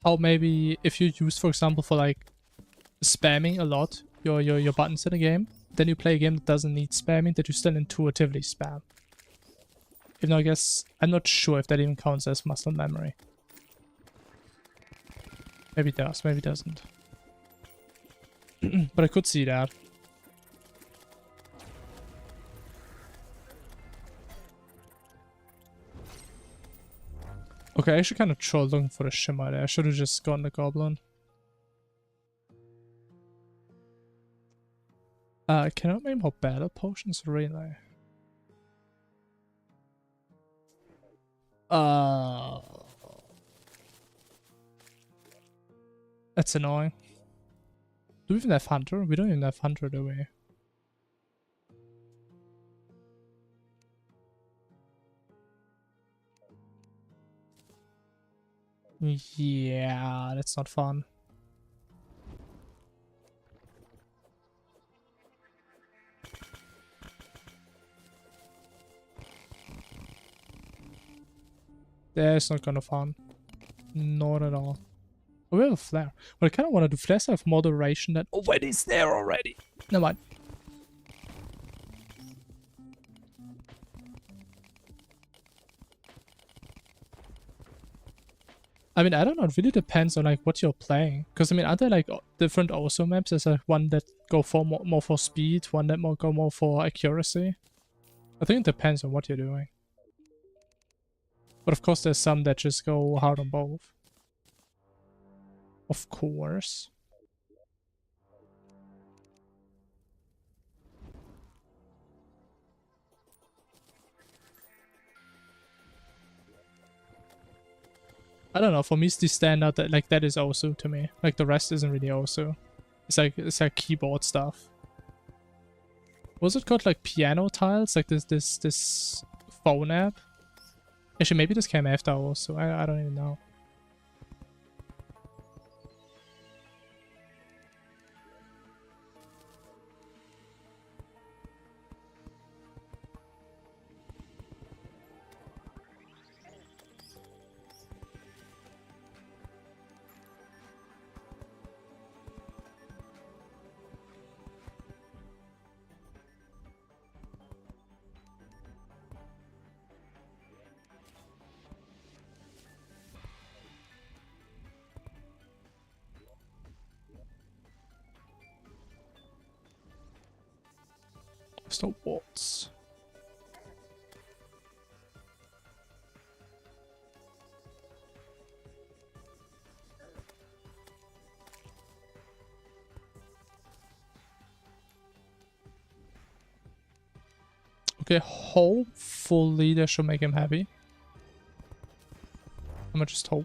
how maybe if you use, for example, for like spamming a lot your buttons in a game, then you play a game that doesn't need spamming, that you still intuitively spam. Even though I guess I'm not sure if that even counts as muscle memory. Maybe it does, maybe it doesn't. But I could see that. Okay, I actually kind of trolled looking for the shimmer there. I should have just gotten the goblin. Can I make more battle potions? Really? That's annoying. Do we even have Hunter? We don't even have Hunter, do we? Yeah, that's not fun. That's not gonna fun. Not at all. Oh, we have a flare. But I kind of want to do flares have more duration than... Oh, wait, it's there already. Never mind. I mean, I don't know. It really depends on like what you're playing. Because I mean, are there like different also maps? There's like one that go for more for speed, one that go more for accuracy. I think it depends on what you're doing. But of course, there's some that just go hard on both. Of course. I don't know. For me, it's the standout that like that is also to me. Like the rest isn't really also. It's like keyboard stuff. Was it called like piano tiles? Like this phone app? Actually, maybe this came after also. I don't even know. There's no bolts. Okay, hopefully that should make him happy. I'm gonna just hope.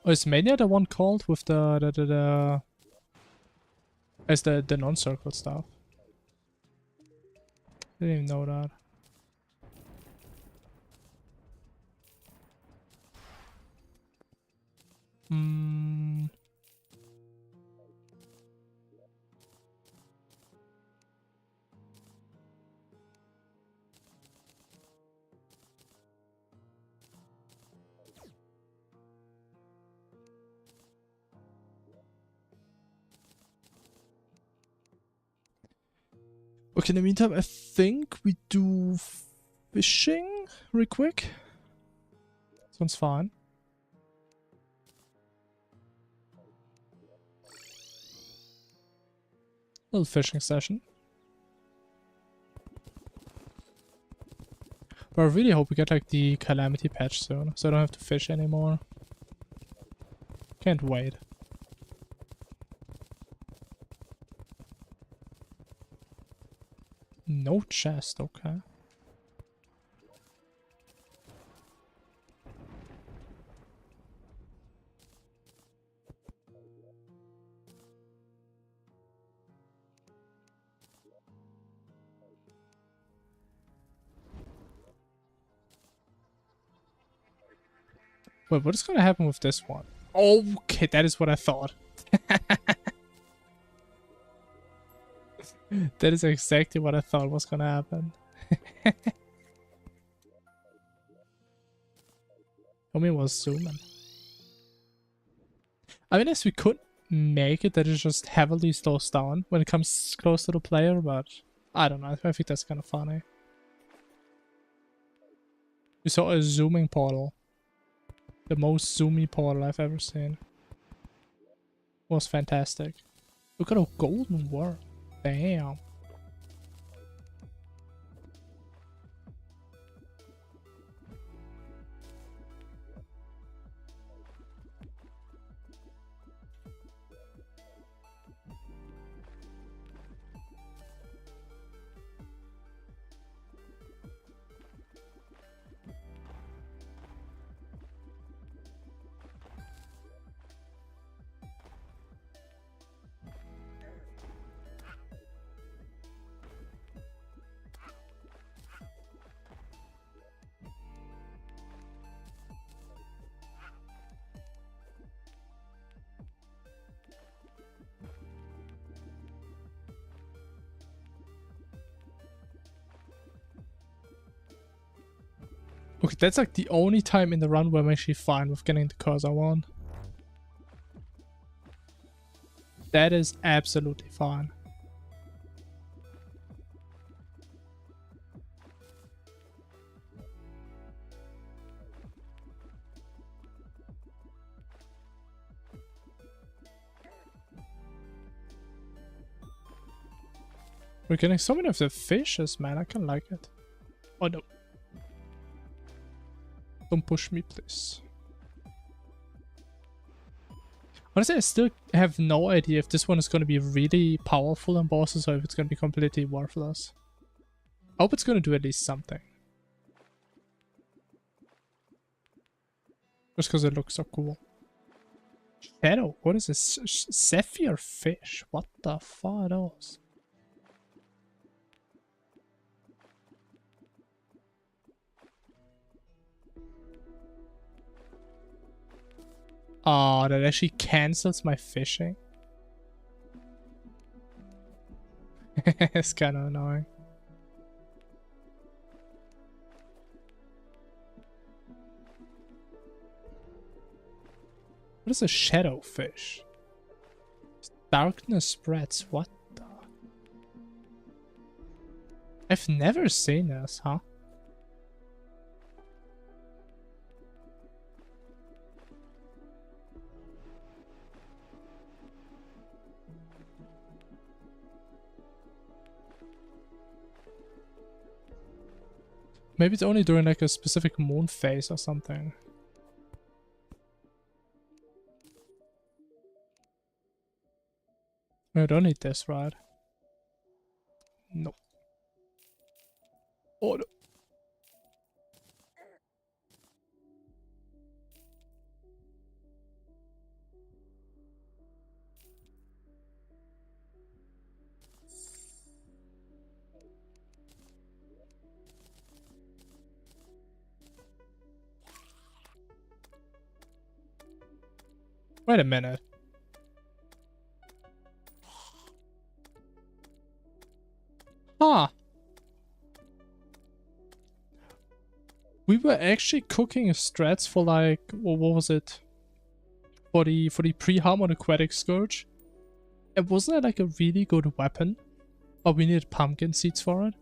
Oh, is Mania the one called with the as the non-circle stuff? Didn't even know that. Hmm. Okay, in the meantime, I think we do fishing real quick. This one's fine. Little fishing session. But I really hope we get like the Calamity patch soon, so I don't have to fish anymore. Can't wait. No chest, okay. Wait, what is gonna happen with this one? Okay, that is what I thought. That is exactly what I thought was gonna happen. Homie was zooming. I mean, as we could make it that it just heavily slows down when it comes close to the player, but I don't know. I think that's kind of funny. We saw a zooming portal. The most zoomy portal I've ever seen. It was fantastic. Look at a golden worm. Damn. Okay, that's like the only time in the run where I'm actually fine with getting the cursor on. That is absolutely fine. We're getting so many of the fishes, man. I can like it. Oh no. Don't push me, please. Honestly, I still have no idea if this one is going to be really powerful on bosses or if it's going to be completely worthless. I hope it's going to do at least something. Just because it looks so cool. Shadow? What is this? Sapphire fish? What the fuck are those? Oh, that actually cancels my fishing. It's kind of annoying. What is a shadow fish? Darkness spreads. What the? I've never seen this, huh? Maybe it's only during like a specific moon phase or something. I don't need this, right? No. Oh no. Wait a minute. Huh. We were actually cooking strats for like, what was it? For the pre-harm on Aquatic Scourge. And wasn't that like a really good weapon? Oh, we need pumpkin seeds for it.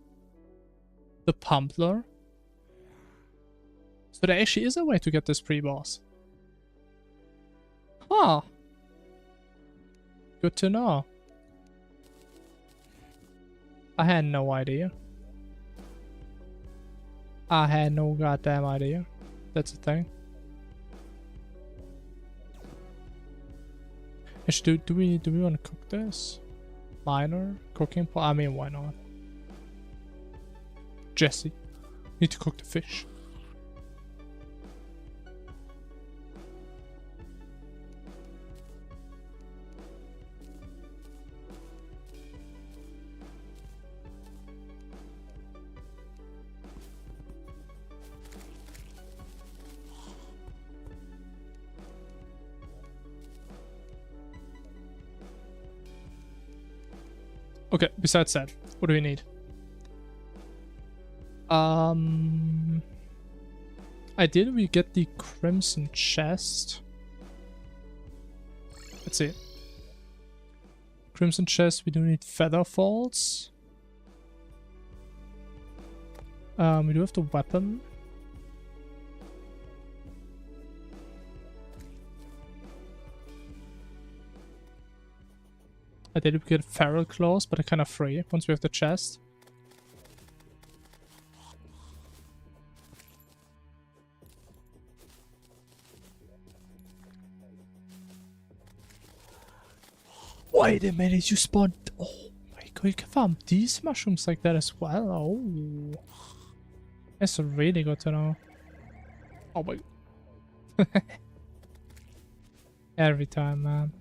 The Pumpler. So there actually is a way to get this pre-boss. Huh. Good to know. I had no idea. I had no goddamn idea. That's the thing. Actually, do we want to cook this? Minor cooking pot? I mean, why not? Jesse, need to cook the fish. Okay, besides that, what do we need? Ideally we get the Crimson Chest. Let's see. Crimson Chest, we do need Feather Falls. We do have the weapon. I did get Feral Claws, but they're kind of free once we have the chest. Wait a minute, you spawned... Oh my god, you can farm these mushrooms like that as well? Oh. That's really good to know. Oh my... Every time, man.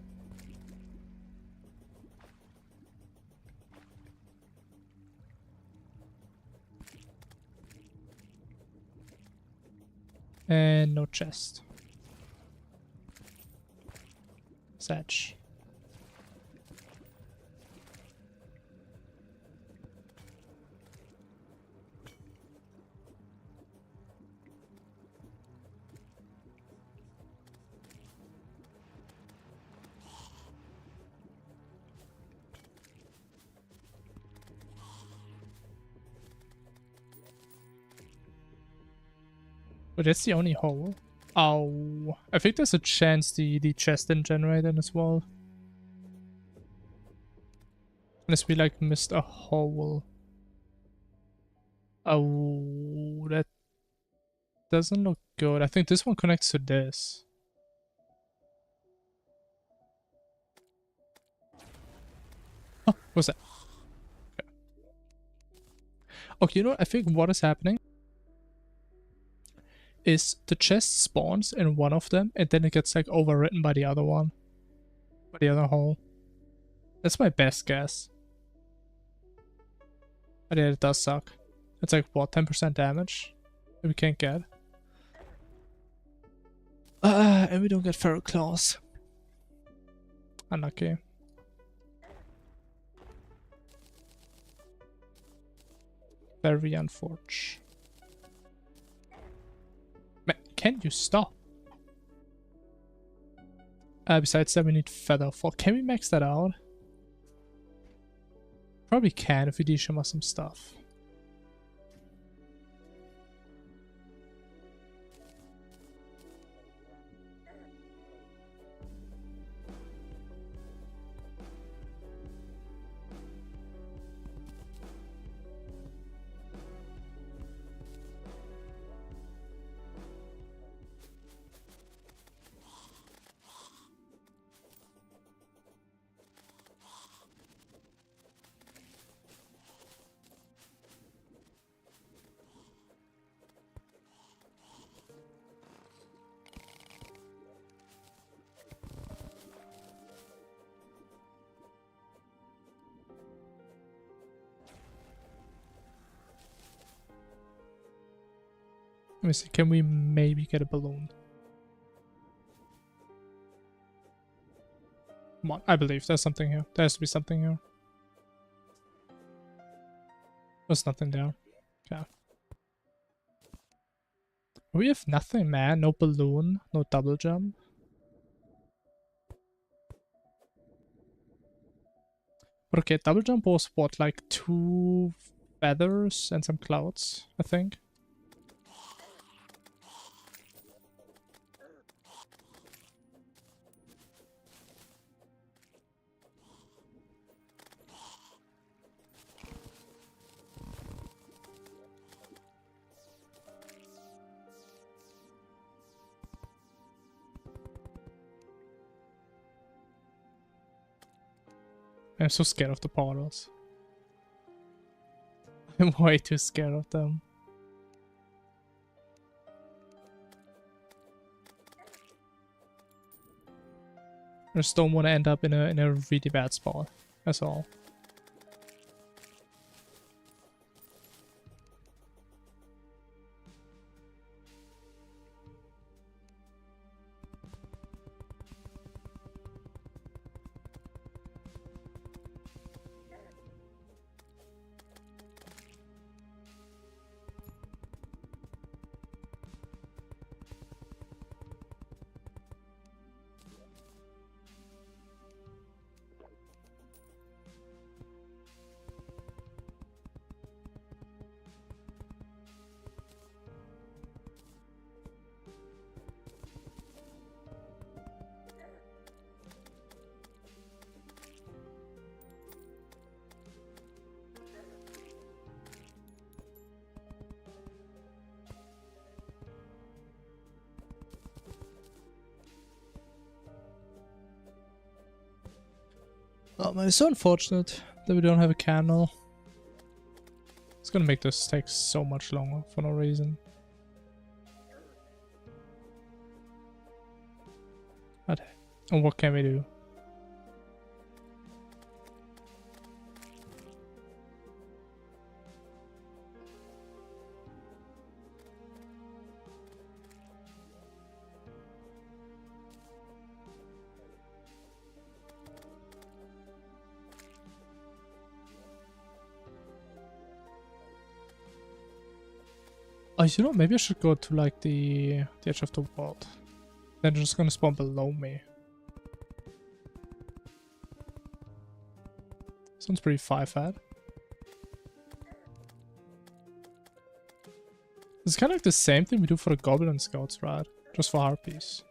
And no chest. Satch. But that's the only hole. Oh, I think there's a chance the chest didn't generate it as well. Unless we like missed a hole. Oh, that doesn't look good. I think this one connects to this. Oh, what's that? Okay, you know what? I think what is happening is the chest spawns in one of them and then it gets like overwritten by the other one. By the other hole. That's my best guess. But yeah, it does suck. It's like what, 10% damage that we can't get. And we don't get Feral Claws. Unlucky. Very unfortunate. Man, can you stop? Besides that, we need Feather Fall. Can we max that out? Probably can if we de-shim us some stuff. Let me see, can we maybe get a balloon? Come on, I believe there's something here. There has to be something here. There's nothing there. Okay. We have nothing, man. No balloon, no double jump. But okay, double jump was what, like 2 feathers and some clouds, I think. I'm so scared of the portals. I'm way too scared of them. I just don't want to end up in a really bad spot. That's all. Oh man, it's so unfortunate that we don't have a candle. It's gonna make this take so much longer for no reason. But, and what can we do? Oh, you know, maybe I should go to like the edge of the world. Then they're just gonna spawn below me. Sounds pretty far-fetched. It's kind of like the same thing we do for the Goblin Scouts, right? Just for harpies.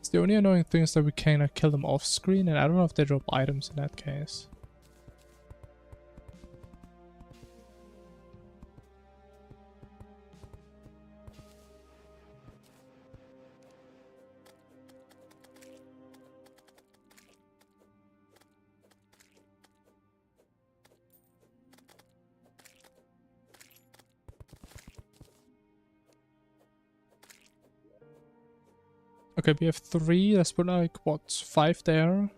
It's the only annoying thing is that we cannot kill them off screen, and I don't know if they drop items in that case. Okay, we have 3. Let's put like, what, 5 there?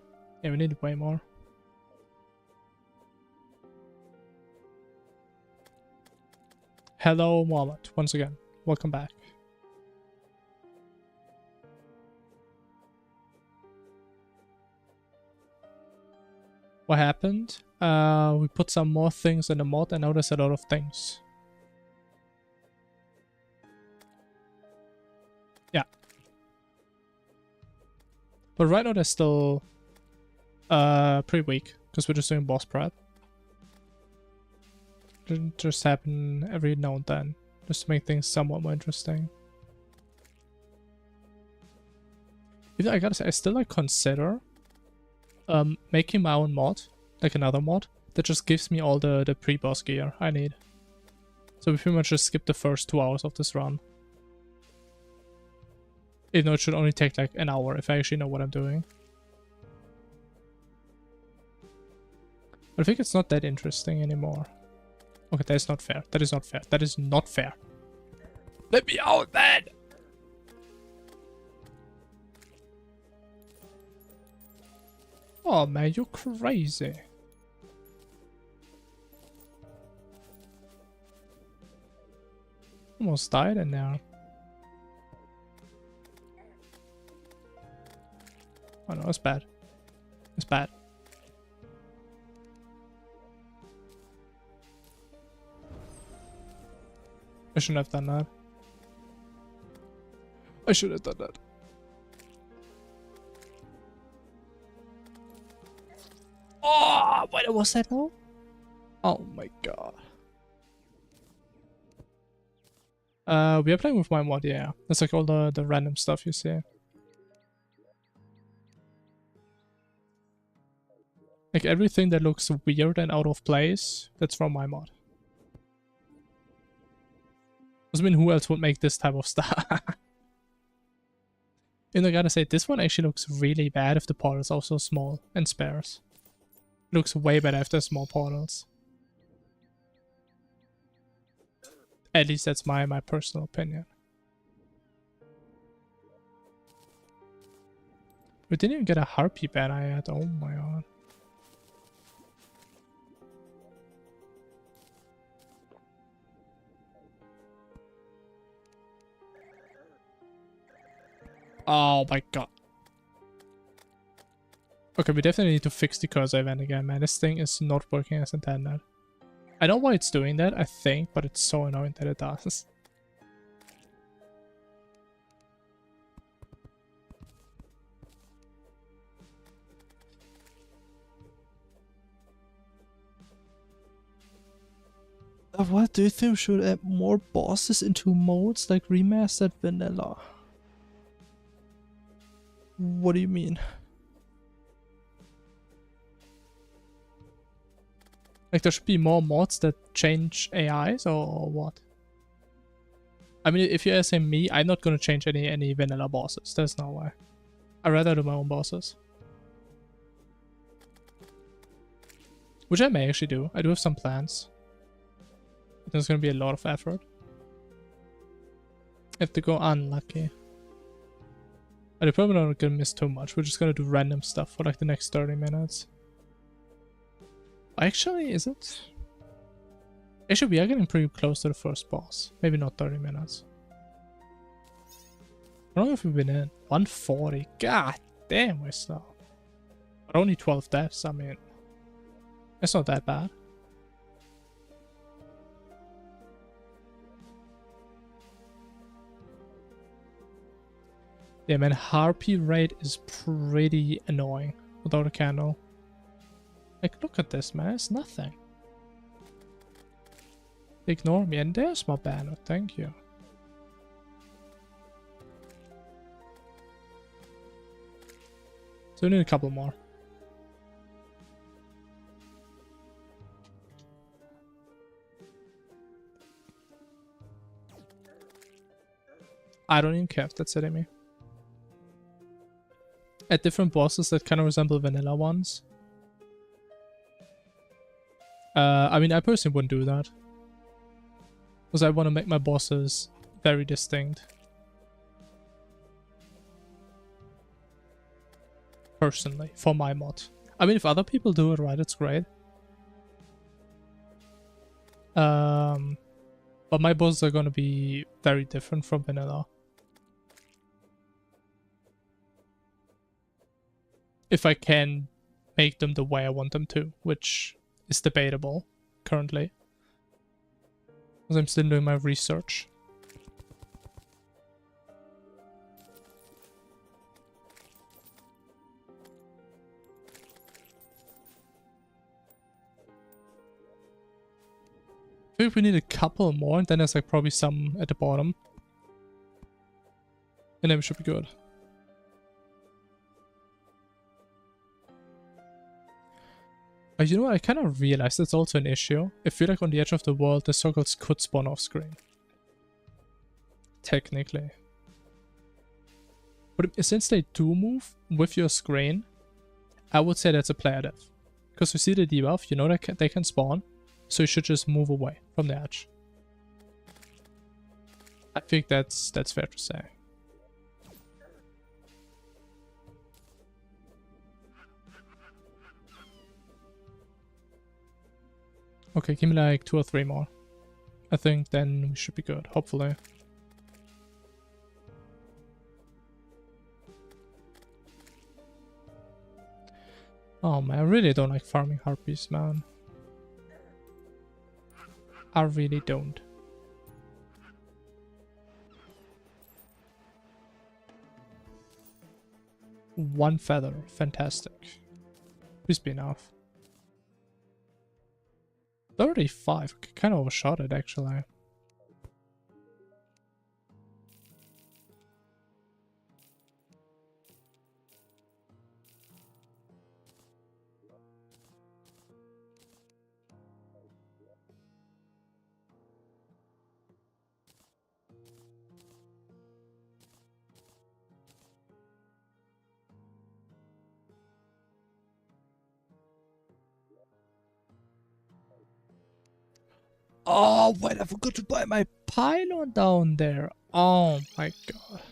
Yeah, we need way more. Hello, Mohammed. Once again, welcome back. What happened? We put some more things in the mod and now there's a lot of things. Yeah. But right now they're still pretty weak because we're just doing boss prep. It just happen every now and then just to make things somewhat more interesting. Even I gotta say, I still like consider making my own mod, like another mod, that just gives me all the pre-boss gear I need. So we pretty much just skip the first 2 hours of this run. Even though it should only take like an hour if I actually know what I'm doing. But I think it's not that interesting anymore. Okay, that is not fair. That is not fair. That is not fair. Let me out, man! Oh man, you're crazy. Almost died in there. Oh no, it's bad. It's bad. I shouldn't have done that. I should have done that. What was that low? Oh my god. We are playing with my mod, yeah. That's like all the random stuff you see. Like everything that looks weird and out of place, that's from my mod. I mean, who else would make this type of stuff? And I gotta say, this one actually looks really bad if the portals are so small and sparse. Looks way better if they're small portals. At least that's my personal opinion. We didn't even get a harpy banner yet. Oh my god. Oh my god. Okay, we definitely need to fix the cursor event again, man. This thing is not working as intended. I know why it's doing that, I think, but it's so annoying that it does. What do you think we should add more bosses into modes like remastered vanilla? What do you mean? Like there should be more mods that change AIs or what? I mean, if you're asking me, I'm not gonna change any vanilla bosses. There's no way. I'd rather do my own bosses. Which I may actually do. I do have some plans. There's gonna be a lot of effort. I have to go unlucky. But I'm probably not gonna miss too much. We're just gonna do random stuff for like the next 30 minutes. Actually, is it? Actually, we are getting pretty close to the first boss. Maybe not 30 minutes. I don't know if we've been in. 140. God damn, we're slow. But only 12 deaths, I mean. It's not that bad. Yeah, man, harpy rate is pretty annoying without a candle. Like, look at this, man. It's nothing. Ignore me, and there's my banner. Thank you. So we need a couple more. I don't even care if that's hitting me. At different bosses that kind of resemble vanilla ones. I mean, I personally wouldn't do that. Because I want to make my bosses very distinct. Personally, for my mod. I mean, if other people do it right, it's great. But my bosses are going to be very different from vanilla. If I can make them the way I want them to, which is debatable currently. Because I'm still doing my research. I think we need a couple more, and then there's like probably some at the bottom. And then we should be good. You know what, I kind of realized it's also an issue. I feel like on the edge of the world, the circles could spawn off screen. Technically. But since they do move with your screen, I would say that's a player dev. Because you see the debuff, you know that they can spawn, so you should just move away from the edge. I think that's fair to say. Okay, give me like 2 or 3 more. I think then we should be good, hopefully. Oh man, I really don't like farming harpies, man. I really don't. One feather, fantastic. Please be enough. 35. Okay, kind of overshot it actually. Oh, wait, I forgot to buy my pylon down there. Oh my god.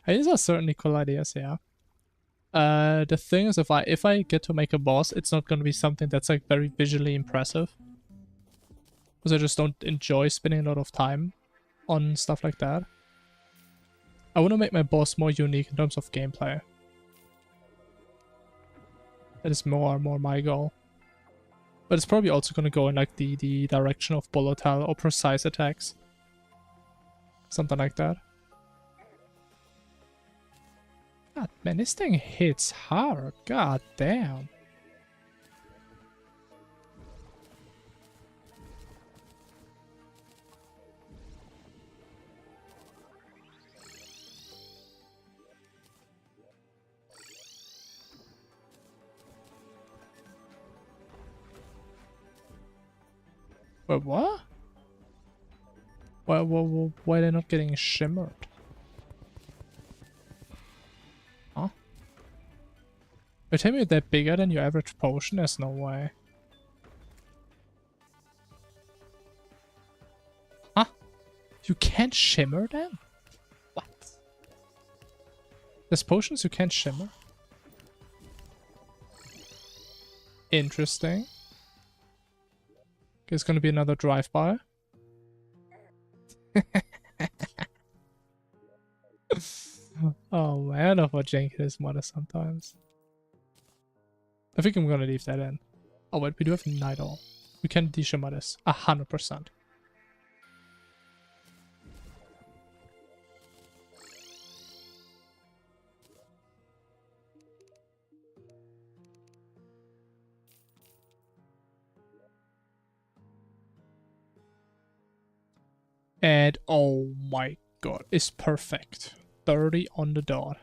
These are certainly cool ideas, yeah. The thing is, if I get to make a boss, it's not gonna be something that's like very visually impressive. Because I just don't enjoy spending a lot of time on stuff like that. I want to make my boss more unique in terms of gameplay. That is more my goal. But it's probably also gonna go in like the direction of bullet hell or precise attacks. Something like that. God man, this thing hits hard. God damn. Wait, what? Why are they not getting shimmered? Huh? You're telling me they're bigger than your average potion? There's no way. Huh? You can't shimmer them? What? There's potions you can't shimmer? Interesting. Okay, it's gonna be another drive-by. Oh man, I know how janky this mod is sometimes. I think I'm gonna leave that in. Oh wait, we do have Night Owl. We can deshimmer this 100%. And oh my god, it's perfect. 30 on the dot.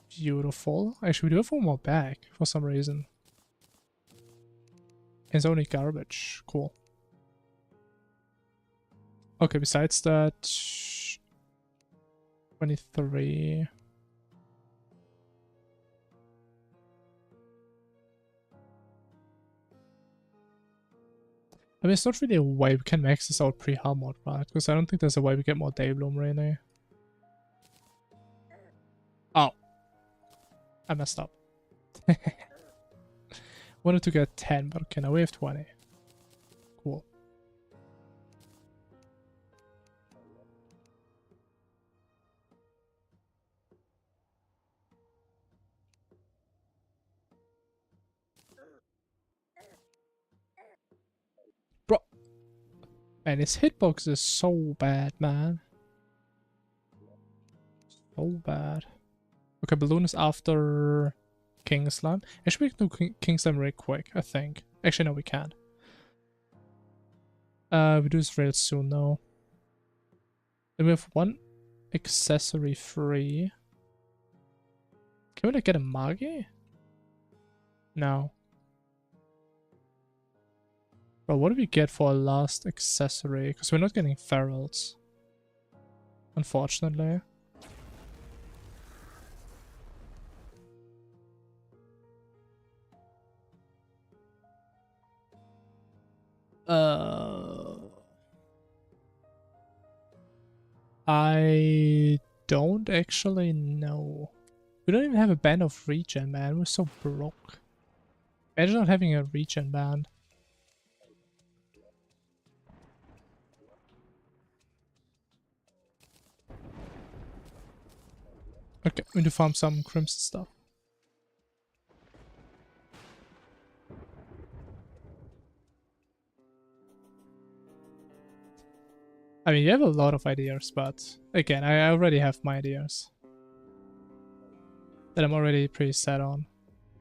Beautiful. Actually, we do have one more back for some reason. It's only garbage. Cool. Okay, besides that... 23... I mean, it's not really a way we can max this out pre-Harmod, right? Because I don't think there's a way we get more Daybloom, really. Oh. I messed up. Wanted to get 10, but okay, now we have 20. Cool. Bro. Man, his hitbox is so bad, man. So bad. Okay, Balloon is after King Slime. Actually, we can do King Slime really quick, I think. Actually, no, we can't. We do this real soon, though. Then we have one accessory free. Can we like get a Magi? No. Bro, what do we get for our last accessory? Because we're not getting ferals. Unfortunately. I don't actually know. We don't even have a band of regen, man. We're so broke. Imagine not having a regen band. Okay, we need to farm some crimson stuff. I mean, you have a lot of ideas, but again, I already have my ideas that I'm already pretty set on.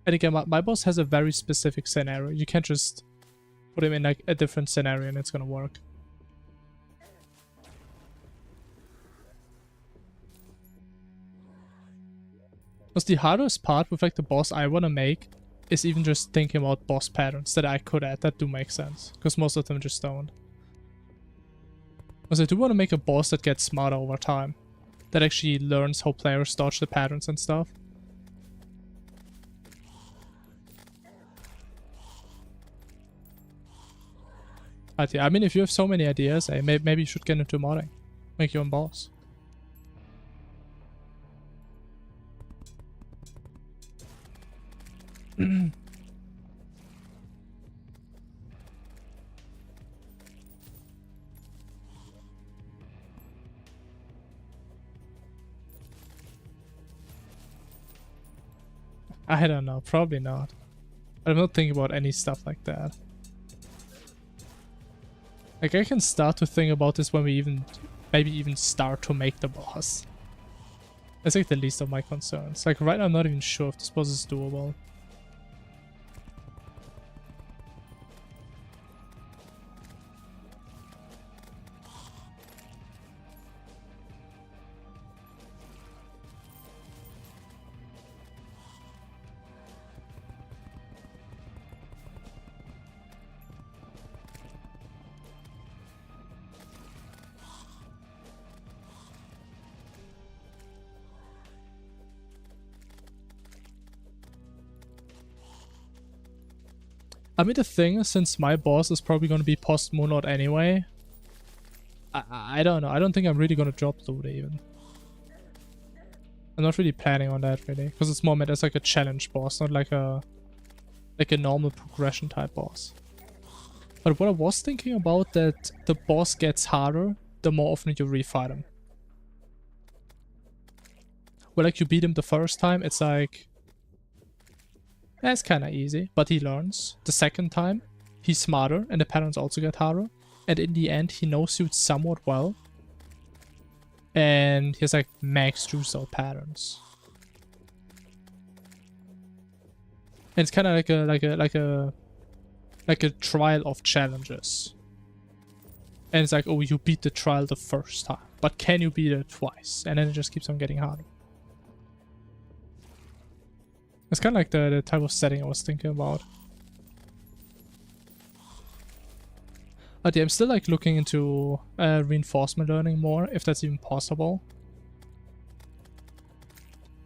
And again, my boss has a very specific scenario. You can't just put him in like a different scenario and it's gonna work. Because the hardest part with like the boss I want to make is even just thinking about boss patterns that I could add that do make sense. Because most of them just don't. Because I do want to make a boss that gets smarter over time. That actually learns how players dodge the patterns and stuff. But yeah, I mean, if you have so many ideas, maybe you should get into modding. Make your own boss. I don't know, probably not. I'm not thinking about any stuff like that. Like, I can start to think about this when we maybe even start to make the boss. That's like the least of my concerns. Like, right now I'm not even sure if this boss is doable. I mean, the thing is, since my boss is probably going to be post-Moonlord anyway, I don't know. I don't think I'm really going to drop loot even. I'm not really planning on that, really. Because it's more meant as like a challenge boss, not like a normal progression type boss. But what I was thinking about, that the boss gets harder the more often you refight him. Where like you beat him the first time, it's like... That's kind of easy, but he learns. The second time, he's smarter, and the patterns also get harder. And in the end, he knows you somewhat well. And he has like max true cell patterns. And it's kind of like a trial of challenges. And it's like, oh, you beat the trial the first time, but can you beat it twice? And then it just keeps on getting harder. It's kind of like the type of setting I was thinking about. But yeah, I'm still like looking into reinforcement learning more, if that's even possible.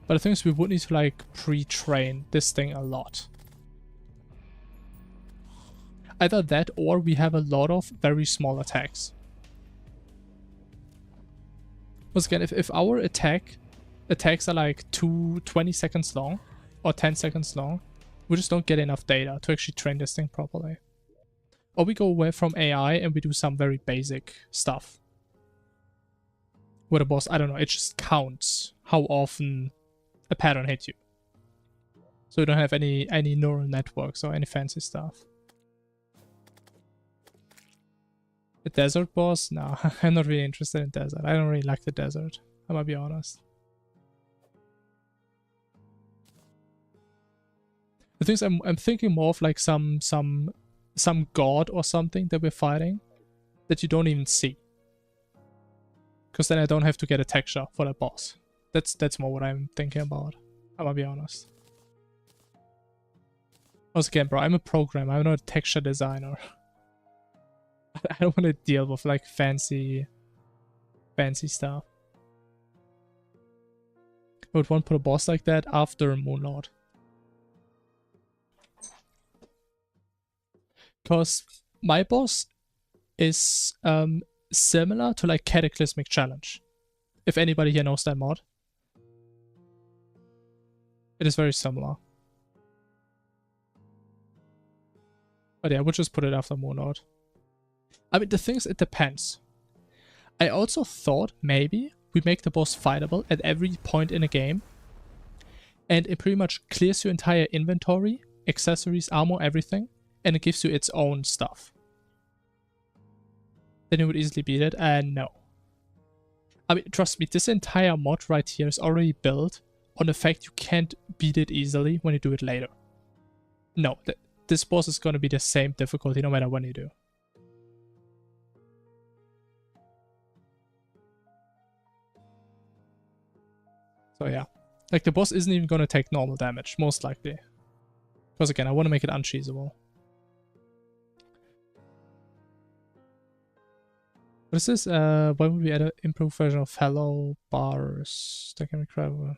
But the thing is, we would need to like pre-train this thing a lot. Either that, or we have a lot of very small attacks. Once again, if our attacks are like 20 seconds long, or 10 seconds long, we just don't get enough data to actually train this thing properly. Or we go away from AI and we do some very basic stuff. Where the boss, I don't know, it just counts how often a pattern hits you. So you don't have any neural networks or any fancy stuff. The desert boss? No, I'm not really interested in desert. I don't really like the desert, I might be honest. The things I'm thinking more of like some god or something that we're fighting that you don't even see. Because then I don't have to get a texture for that boss. That's more what I'm thinking about. I might be honest. Once again, bro, I'm a programmer. I'm not a texture designer. I don't want to deal with like fancy stuff. I would want to put a boss like that after Moonlord. Because my boss is similar to like Cataclysmic Challenge. If anybody here knows that mod. It is very similar. But yeah, we'll just put it after Moonlord. I mean, the thing is, it depends. I also thought maybe we make the boss fightable at every point in a game. And it pretty much clears your entire inventory, accessories, armor, everything. And it gives you its own stuff. then you would easily beat it. And no. I mean, trust me, this entire mod right here is already built on the fact you can't beat it easily when you do it later. No, this boss is going to be the same difficulty no matter when you do. So yeah, like the boss isn't even going to take normal damage, most likely. Because again, I want to make it uncheesable. What is this? Why would we add an improved version of Hello Bars? That can be incredible.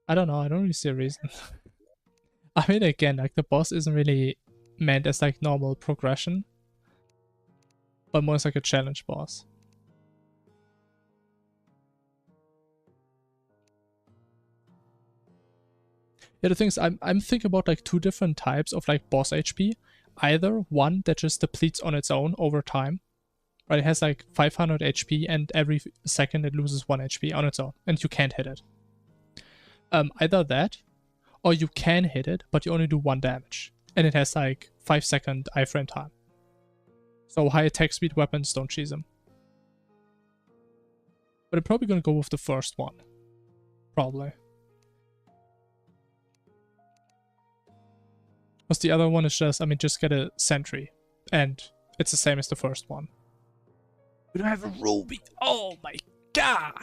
I don't know, I don't really see a reason. I mean, again, like the boss isn't really meant as like normal progression, but more as like a challenge boss. Yeah, the thing is, I'm thinking about like two different types of like boss HP. Either one that just depletes on its own over time, right? It has like 500 HP and every second it loses 1 HP on its own, and you can't hit it. Either that, or you can hit it, but you only do 1 damage, and it has like 5-second iframe time. So high attack speed weapons don't cheese them. But I'm probably gonna go with the first one. Probably. Because the other one is just, I mean, just get a sentry. And it's the same as the first one. We don't have a ruby. Oh my god!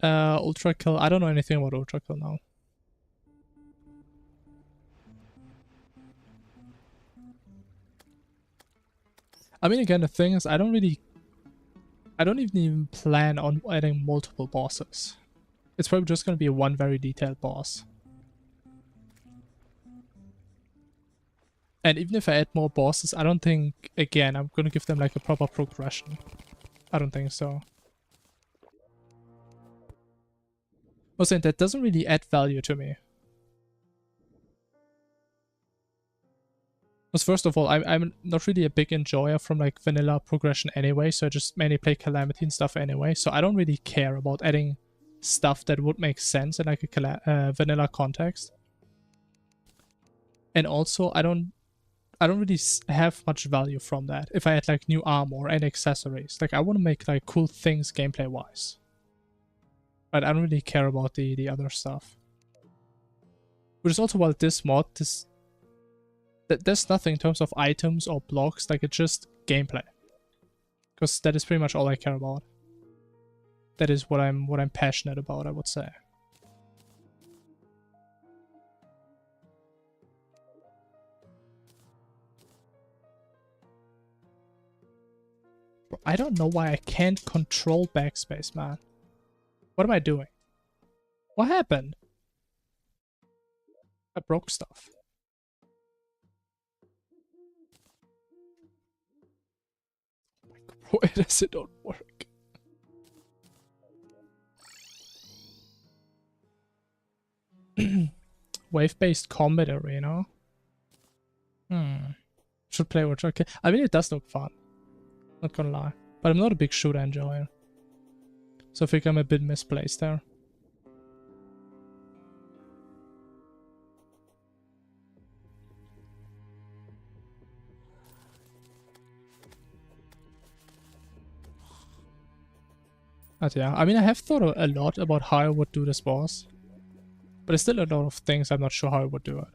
Ultra kill. I don't know anything about ultra kill now. I mean, again, the thing is, I don't even plan on adding multiple bosses. It's probably just going to be one very detailed boss. And even if I add more bosses, I don't think, again, I'm going to give them like a proper progression. I don't think so. Also, that doesn't really add value to me. Because first of all, I'm not really a big enjoyer from like vanilla progression anyway, so I just mainly play Calamity and stuff anyway, so I don't really care about adding stuff that would make sense in like a vanilla context. And also, I don't really have much value from that if I add like new armor and accessories. Like I want to make like cool things gameplay wise. But I don't really care about the other stuff. Which is also why this mod, there's nothing in terms of items or blocks, like it's just gameplay. Because that is pretty much all I care about. That is what I'm passionate about, I would say. I don't know why I can't control backspace, man. What am I doing? What happened? I broke stuff. Why does it not work? Wave-based combat arena. Should play with okay. I mean, it does look fun. Not gonna lie. But I'm not a big shooter enjoyer. So I think I'm a bit misplaced there. But yeah, I mean, I have thought a lot about how I would do this boss. But there's still a lot of things I'm not sure how I would do it.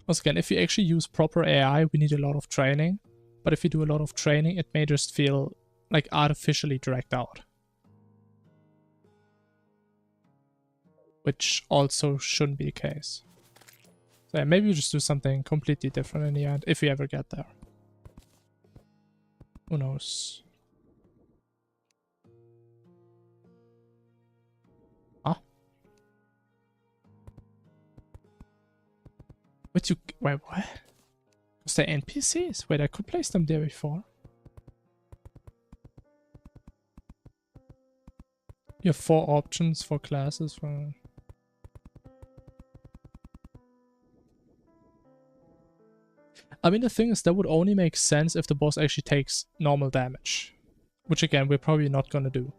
Once again, if you actually use proper AI, we need a lot of training. But if you do a lot of training, it may just feel like artificially dragged out. Which also shouldn't be the case. So yeah, maybe you just do something completely different in the end, if you ever get there. Who knows? Huh? Wait, wait, what? Was there NPCs? Wait, I could place them there before. You have 4 options for classes for... I mean, the thing is, that would only make sense if the boss actually takes normal damage. Which again, we're probably not gonna do.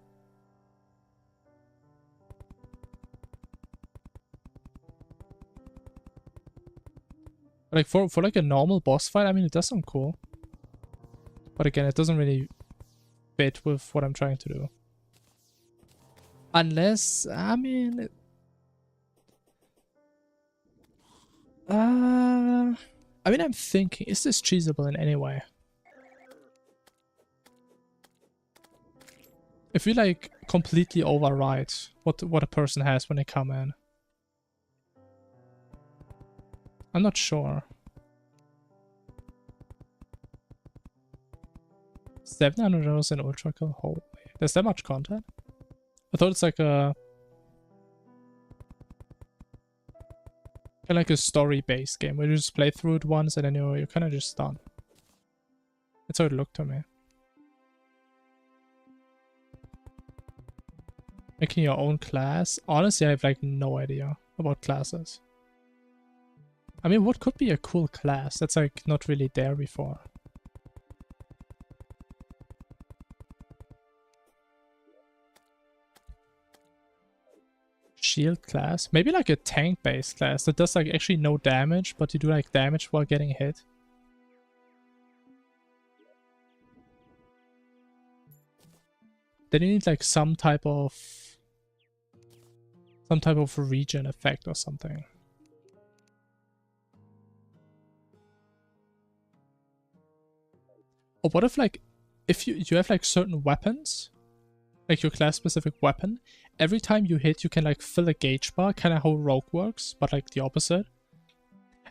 Like for like a normal boss fight, I mean, it does sound cool. But again, it doesn't really fit with what I'm trying to do. Unless, I mean... I mean, I'm thinking, is this cheesable in any way? If we like completely override what a person has when they come in. I'm not sure. 700 euros in Ultra Kill? Holy. There's that much content? I thought it's like a... kind of like a story-based game where you just play through it once and then you're kind of just done. That's how it looked to me. Making your own class? Honestly, I have like no idea about classes. I mean, what could be a cool class that's like not really there before? Shield class? Maybe like a tank-based class that does like actually no damage, but you do like damage while getting hit. Then you need like some type of regen effect or something. Or what if like, if you have like certain weapons, like your class specific weapon, every time you hit you can like fill a gauge bar, kind of how Rogue works, but like the opposite.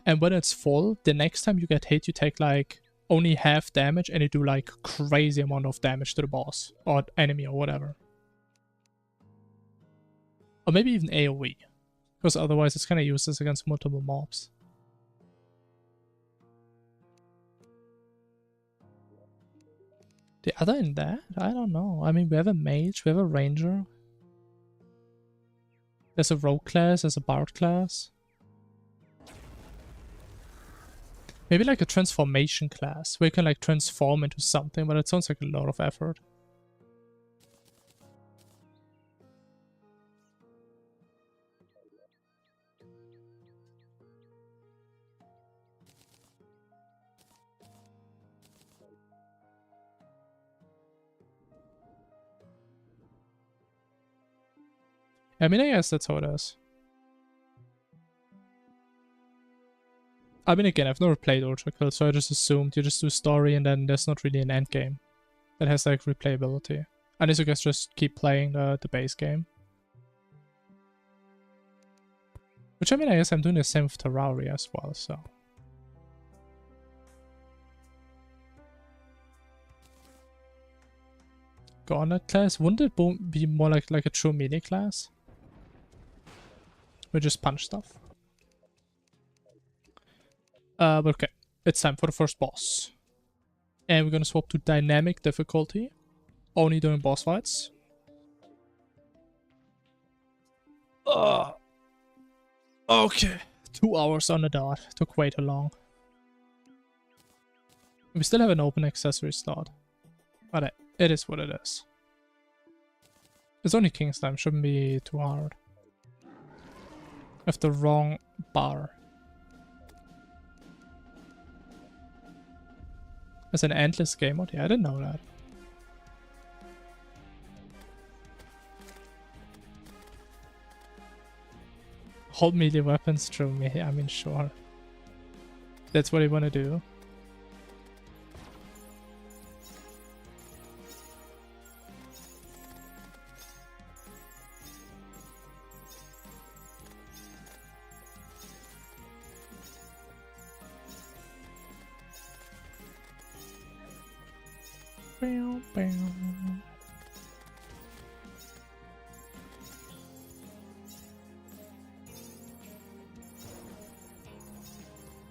And when it's full, the next time you get hit you take like only half damage and you do like crazy amount of damage to the boss or enemy or whatever. Or maybe even AoE, because otherwise it's kind of useless against multiple mobs. The other than that, I don't know. I mean, we have a mage, we have a ranger. There's a rogue class, there's a bard class. Maybe like a transformation class, where you can like transform into something, but it sounds like a lot of effort. I mean, I guess that's how it is. I mean, again, I've never played Ultra Kill, so I just assumed you just do story and then there's not really an end game that has like replayability. Unless you guys just keep playing the base game. Which, I mean, I guess I'm doing the same with Terraria as well, so... Gauntlet class? Wouldn't it be more like a true melee class? We just punch stuff. But okay, it's time for the first boss. And we're gonna swap to dynamic difficulty. Only during boss fights. Okay. 2 hours on the dot. Took way too long. We still have an open accessory slot. But it is what it is. It's only King's Time, shouldn't be too hard. I have the wrong bar. It's an endless game mode? Yeah, I didn't know that. Hold melee weapons through me. I mean, sure. That's what I want to do.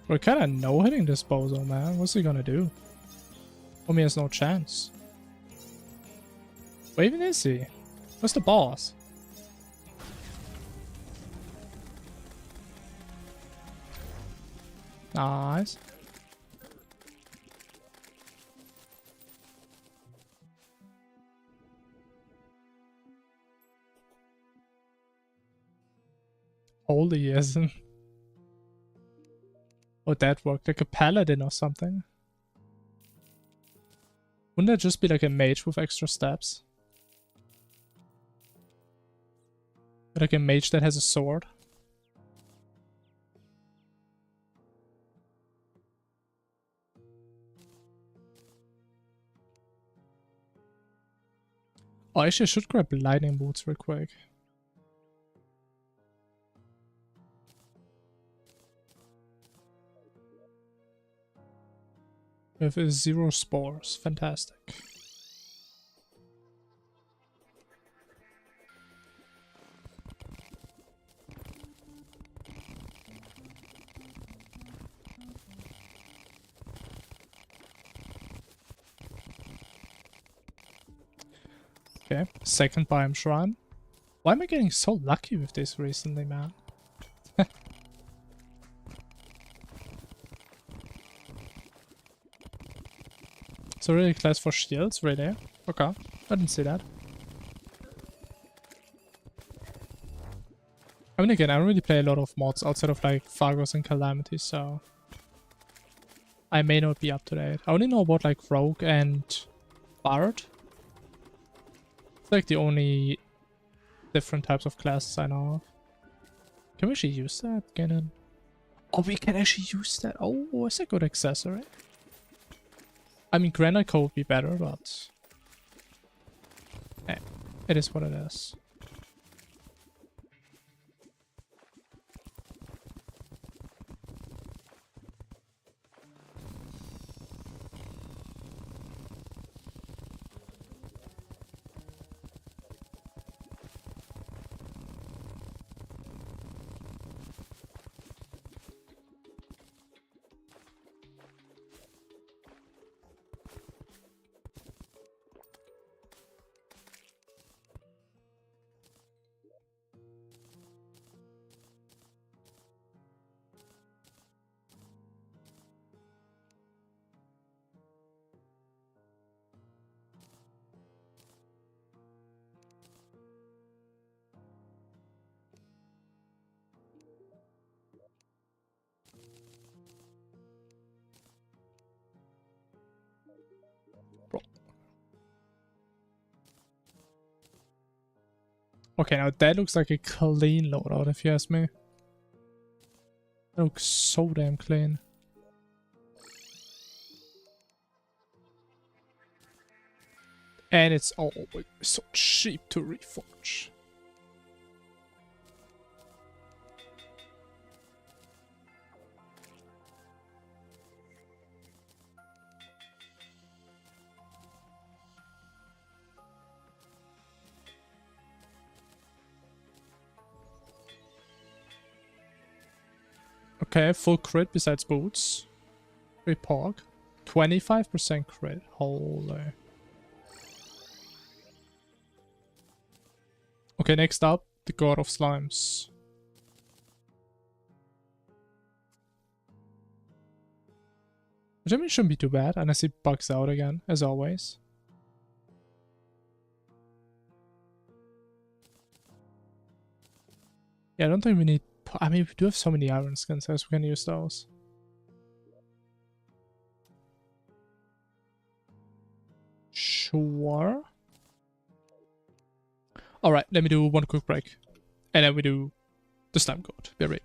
We're kind of no-hitting this bozo, man. What's he gonna do? Homie has no chance. Where even is he? What's the boss? Nice. Holy isn't. Oh, that worked. Like a paladin or something. Wouldn't that just be like a mage with extra steps? Like a mage that has a sword? Oh, actually I should grab lightning boots real quick. We have 0 spores. Fantastic. Okay, second biome shrine. Why am I getting so lucky with this recently, man? So really class for shields, really? Okay, I didn't see that. I mean, again, I don't really play a lot of mods outside of like Fargos and Calamity, so I may not be up to date. I only know about like Rogue and Bard. It's like the only different types of classes I know of. Can we actually use that, Ganon? Oh, we can actually use that. Oh, it's a good accessory. I mean, Granite Core would be better, but it is what it is. Bro. Okay, now that looks like a clean loadout, if you ask me. That looks so damn clean. And it's always so cheap to reforge. Okay, full crit besides boots. Repog. 25% crit. Holy. Okay, next up, the God of Slimes. Which I mean shouldn't be too bad, unless it bugs out again, as always. Yeah, I don't think we need... I mean, we do have so many iron skins, so we can use those. Sure. Alright, let me do one quick break. And then we do the slime god. Be right.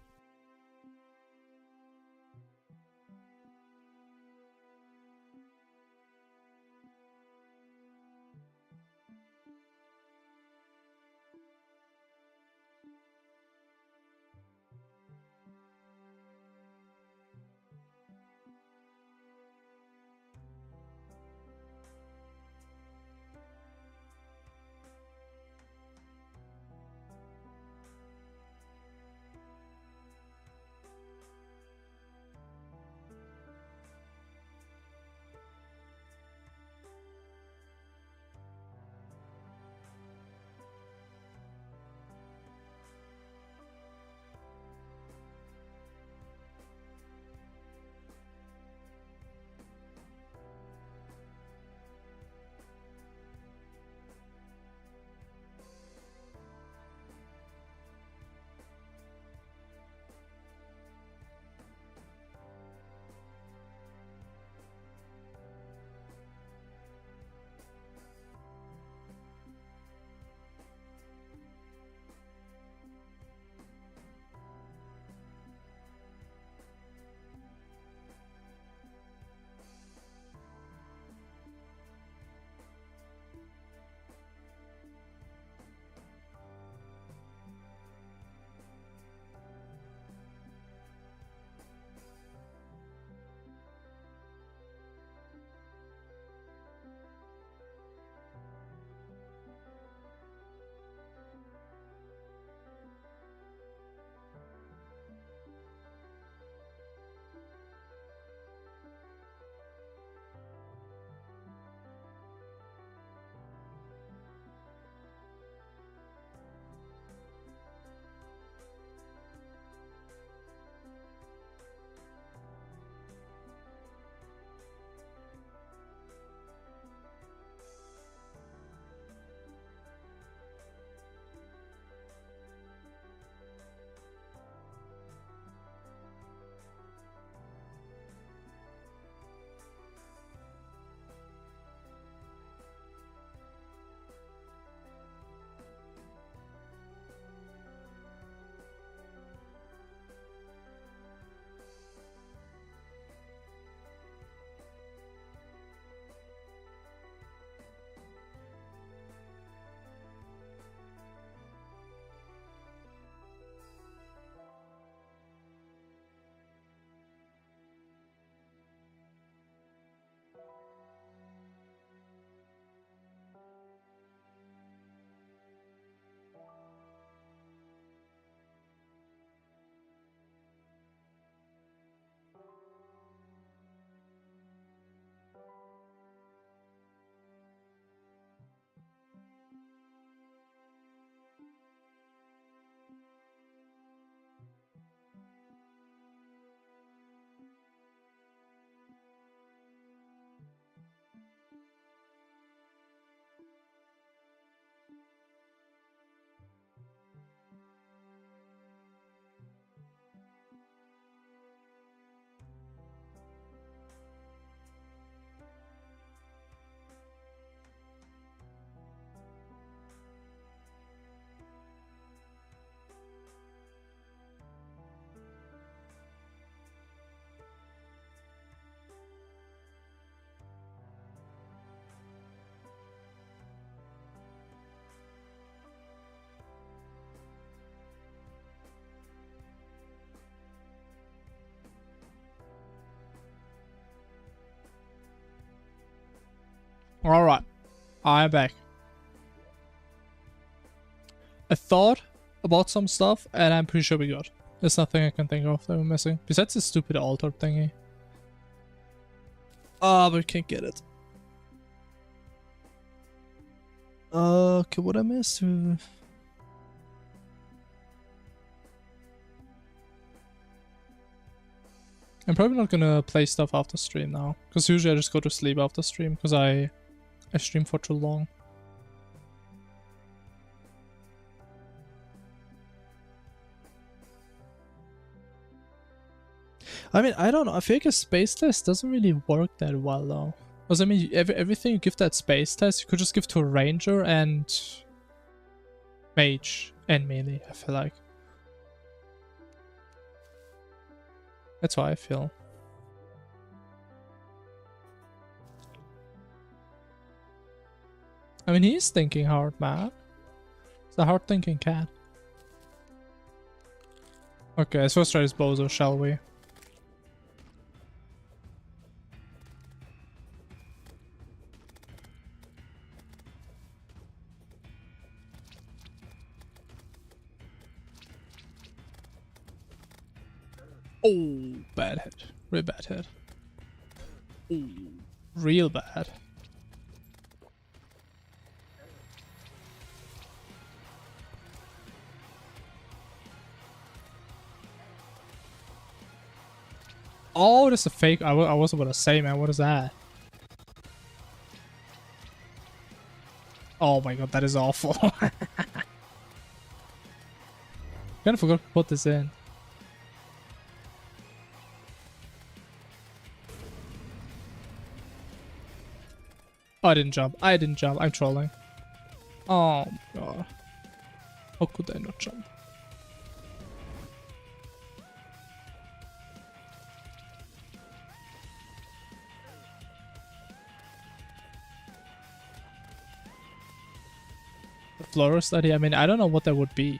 Alright, I'm back. I thought about some stuff, and I'm pretty sure we got. There's nothing I can think of that we're missing. Besides this stupid altar thingy. Ah, but we can't get it. Okay, what I missed? I'm probably not gonna play stuff after stream now. Because usually I just go to sleep after stream, because I stream for too long. I mean, I don't know. I feel like a space test doesn't really work that well, though. Because, I mean, everything you give that space test, you could just give to a ranger and mage and melee, I feel like. That's how I feel. I mean, he's thinking hard, man. It's a hard thinking cat. Okay, let's first try this bozo, shall we? Oh, bad hit. Real bad hit. Ooh, real bad. Oh, that's a fake. I wasn't gonna say, man. What is that? Oh my god, that is awful. Kinda forgot to put this in. Oh, I didn't jump. I didn't jump. I'm trolling. Oh my god. How could I not jump? The flower study? I mean, I don't know what that would be.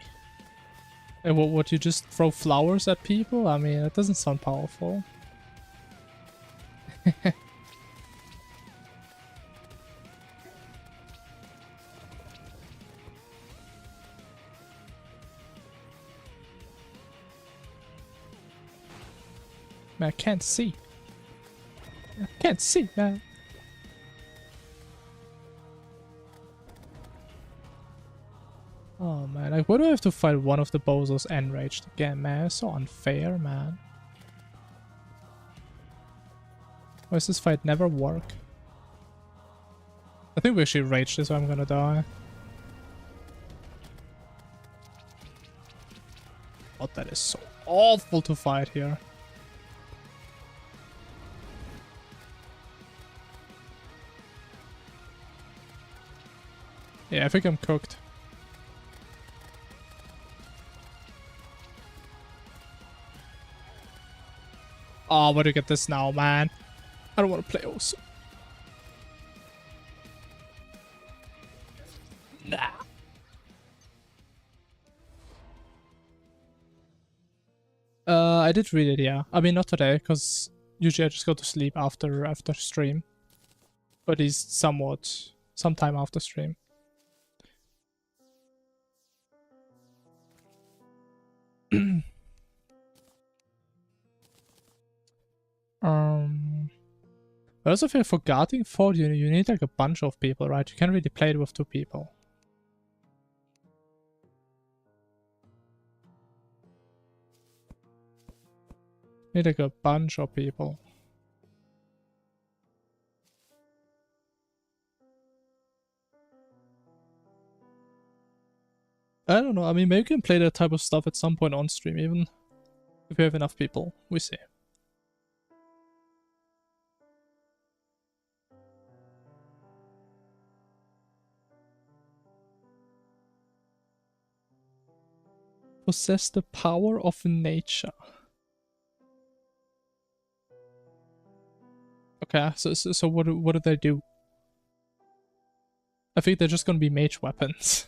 And would you just throw flowers at people? I mean, that doesn't sound powerful. Man, I can't see. I can't see, man. Oh man, like, why do I have to fight one of the bozos enraged again, man? It's so unfair, man. Why does this fight never work? I think we actually raged this, so I'm gonna die. Oh, that is so awful to fight here. Yeah, I think I'm cooked. Oh, where do you get this now, man? I don't want to play also. Nah. I did read it, yeah. I mean, not today, because usually I just go to sleep after stream. But he's sometime after stream. But also feel for guarding fort, you need like a bunch of people, right? You can't really play it with 2 people. You need like a bunch of people. I don't know, I mean, maybe you can play that type of stuff at some point on stream, even if you have enough people. We see. Possess the power of nature. Okay, so what do they do? I think they're just gonna be mage weapons.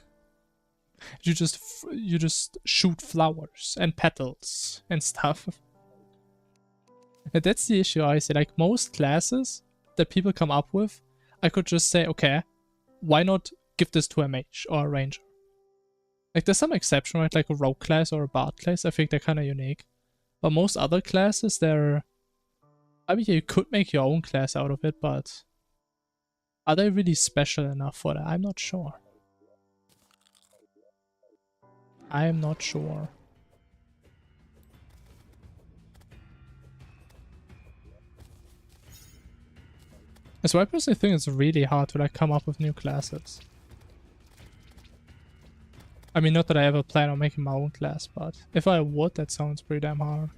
You just shoot flowers and petals and stuff. And that's the issue I see. Like, most classes that people come up with, I could just say, okay, why not give this to a mage or a ranger? Like, there's some exception, right? Like a rogue class or a bard class. I think they're kind of unique. But most other classes, they're... I mean, you could make your own class out of it, but... Are they really special enough for that? I'm not sure. I'm not sure. So I personally think it's really hard to like come up with new classes. I mean, not that I ever plan on making my own class, but if I would, that sounds pretty damn hard.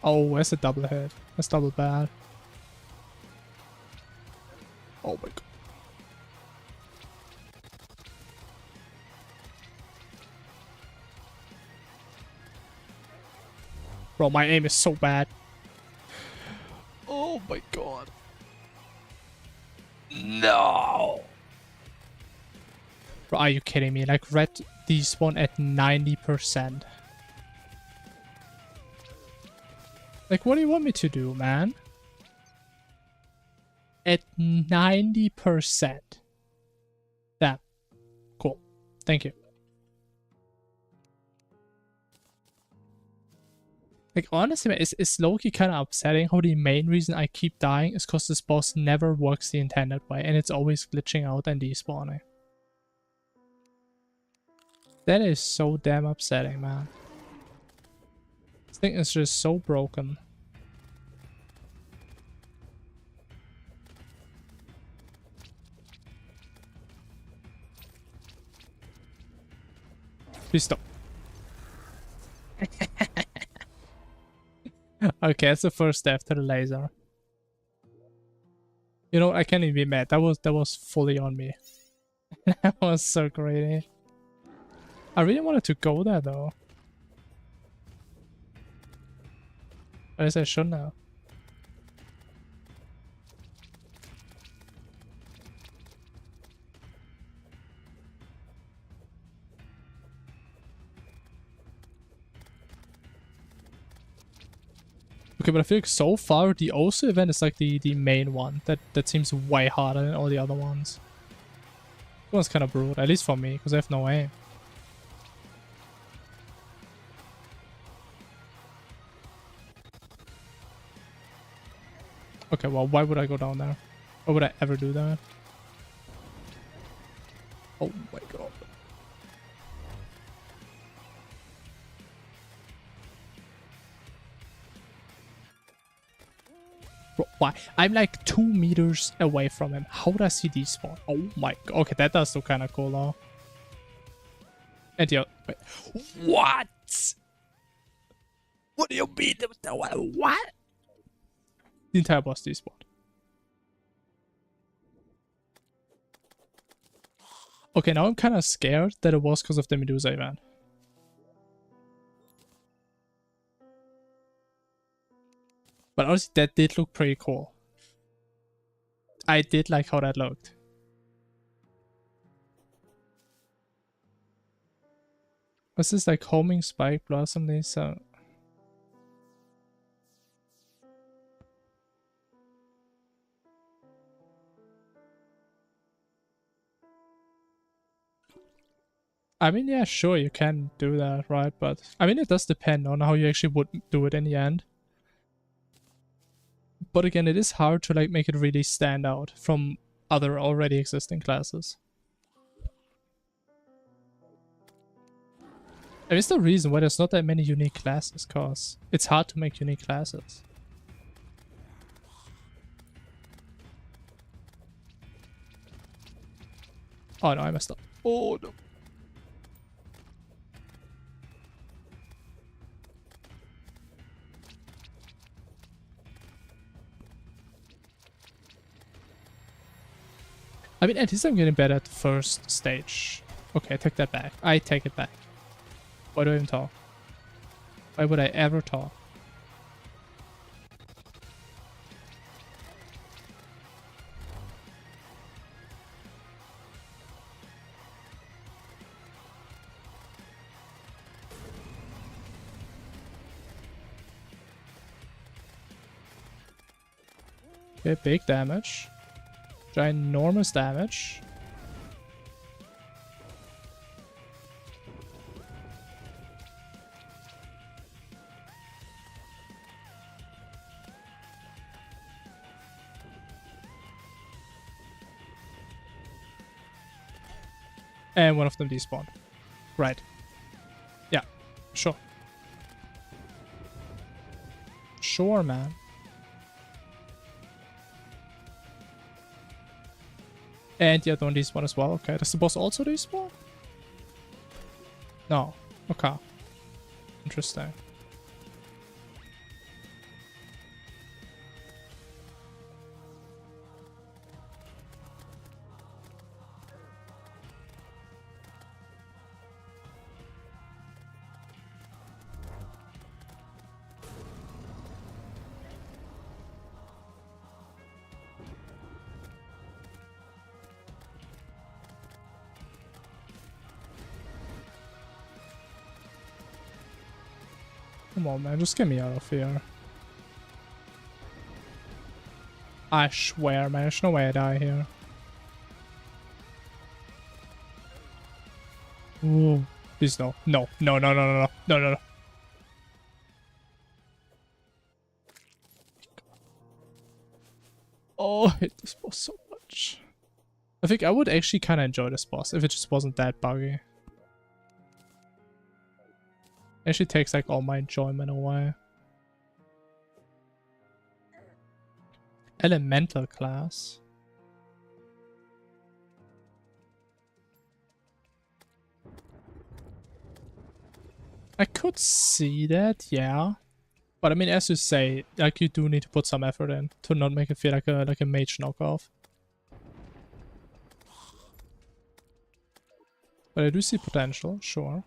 Oh, that's a double hit. That's double bad. Oh my god. Bro, my aim is so bad. Oh my god. No. Bro, are you kidding me? Like, red despawn at 90%. Like, what do you want me to do, man? At 90%. Damn. Cool. Thank you. Like, honestly, man, it's low-key kind of upsetting how the main reason I keep dying is because this boss never works the intended way, and it's always glitching out and despawning. That is so damn upsetting, man. This thing is just so broken. Please stop. Okay, that's the first step to the laser. You know, I can't even be mad. That was fully on me. That was so greedy. I really wanted to go there though. I guess I shouldn't have. Okay, but I feel like so far the Osu event is like the main one. That seems way harder than all the other ones. This one's kind of brutal, at least for me, because I have no aim. Okay, well, why would I go down there? Why would I ever do that? Oh my god. Bro, why? I'm like 2 meters away from him. How does he despawn? Oh my god. Okay, that does look kind of cool though. And yeah, wait. What? What do you mean? What? The entire boss despawned. Okay, now I'm kind of scared that it was because of the Medusa event. But honestly, that did look pretty cool. I did like how that looked. What's this, like homing spike blossom? These I mean, yeah, sure, you can do that, right? But I mean, it does depend on how you actually would do it in the end. But again, it is hard to like make it really stand out from other already existing classes. And it's the reason why there's not that many unique classes, cause it's hard to make unique classes. Oh no, I messed up. Oh no. I mean, at least I'm getting better at the first stage. Okay, I take that back. I take it back. Why do I even talk? Why would I ever talk? Okay, big damage. Ginormous damage. And one of them despawned. Right. Yeah, sure. Sure, man. And the other one despawn as well. Okay, does the boss also despawn? No. Okay. Interesting. Come on, man. Just get me out of here. I swear, man. There's no way I die here. Ooh. Please no. No. No, no, no, no, no. No, no, no. Oh, I hate this boss so much. I think I would actually kind of enjoy this boss if it just wasn't that buggy. Actually takes like all my enjoyment away. Elemental class. I could see that, yeah. But I mean, as you say, like you do need to put some effort in to not make it feel like a mage knockoff. But I do see potential, sure.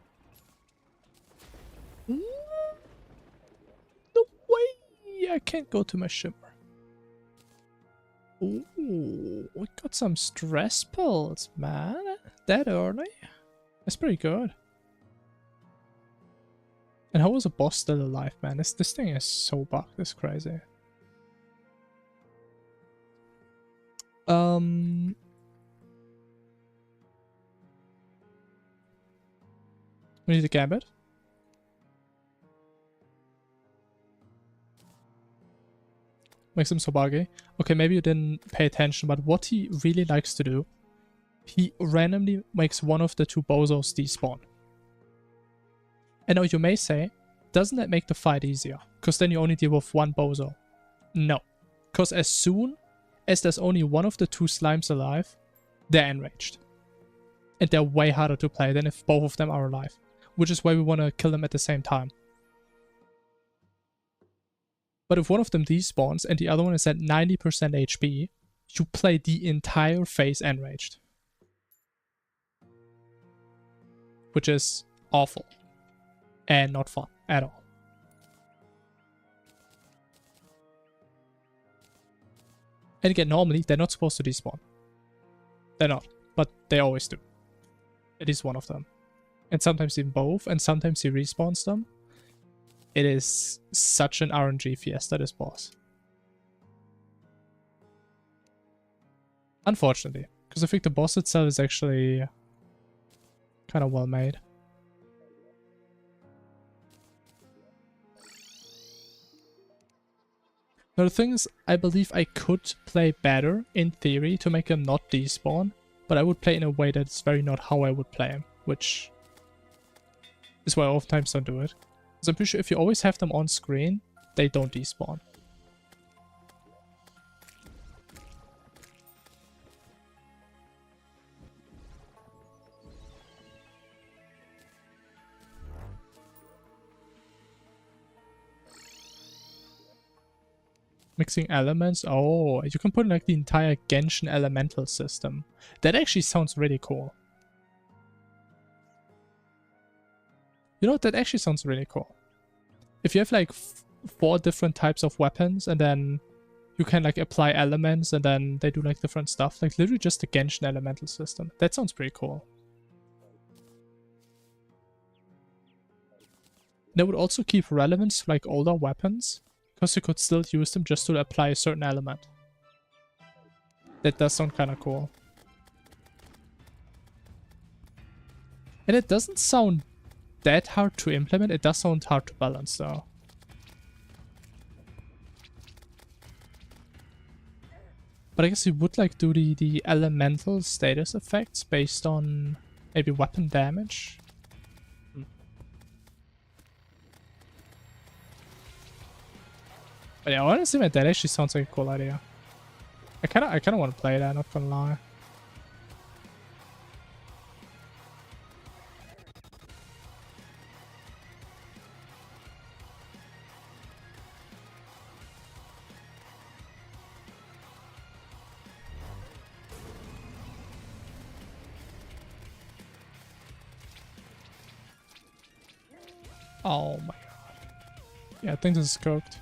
No way! I can't go to my shimmer. Ooh, we got some stress pills, man. That early? That's pretty good. And how was a boss still alive, man? This thing is so bugged. It's crazy. We need a gambit. Makes him so buggy. Okay, maybe you didn't pay attention, but what he really likes to do, he randomly makes one of the two bozos despawn. And now you may say, doesn't that make the fight easier? Because then you only deal with one bozo. No. Because as soon as there's only one of the two slimes alive, they're enraged. And they're way harder to play than if both of them are alive. Which is why we want to kill them at the same time. But if one of them despawns and the other one is at 90% HP, you play the entire phase enraged. Which is awful. And not fun at all. And again, normally they're not supposed to despawn. They're not, but they always do. It is one of them. And sometimes even both, and sometimes he respawns them. It is such an RNG fiesta, this boss. Unfortunately, because I think the boss itself is actually kind of well made. Now the thing is, I believe I could play better, in theory, to make him not despawn, but I would play in a way that's very not how I would play him, which is why I oftentimes don't do it. Because I'm pretty sure if you always have them on screen, they don't despawn. Mixing elements? Oh, you can put in like the entire Genshin elemental system. That actually sounds really cool. You know, that actually sounds really cool. If you have like 4 different types of weapons and then you can like apply elements and then they do like different stuff. Like literally just the Genshin elemental system. That sounds pretty cool. They would also keep relevance to like older weapons, because you could still use them just to apply a certain element. That does sound kind of cool. And it doesn't sound that hard to implement. It does sound hard to balance though. But I guess you would like do the elemental status effects based on maybe weapon damage. But yeah, honestly, man, that actually sounds like a cool idea. I kinda want to play that, not gonna lie. Oh my god. Yeah, I think this is cooked.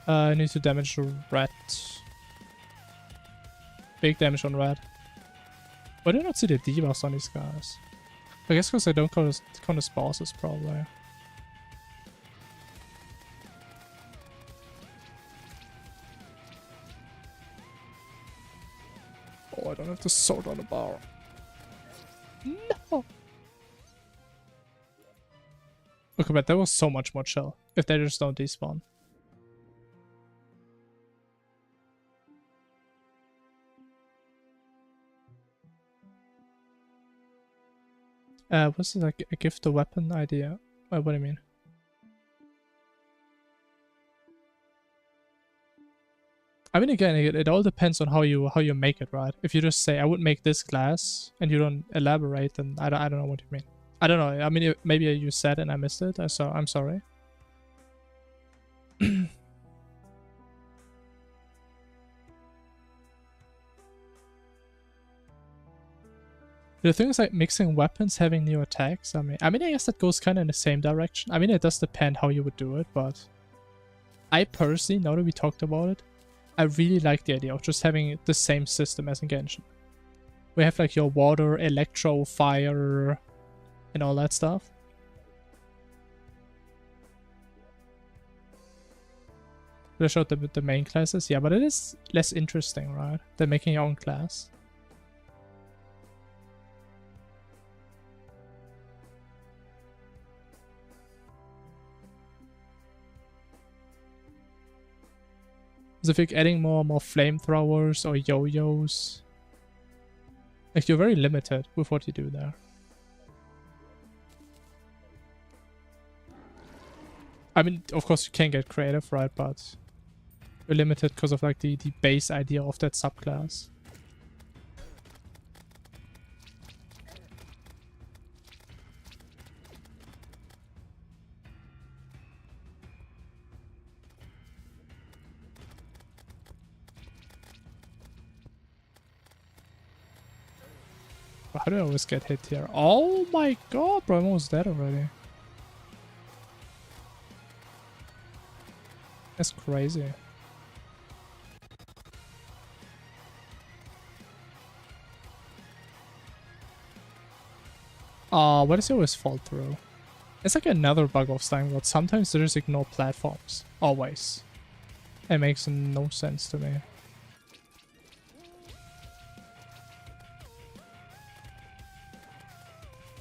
I need to damage the red. Big damage on red. Why do I not see the debuffs on these guys? I guess because I don't count as bosses, probably. Oh, I don't have the sword on the bar. No! Okay, but that was so much more chill. If they just don't despawn. What's it like a gift a weapon idea? What do you mean? I mean, again, it all depends on how you make it, right? If you just say I would make this glass and you don't elaborate, then I don't know what you mean. I don't know. I mean, maybe you said and I missed it. I'm sorry. The thing is, like, mixing weapons, having new attacks. I mean, I guess that goes kind of in the same direction. I mean, it does depend how you would do it, but I personally, now that we talked about it, I really like the idea of just having the same system as in Genshin. We have like your water, electro, fire, and all that stuff. Did I show the main classes? Yeah, but it is less interesting, right? Than making your own class. So if you're adding more flamethrowers or yo-yos, like, you're very limited with what you do there. I mean, of course you can get creative, right? But you're limited because of like the base idea of that subclass. How do I always get hit here? Oh my god, bro, I'm almost dead already. That's crazy. Why does it always fall through? It's like another bug of Slime God. Sometimes they just ignore platforms. Always. It makes no sense to me.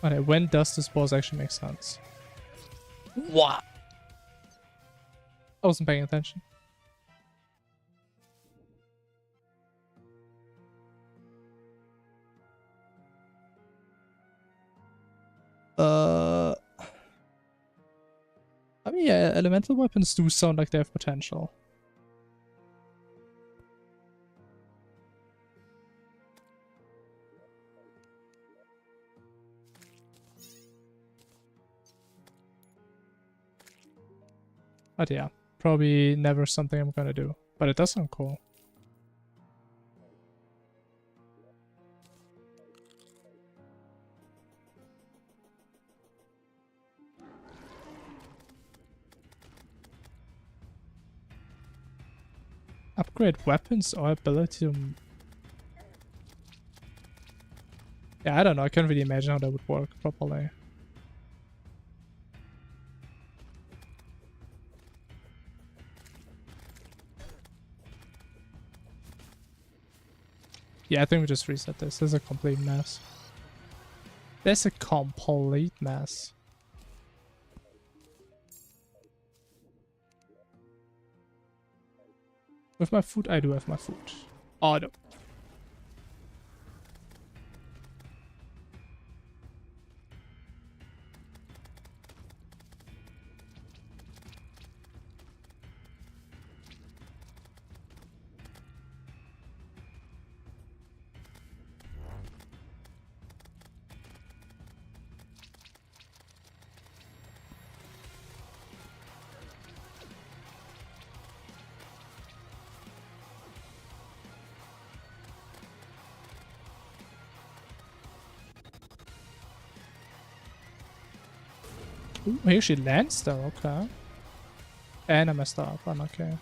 Okay, when does this boss actually make sense? What? I wasn't paying attention. I mean, yeah, elemental weapons do sound like they have potential. But yeah, probably never something I'm gonna do. But it does sound cool. Upgrade weapons or ability to... Yeah, I don't know. I can't really imagine how that would work properly. Yeah, I think we just reset this. This is a complete mess. This is a complete mess. With my food? I do have my food. Oh, no. Ooh, here she lands though, okay. And I messed up, I'm okay.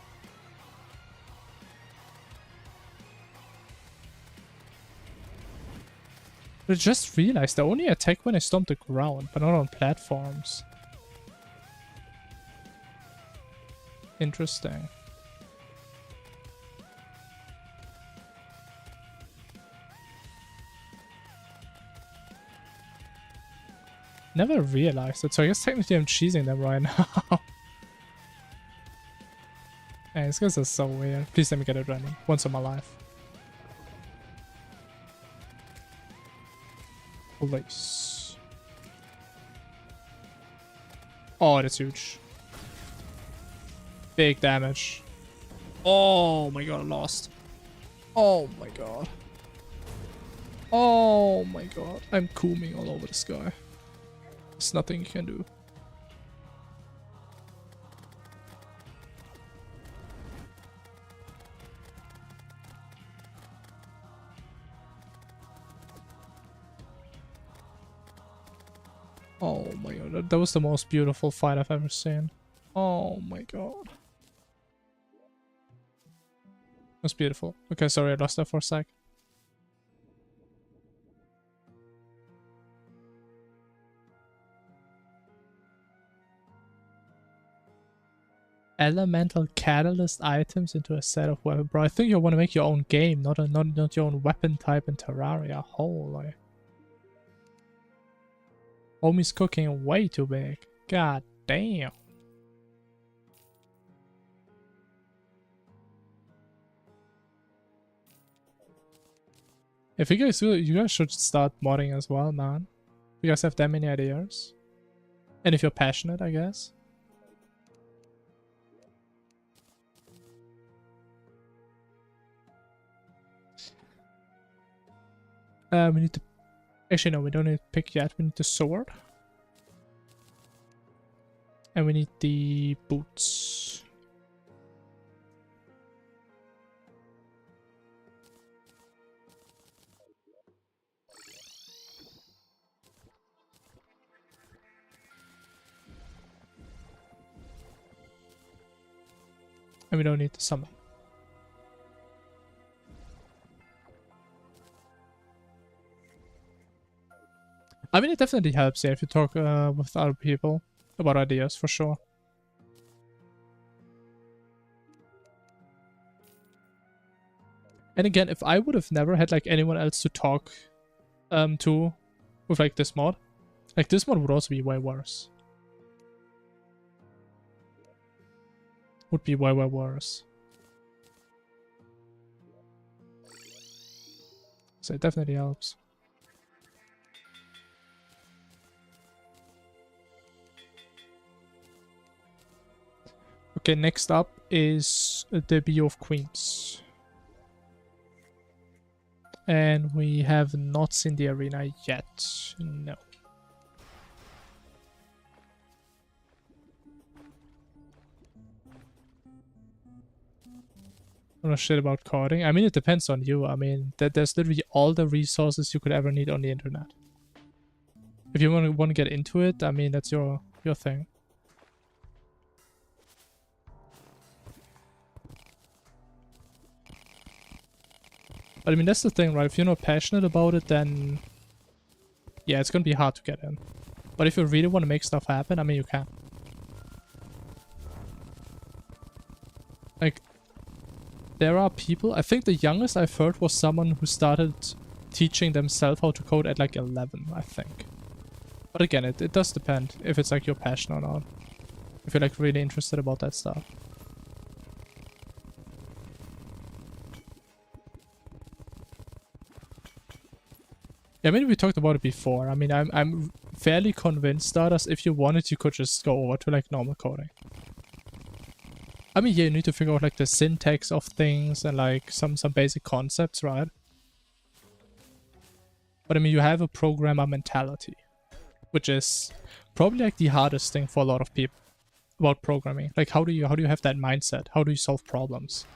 But I just realized they only attack when I stomp the ground, but not on platforms. Interesting. Never realized it, so I guess technically I'm cheesing them right now. Man, these guys are so weird. Please let me get it running once in my life. Police. Oh, that's huge. Big damage. Oh my god, I lost. Oh my god. Oh my god. I'm cooming all over the sky. There's nothing you can do. Oh my god, that was the most beautiful fight I've ever seen. Oh my god. It was beautiful. Okay, sorry, I lost that for a sec. Elemental catalyst items into a set of weapon. Bro, I think you want to make your own game, not your own weapon type in Terraria. Holy. Homie's cooking way too big. God damn. If you guys should start modding as well, man. You guys have that many ideas. And if you're passionate, I guess. We need to... Actually, no, we don't need to pick yet. We need the sword. And we need the boots. And we don't need the summon. I mean, it definitely helps, yeah, if you talk with other people about ideas, for sure. And again, if I would have never had like anyone else to talk to with like this mod would also be way worse. Would be way worse. So it definitely helps. Okay, next up is the Bio of Queens. And we have not seen the arena yet. No. I don't know shit about coding. I mean, it depends on you. I mean, there's literally all the resources you could ever need on the internet. If you want to get into it, I mean, that's your thing. But I mean, that's the thing, right? If you're not passionate about it, then yeah, it's gonna be hard to get in. But if you really want to make stuff happen, I mean, you can. there are people, I think the youngest I've heard was someone who started teaching themselves how to code at like 11, I think. But again, it does depend if it's like your passion or not. If you're like really interested about that stuff. Yeah, I mean, we talked about it before. I mean, I'm fairly convinced that if you wanted, you could just go over to like normal coding. I mean, yeah, you need to figure out like the syntax of things and like some basic concepts, right? But I mean, you have a programmer mentality, which is probably like the hardest thing for a lot of people about programming. Like, how do you have that mindset? How do you solve problems?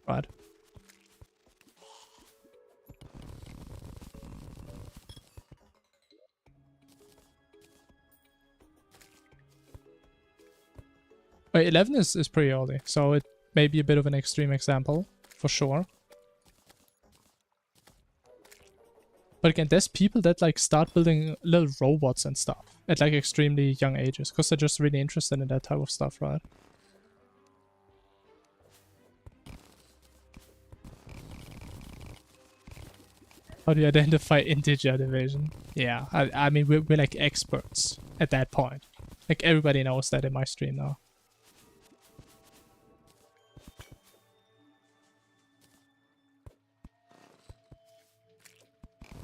Right? But 11 is pretty early, so it may be a bit of an extreme example, for sure. But again, there's people that like start building little robots and stuff at like extremely young ages, because they're just really interested in that type of stuff, right? How do you identify integer division? Yeah, I mean, we're like experts at that point. Like, everybody knows that in my stream now.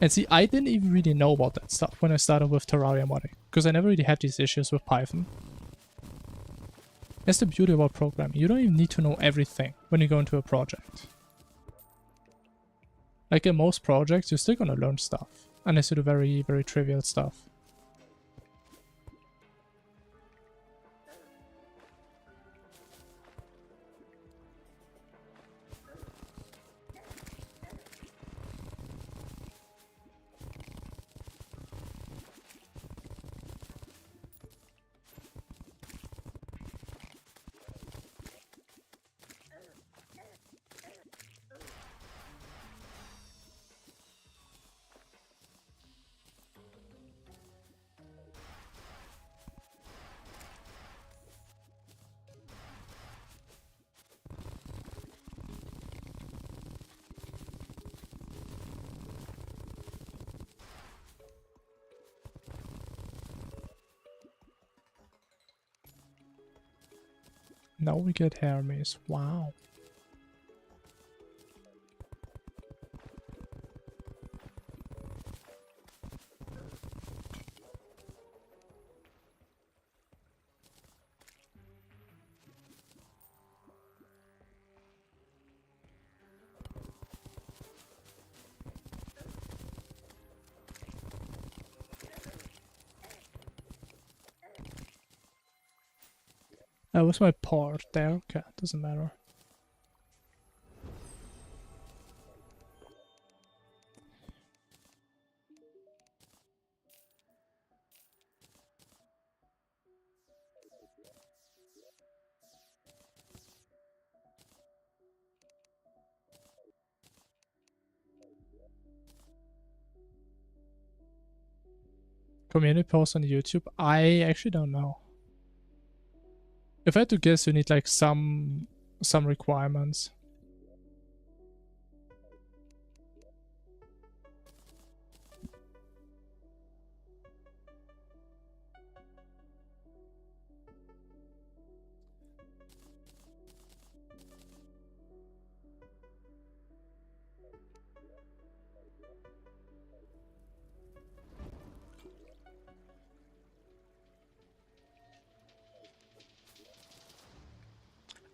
And see, I didn't even really know about that stuff when I started with Terraria modding, because I never really had these issues with Python. That's the beauty about programming. You don't even need to know everything when you go into a project. Like in most projects, you're still gonna learn stuff, unless you do very, very trivial stuff. Now we get Hermes. Wow. What's my part there? Okay, doesn't matter. Community post on YouTube? I actually don't know. If I had to guess, you need like some requirements.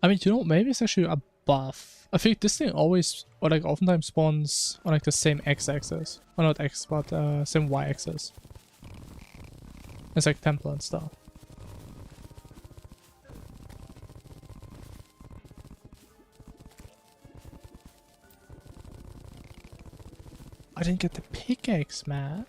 I mean, you know, maybe it's actually a buff. I think this thing always, or like oftentimes spawns on like the same x-axis. Or not x, but same y-axis. It's like temple and stuff. I didn't get the pickaxe, man.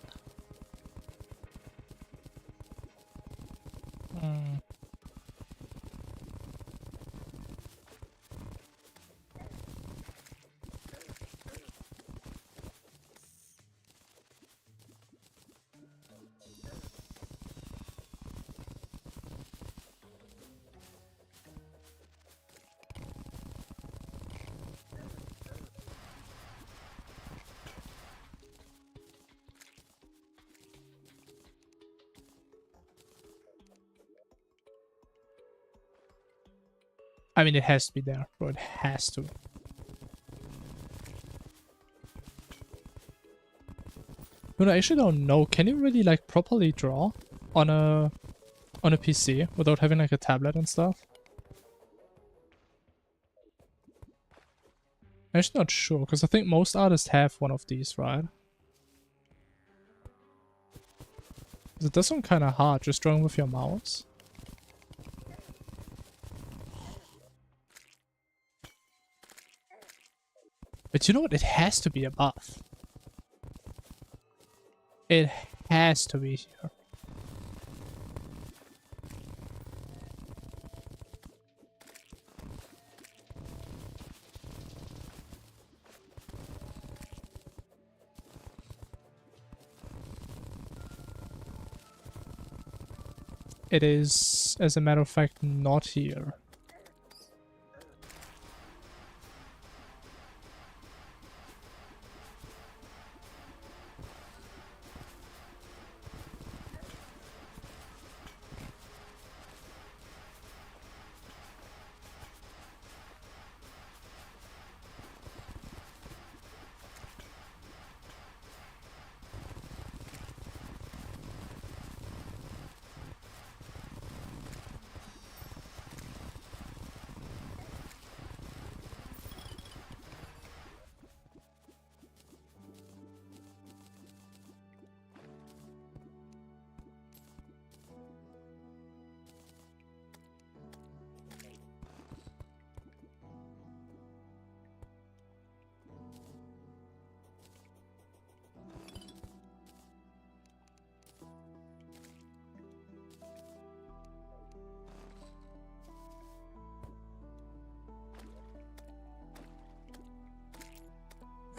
I mean, it has to be there, bro. It has to. But I actually don't know. Can you really like properly draw on a PC without having like a tablet and stuff? I'm actually not sure, because I think most artists have one of these, right? It does sound kind of hard, just drawing with your mouse. But you know what? It has to be above. It has to be here. It is, as a matter of fact, not here.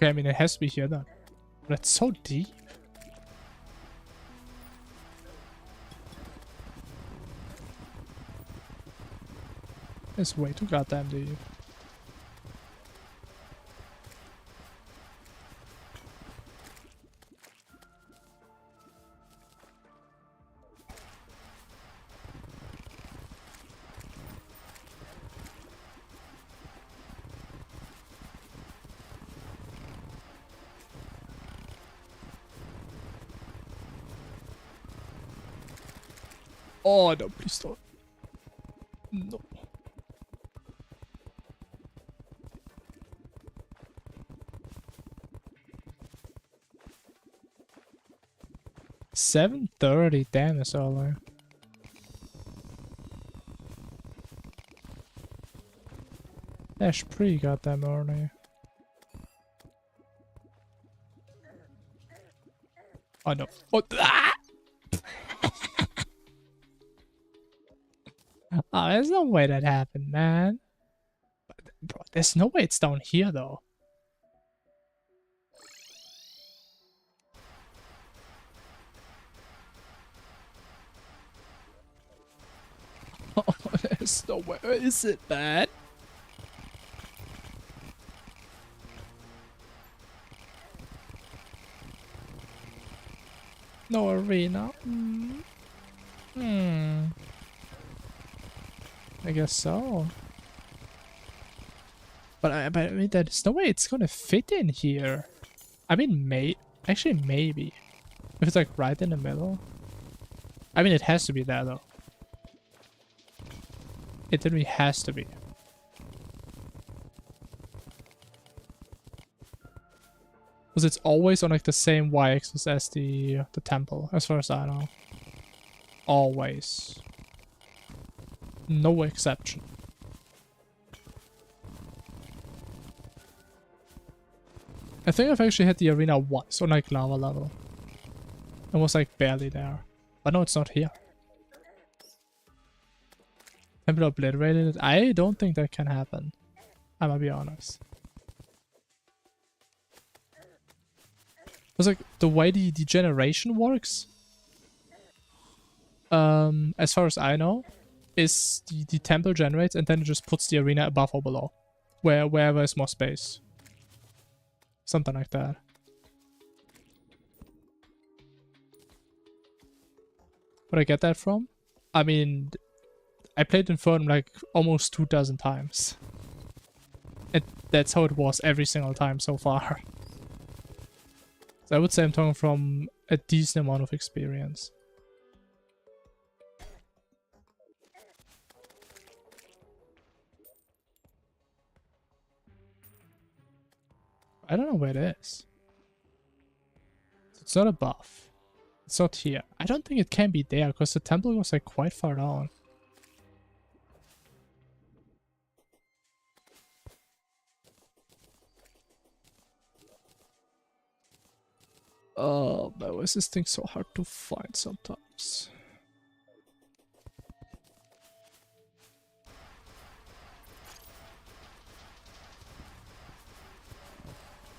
Okay, I mean, it has to be here then. But it's so deep. It's way too goddamn deep. Oh, no, please don't. No. $7:30, damn, that's early. That's pretty goddamn early. Oh no. Oh, ah! Oh, there's no way that happened, man. Bro, there's no way it's down here, though. Oh, there's no way. Is it bad? No arena. I guess so. But I mean, there's no way it's gonna fit in here. I mean, actually, maybe. If it's like right in the middle. I mean, it has to be there though. It literally has to be. Because it's always on like the same y-axis as the temple, as far as I know. Always. No exception. I think I've actually had the arena once on like lava level. It was like barely there. But no, it's not here. Temple obliterated it. I don't think that can happen. I'm gonna be honest. It's like the way the generation works, as far as I know, is the temple generates and then it just puts the arena above or below. Wherever there's more space. Something like that. Where I get that from? I mean, I played Infernum like almost 2 dozen times. And that's how it was every single time so far. So I would say I'm talking from a decent amount of experience. I don't know where it is. It's not above. It's not here. I don't think it can be there because the temple was like quite far down. Oh, but why is this thing so hard to find sometimes?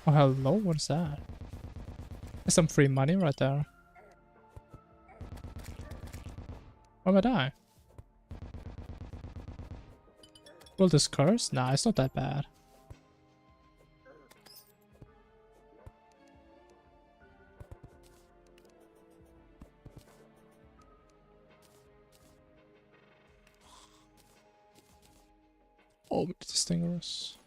Oh, hello? What is that? There's some free money right there. Why am I dying? Will this curse? Nah, it's not that bad. Oh, with the stingers.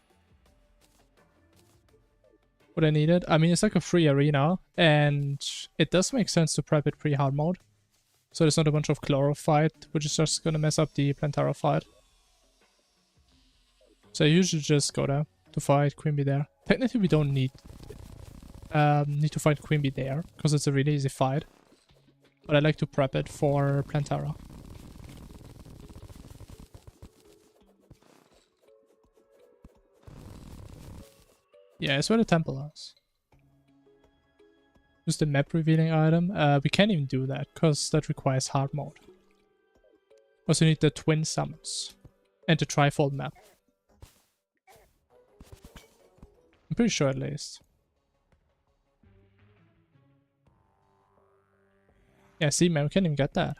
What I needed? I mean, it's like a free arena, and it does make sense to prep it pre-hard mode. So there's not a bunch of Chloro fight, which is just gonna mess up the Plantara fight. So I usually just go there to fight Queen Bee there. Technically, we don't need to fight Queen Bee there, because it's a really easy fight. But I like to prep it for Plantara. Yeah, it's where the temple is. Just the map revealing item. We can't even do that, because that requires hard mode. Also need the twin summons. And the trifold map. I'm pretty sure at least. Yeah, see man, we can't even get that.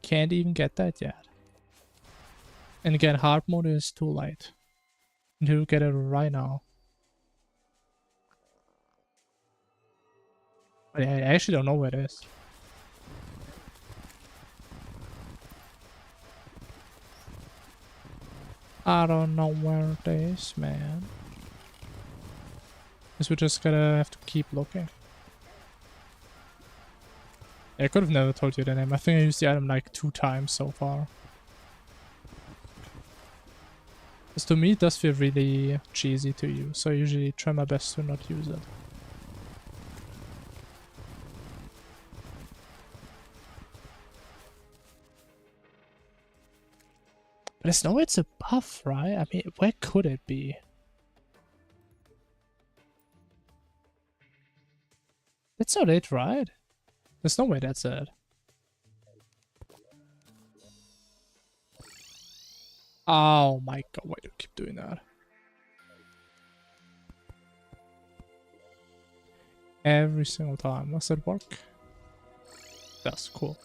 Can't even get that yet. And again, hard mode is too late. Need to get it right now. But I actually don't know where it is. I don't know where it is, man. Guess we're just gonna have to keep looking. Yeah, I could have never told you the name. I think I used the item like 2 times so far. Because to me it does feel really cheesy to use, so I usually try my best to not use it. But there's no way it's a buff, right? I mean, where could it be? That's not it, right? There's no way that's it. Oh my god, why do you keep doing that? Every single time. Does that work? That's cool.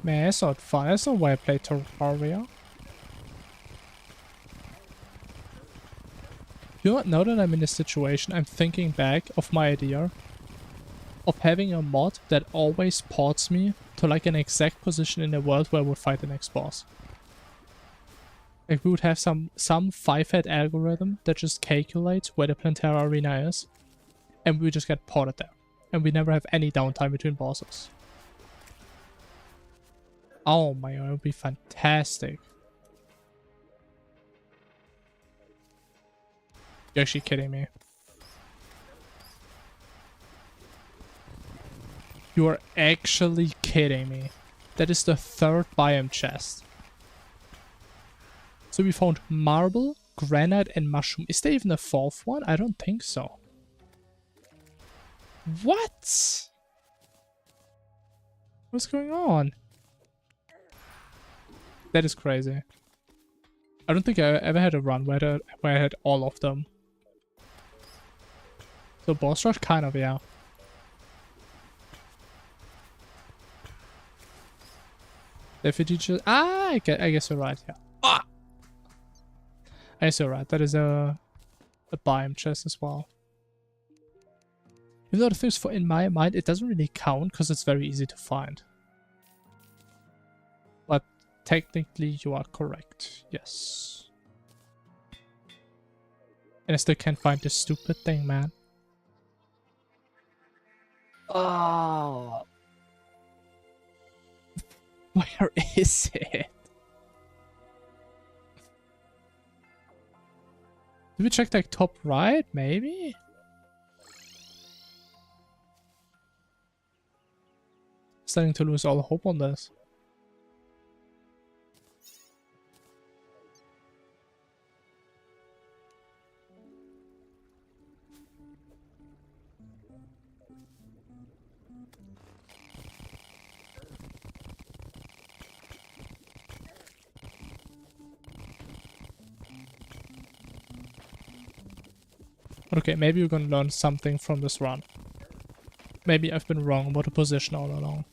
Man, that's not fun. That's not why I play Terraria. You know what? Now that I'm in this situation, I'm thinking back of my idea of having a mod that always ports me to like an exact position in the world where I would fight the next boss. Like we would have some 5-head algorithm that just calculates where the Plantara arena is, and we just get ported there. And we never have any downtime between bosses. Oh my god, it would be fantastic. You're actually kidding me. You are actually kidding me. That is the 3rd biome chest. So we found marble, granite, and mushroom. Is there even a 4th one? I don't think so. What? What's going on? That is crazy. I don't think I ever had a run where I had all of them. The boss rush, kind of, yeah. If it just I guess you're right. Yeah. Ah! I guess you're right. That is a biome chest as well. Even though the thing is, for in my mind, it doesn't really count because it's very easy to find. But technically, you are correct. Yes. And I still can't find this stupid thing, man. Oh. Where is it? Did we check like top right? Maybe? Starting to lose all hope on this. Okay, maybe we're gonna learn something from this run. Maybe I've been wrong about the position all along.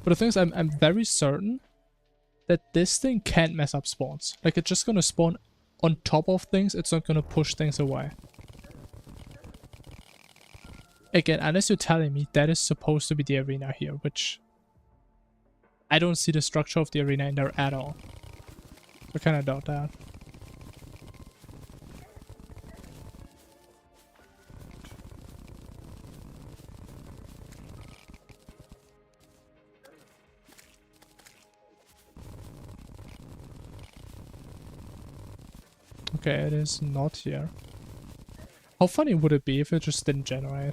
But the thing is, I'm very certain that this thing can't mess up spawns. Like, it's just gonna spawn on top of things, it's not gonna push things away. Again, unless you're telling me that is supposed to be the arena here, which I don't see the structure of the arena in there at all. I kind of doubt that. Okay, it is not here. How funny would it be if it just didn't generate?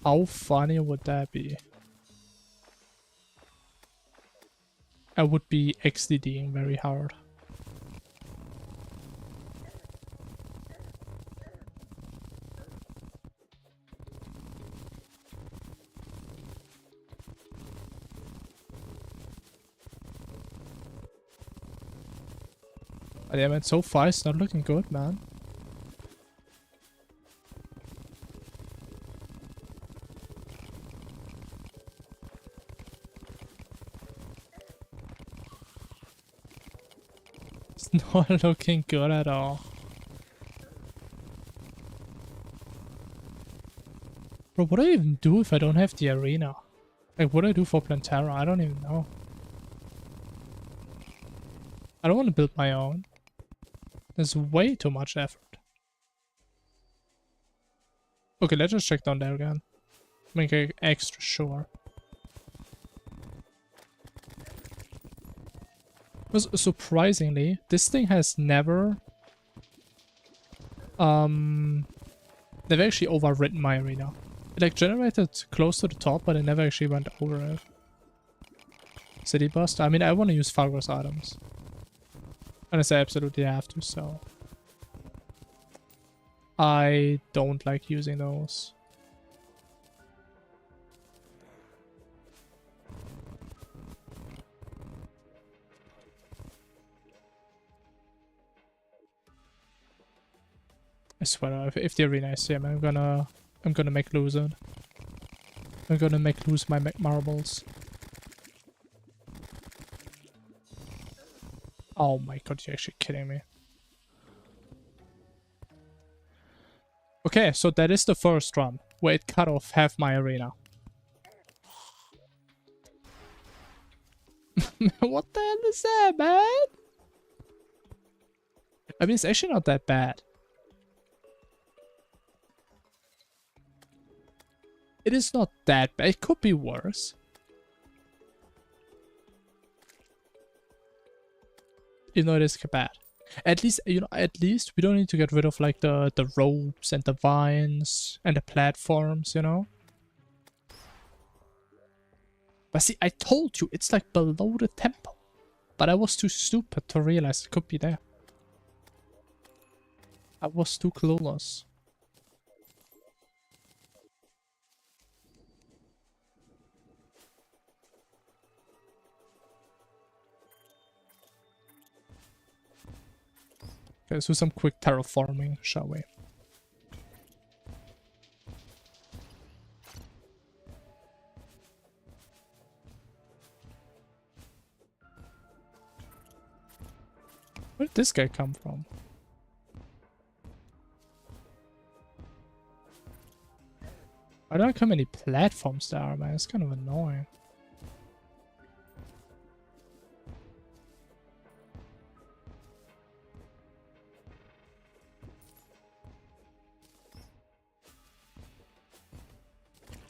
How funny would that be? I would be XDDing very hard. But yeah, man, so far it's not looking good, man. It's not looking good at all. Bro, what do I even do if I don't have the arena? Like, what do I do for Plantera? I don't even know. I don't want to build my own. There's way too much effort. Okay, let's just check down there again. Make it extra sure. Because surprisingly, this thing has never never actually overwritten my arena. It like generated close to the top, but it never actually went over it. City Buster? I mean, I want to use Fargo's items. Unless I absolutely have to, so... I don't like using those. I swear, if the arena is here, I'm gonna make lose it. I'm gonna make lose my marbles. Oh my god, you're actually kidding me. Okay, so that is the first run, where it cut off half my arena. What the hell is that, man? I mean, it's actually not that bad. It is not that bad. It could be worse. You know, it is bad. At least, you know, at least we don't need to get rid of like the ropes and the vines and the platforms, you know. But see, I told you it's like below the temple, but I was too stupid to realize it could be there. I was too clueless. Okay, let's do some quick terraforming, shall we? Where did this guy come from? Why don't come any platforms there, man? It's kind of annoying.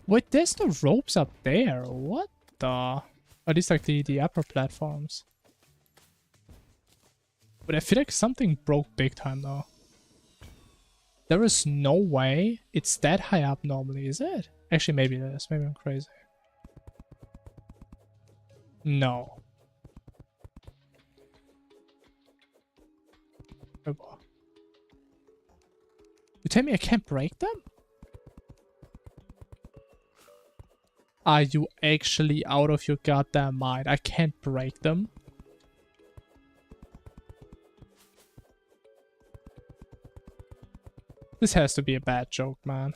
Wait, there's no ropes up there. What the? Are these like the upper platforms? But I feel like something broke big time though. There is no way it's that high up normally, is it? Actually, maybe it is. Maybe I'm crazy. No. You tell me I can't break them? Are you actually out of your goddamn mind? I can't break them? This has to be a bad joke, man.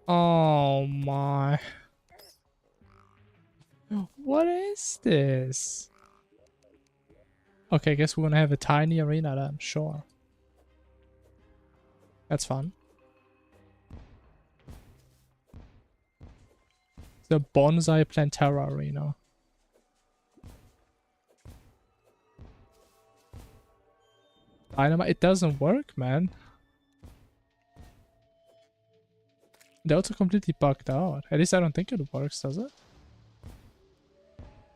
Oh my. What is this? Okay, I guess we're gonna have a tiny arena then, sure. That's fun. The Bonsai Plantera arena. Dynamite, it doesn't work, man. They're also completely bugged out. At least I don't think it works, does it?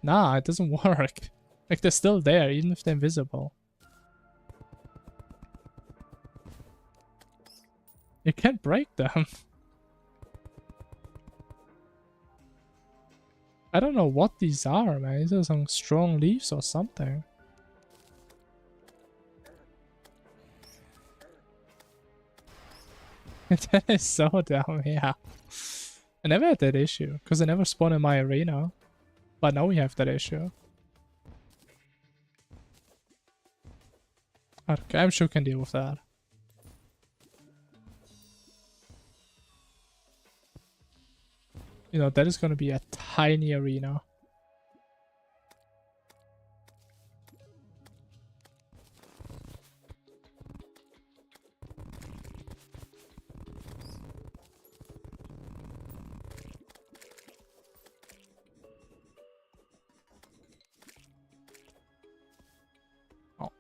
Nah, it doesn't work. Like, they're still there, even if they're invisible. You can't break them. I don't know what these are, man. These are some strong leaves or something. That is so dumb, yeah. I never had that issue, because I never spawned in my arena. But now we have that issue. Okay, I'm sure we can deal with that. You know, that is going to be a tiny arena. Oh.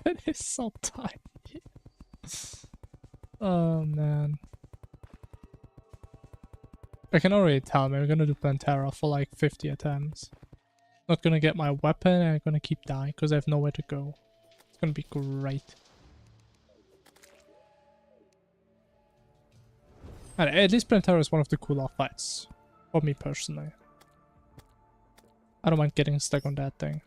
That is so tiny. Oh man. I can already tell, man. We're gonna do Plantera for like 50 attempts. Not gonna get my weapon and I'm gonna keep dying because I have nowhere to go. It's gonna be great. And at least Plantera is one of the cooler fights. For me personally. I don't mind getting stuck on that thing.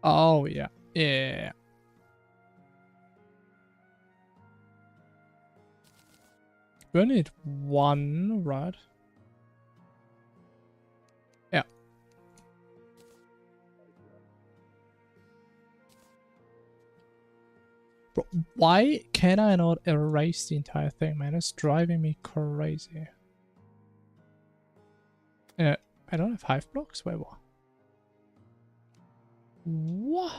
Oh, yeah. Yeah. We only need one, right? Yeah. Bro, why can I not erase the entire thing, man? It's driving me crazy. I don't have hive blocks? Wait, what? What?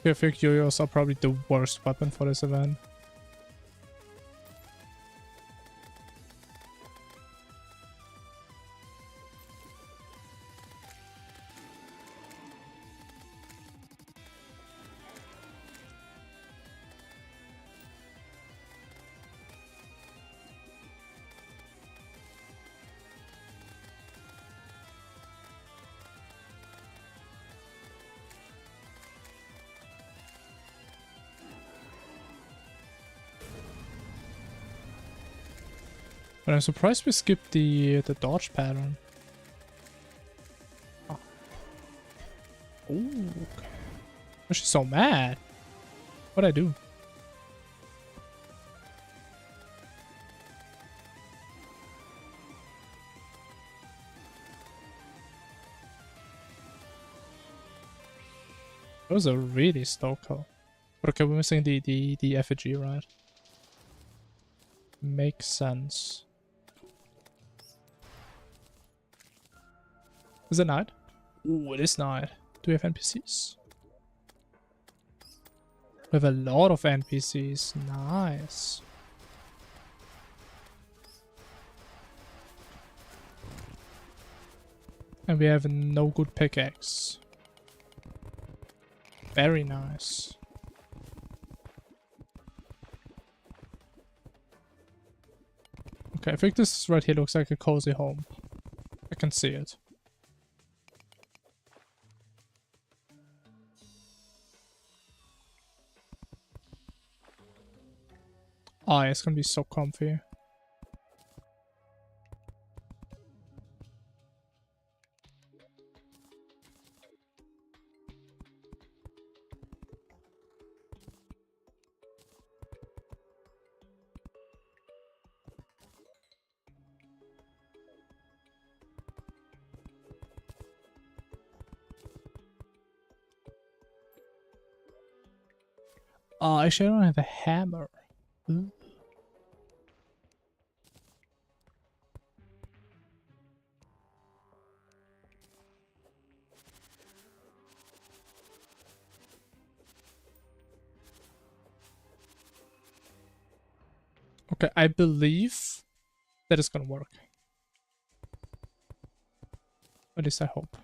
I think yo-yos are probably the worst weapon for this event. But I'm surprised we skipped the dodge pattern. Oh. Ooh. Oh, she's so mad. What'd I do? That was a really slow call. But okay, we're missing the effigy, right? Makes sense. Is it night? Ooh, it is night. Do we have NPCs? We have a lot of NPCs. Nice. And we have no good pickaxe. Very nice. Okay, I think this right here looks like a cozy home. I can see it. Oh, it's gonna be so comfy. Oh, actually I don't have a hammer. Ooh. Okay, I believe that is gonna work. At least I hope.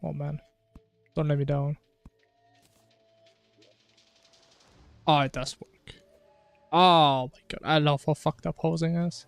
Oh man. Don't let me down. Oh, it does work. Oh my god, I love how fucked up posing is.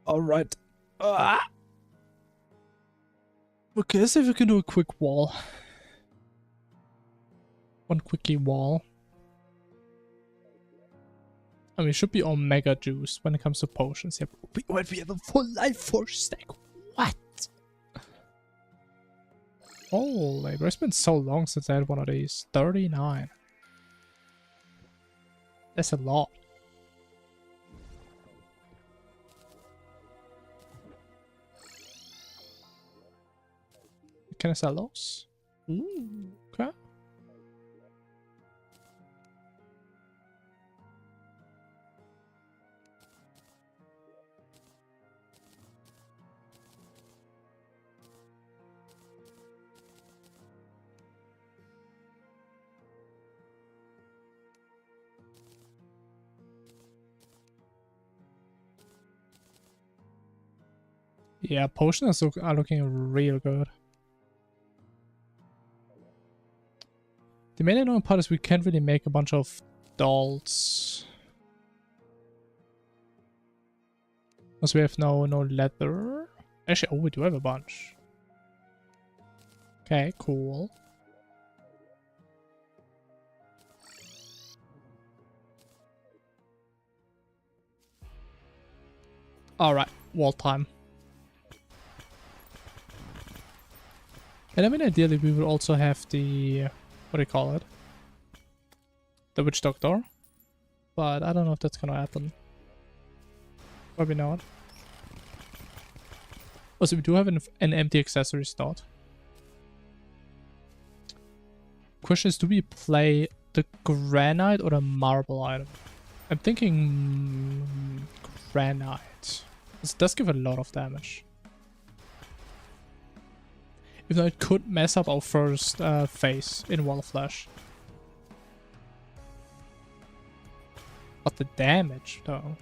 Alright. Ah! Okay, let's see if we can do a quick wall. One quickie wall. I mean, it should be all mega juice when it comes to potions. Yeah, we have a full life force stack. What? Holy, bro, it's been so long since I had one of these. 39. That's a lot. Can I sell those? Ooh, okay. Yeah, potions are looking real good. The main annoying part is we can't really make a bunch of dolls. Because we have no leather. Actually, oh, we do have a bunch. Okay, cool. Alright, wall time. And I mean, ideally, we would also have the... what do you call it? The witch doctor. But I don't know if that's gonna happen. Probably not. Also, we do have an empty accessory slot. Question is, do we play the granite or the marble item? I'm thinking granite. This does give a lot of damage. Even though it could mess up our first phase in Wall of Flesh. But the damage, though.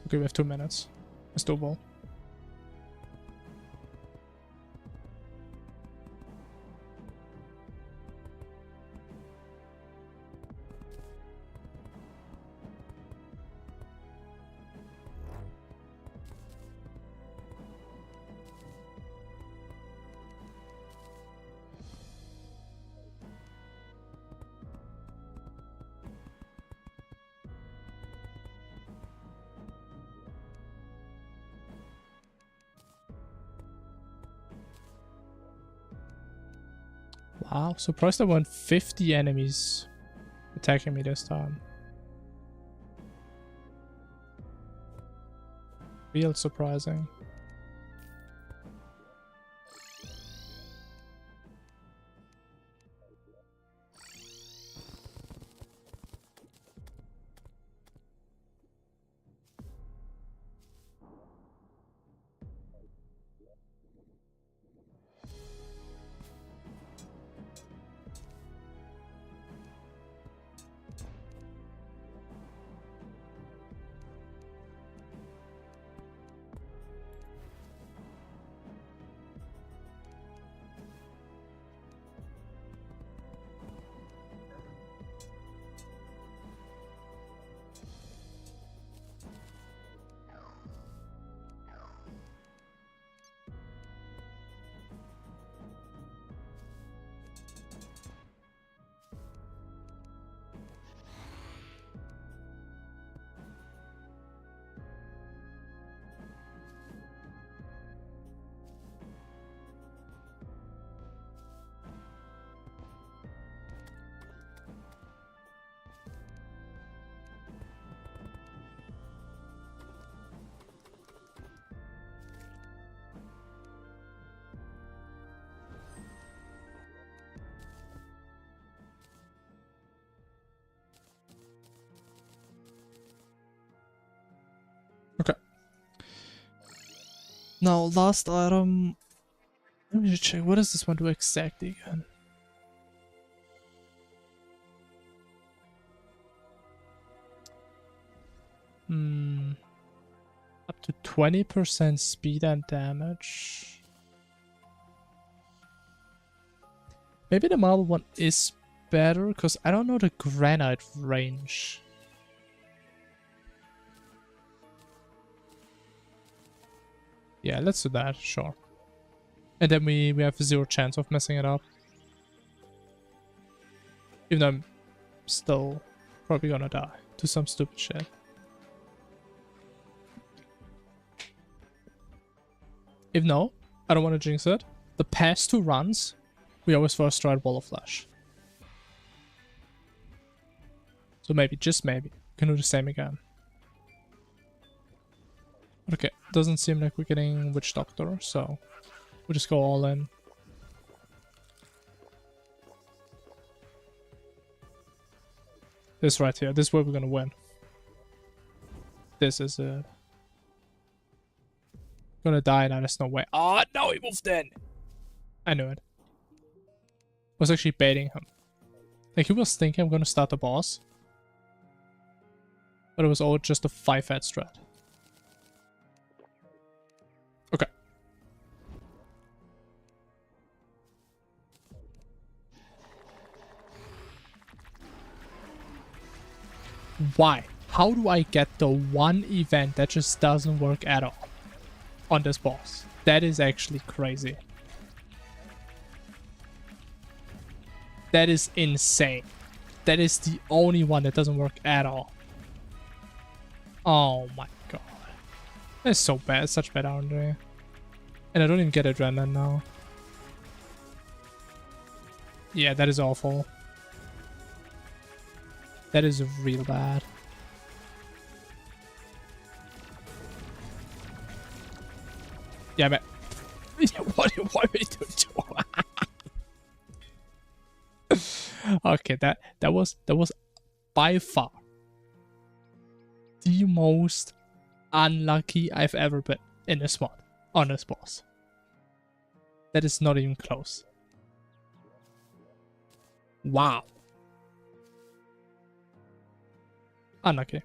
Okay, we have 2 minutes. It's doable. Wow, surprised there weren't 50 enemies attacking me this time. Real surprising. Okay. Now, last item. Let me just check. What does this one do exactly again? Up to 20% speed and damage. Maybe the marble one is better, because I don't know the granite range. Yeah, let's do that, sure. And then we have 0 chance of messing it up. Even though I'm still probably gonna die to some stupid shit. If no, I don't want to jinx it. The past 2 runs, we always first try Wall of Flesh. So maybe, just maybe, we can do the same again. Okay, doesn't seem like we're getting Witch Doctor, so we'll just go all in. This right here, this is where we're gonna win. This is it. Gonna die now, there's no way. Oh no, he moved in! I knew it. I was actually baiting him. Like, he was thinking I'm gonna start the boss. But it was all just a 5-head strat. Okay. Why? How do I get the one event that just doesn't work at all on this boss? That is actually crazy. That is insane. That is the only one that doesn't work at all. Oh my god. That's so bad. It's such bad RNG. And I don't even get adrenaline now. Yeah, that is awful. That is real bad. Yeah, man. what are you doing? Okay, that was by far the most unlucky I've ever been in this mod on this boss. That is not even close. Wow. Unlucky.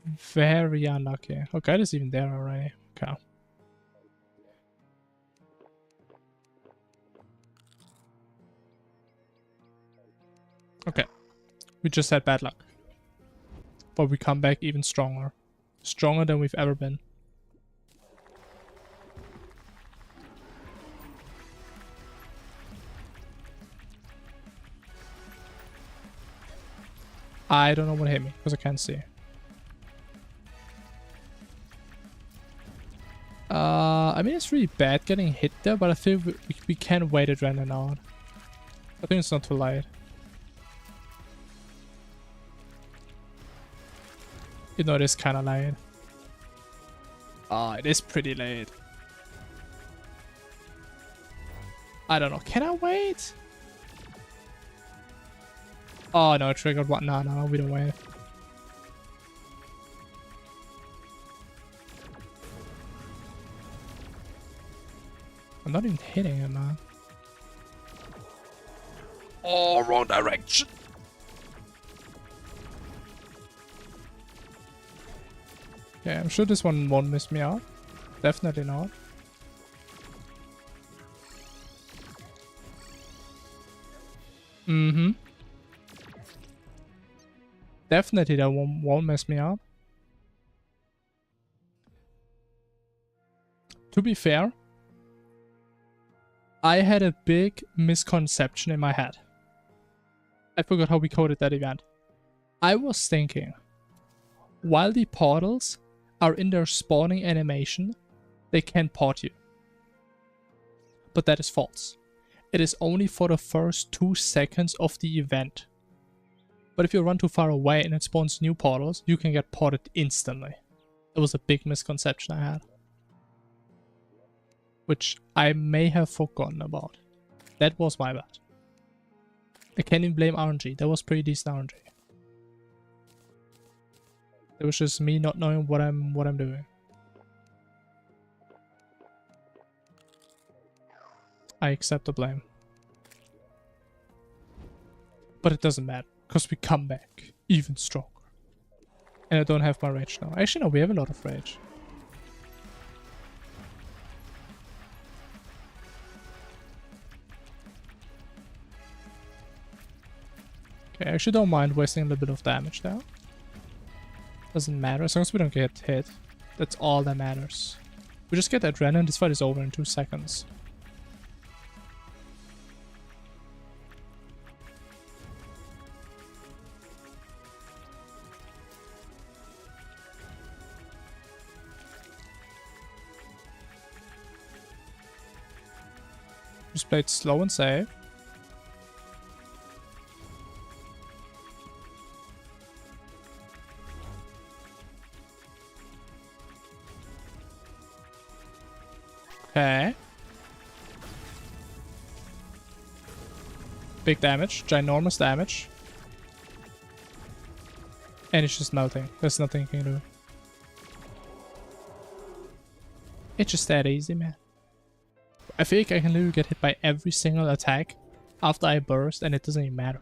Very unlucky. Okay, it's even there already. Okay. Okay. We just had bad luck. But we come back even stronger. Stronger than we've ever been. I don't know what hit me, because I can't see. I mean, it's really bad getting hit there, but I feel we can wait adrenaline out. I think it's not too late. You know, it is kind of late. It is pretty late. I don't know. Can I wait? Oh, no, it triggered what? No, we don't wait. I'm not even hitting it, man. Oh, wrong direction. Okay, I'm sure this one won't miss me out. Definitely not. Mm-hmm. Definitely that won't mess me up. To be fair, I had a big misconception in my head. I forgot how we coded that event. I was thinking, while the portals are in their spawning animation, they can port you. But that is false. It is only for the first 2 seconds of the event. But if you run too far away and it spawns new portals, you can get ported instantly. That was a big misconception I had. Which I may have forgotten about. That was my bad. I can't even blame RNG. That was pretty decent RNG. It was just me not knowing what I'm doing. I accept the blame. But it doesn't matter, because we come back even stronger. And I don't have my rage now. Actually, no, we have a lot of rage. Okay, I actually don't mind wasting a little bit of damage there. Doesn't matter, as long as we don't get hit. That's all that matters. We just get adrenaline, this fight is over in 2 seconds. Just play it slow and safe. Okay. Big damage. Ginormous damage. And it's just melting. There's nothing you can do. It's just that easy, man. I feel like I can literally get hit by every single attack after I burst and it doesn't even matter.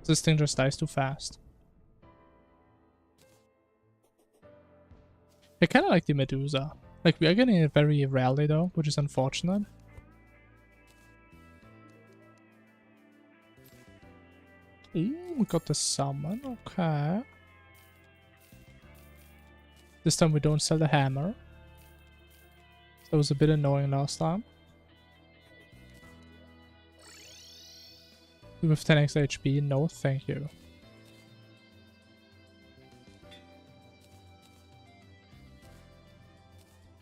This thing just dies too fast. I kind of like the Medusa. Like, we are getting it very rarely though, which is unfortunate. Ooh, we got the summon, okay. This time we don't sell the hammer. That was a bit annoying last time. With 10x HP, no thank you.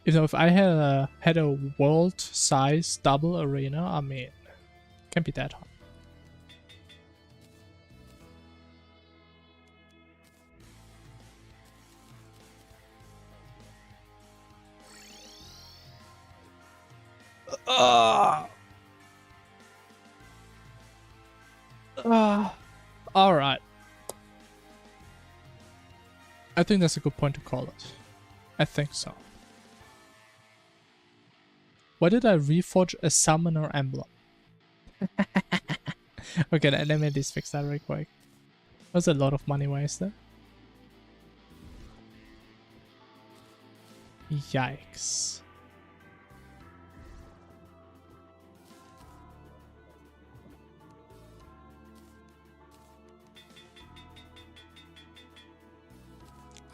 You know, if I had a world-size double arena, I mean, can't be that hard. Alright. I think that's a good point to call it. I think so. Why did I reforge a summoner emblem? Okay, let me just fix that real quick. That was a lot of money wasted. Yikes.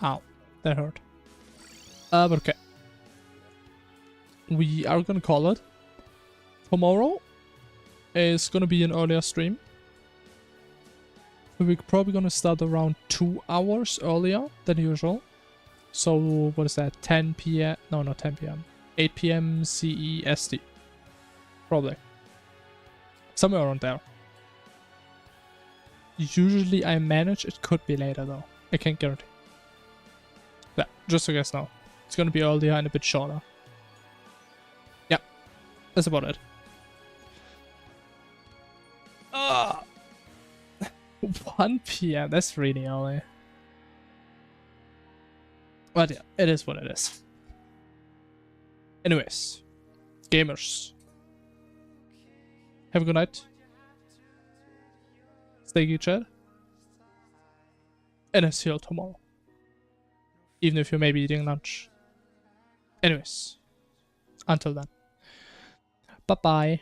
Ow, that hurt. But okay. We are gonna call it. Tomorrow is gonna be an earlier stream. We're probably gonna start around 2 hours earlier than usual. So what is that? 10 p.m. No, not 10 p.m. 8 p.m. CEST. Probably. Somewhere around there. Usually I manage. It could be later though. I can't guarantee. Yeah, just so you guys know. It's gonna be earlier and a bit shorter. Yeah, that's about it. 1 p.m. That's really early. But yeah, it is what it is. Anyways, gamers, have a good night. Stay good, chat. And I'll see you all tomorrow. Even if you may be eating lunch. Anyways, until then. Bye-bye.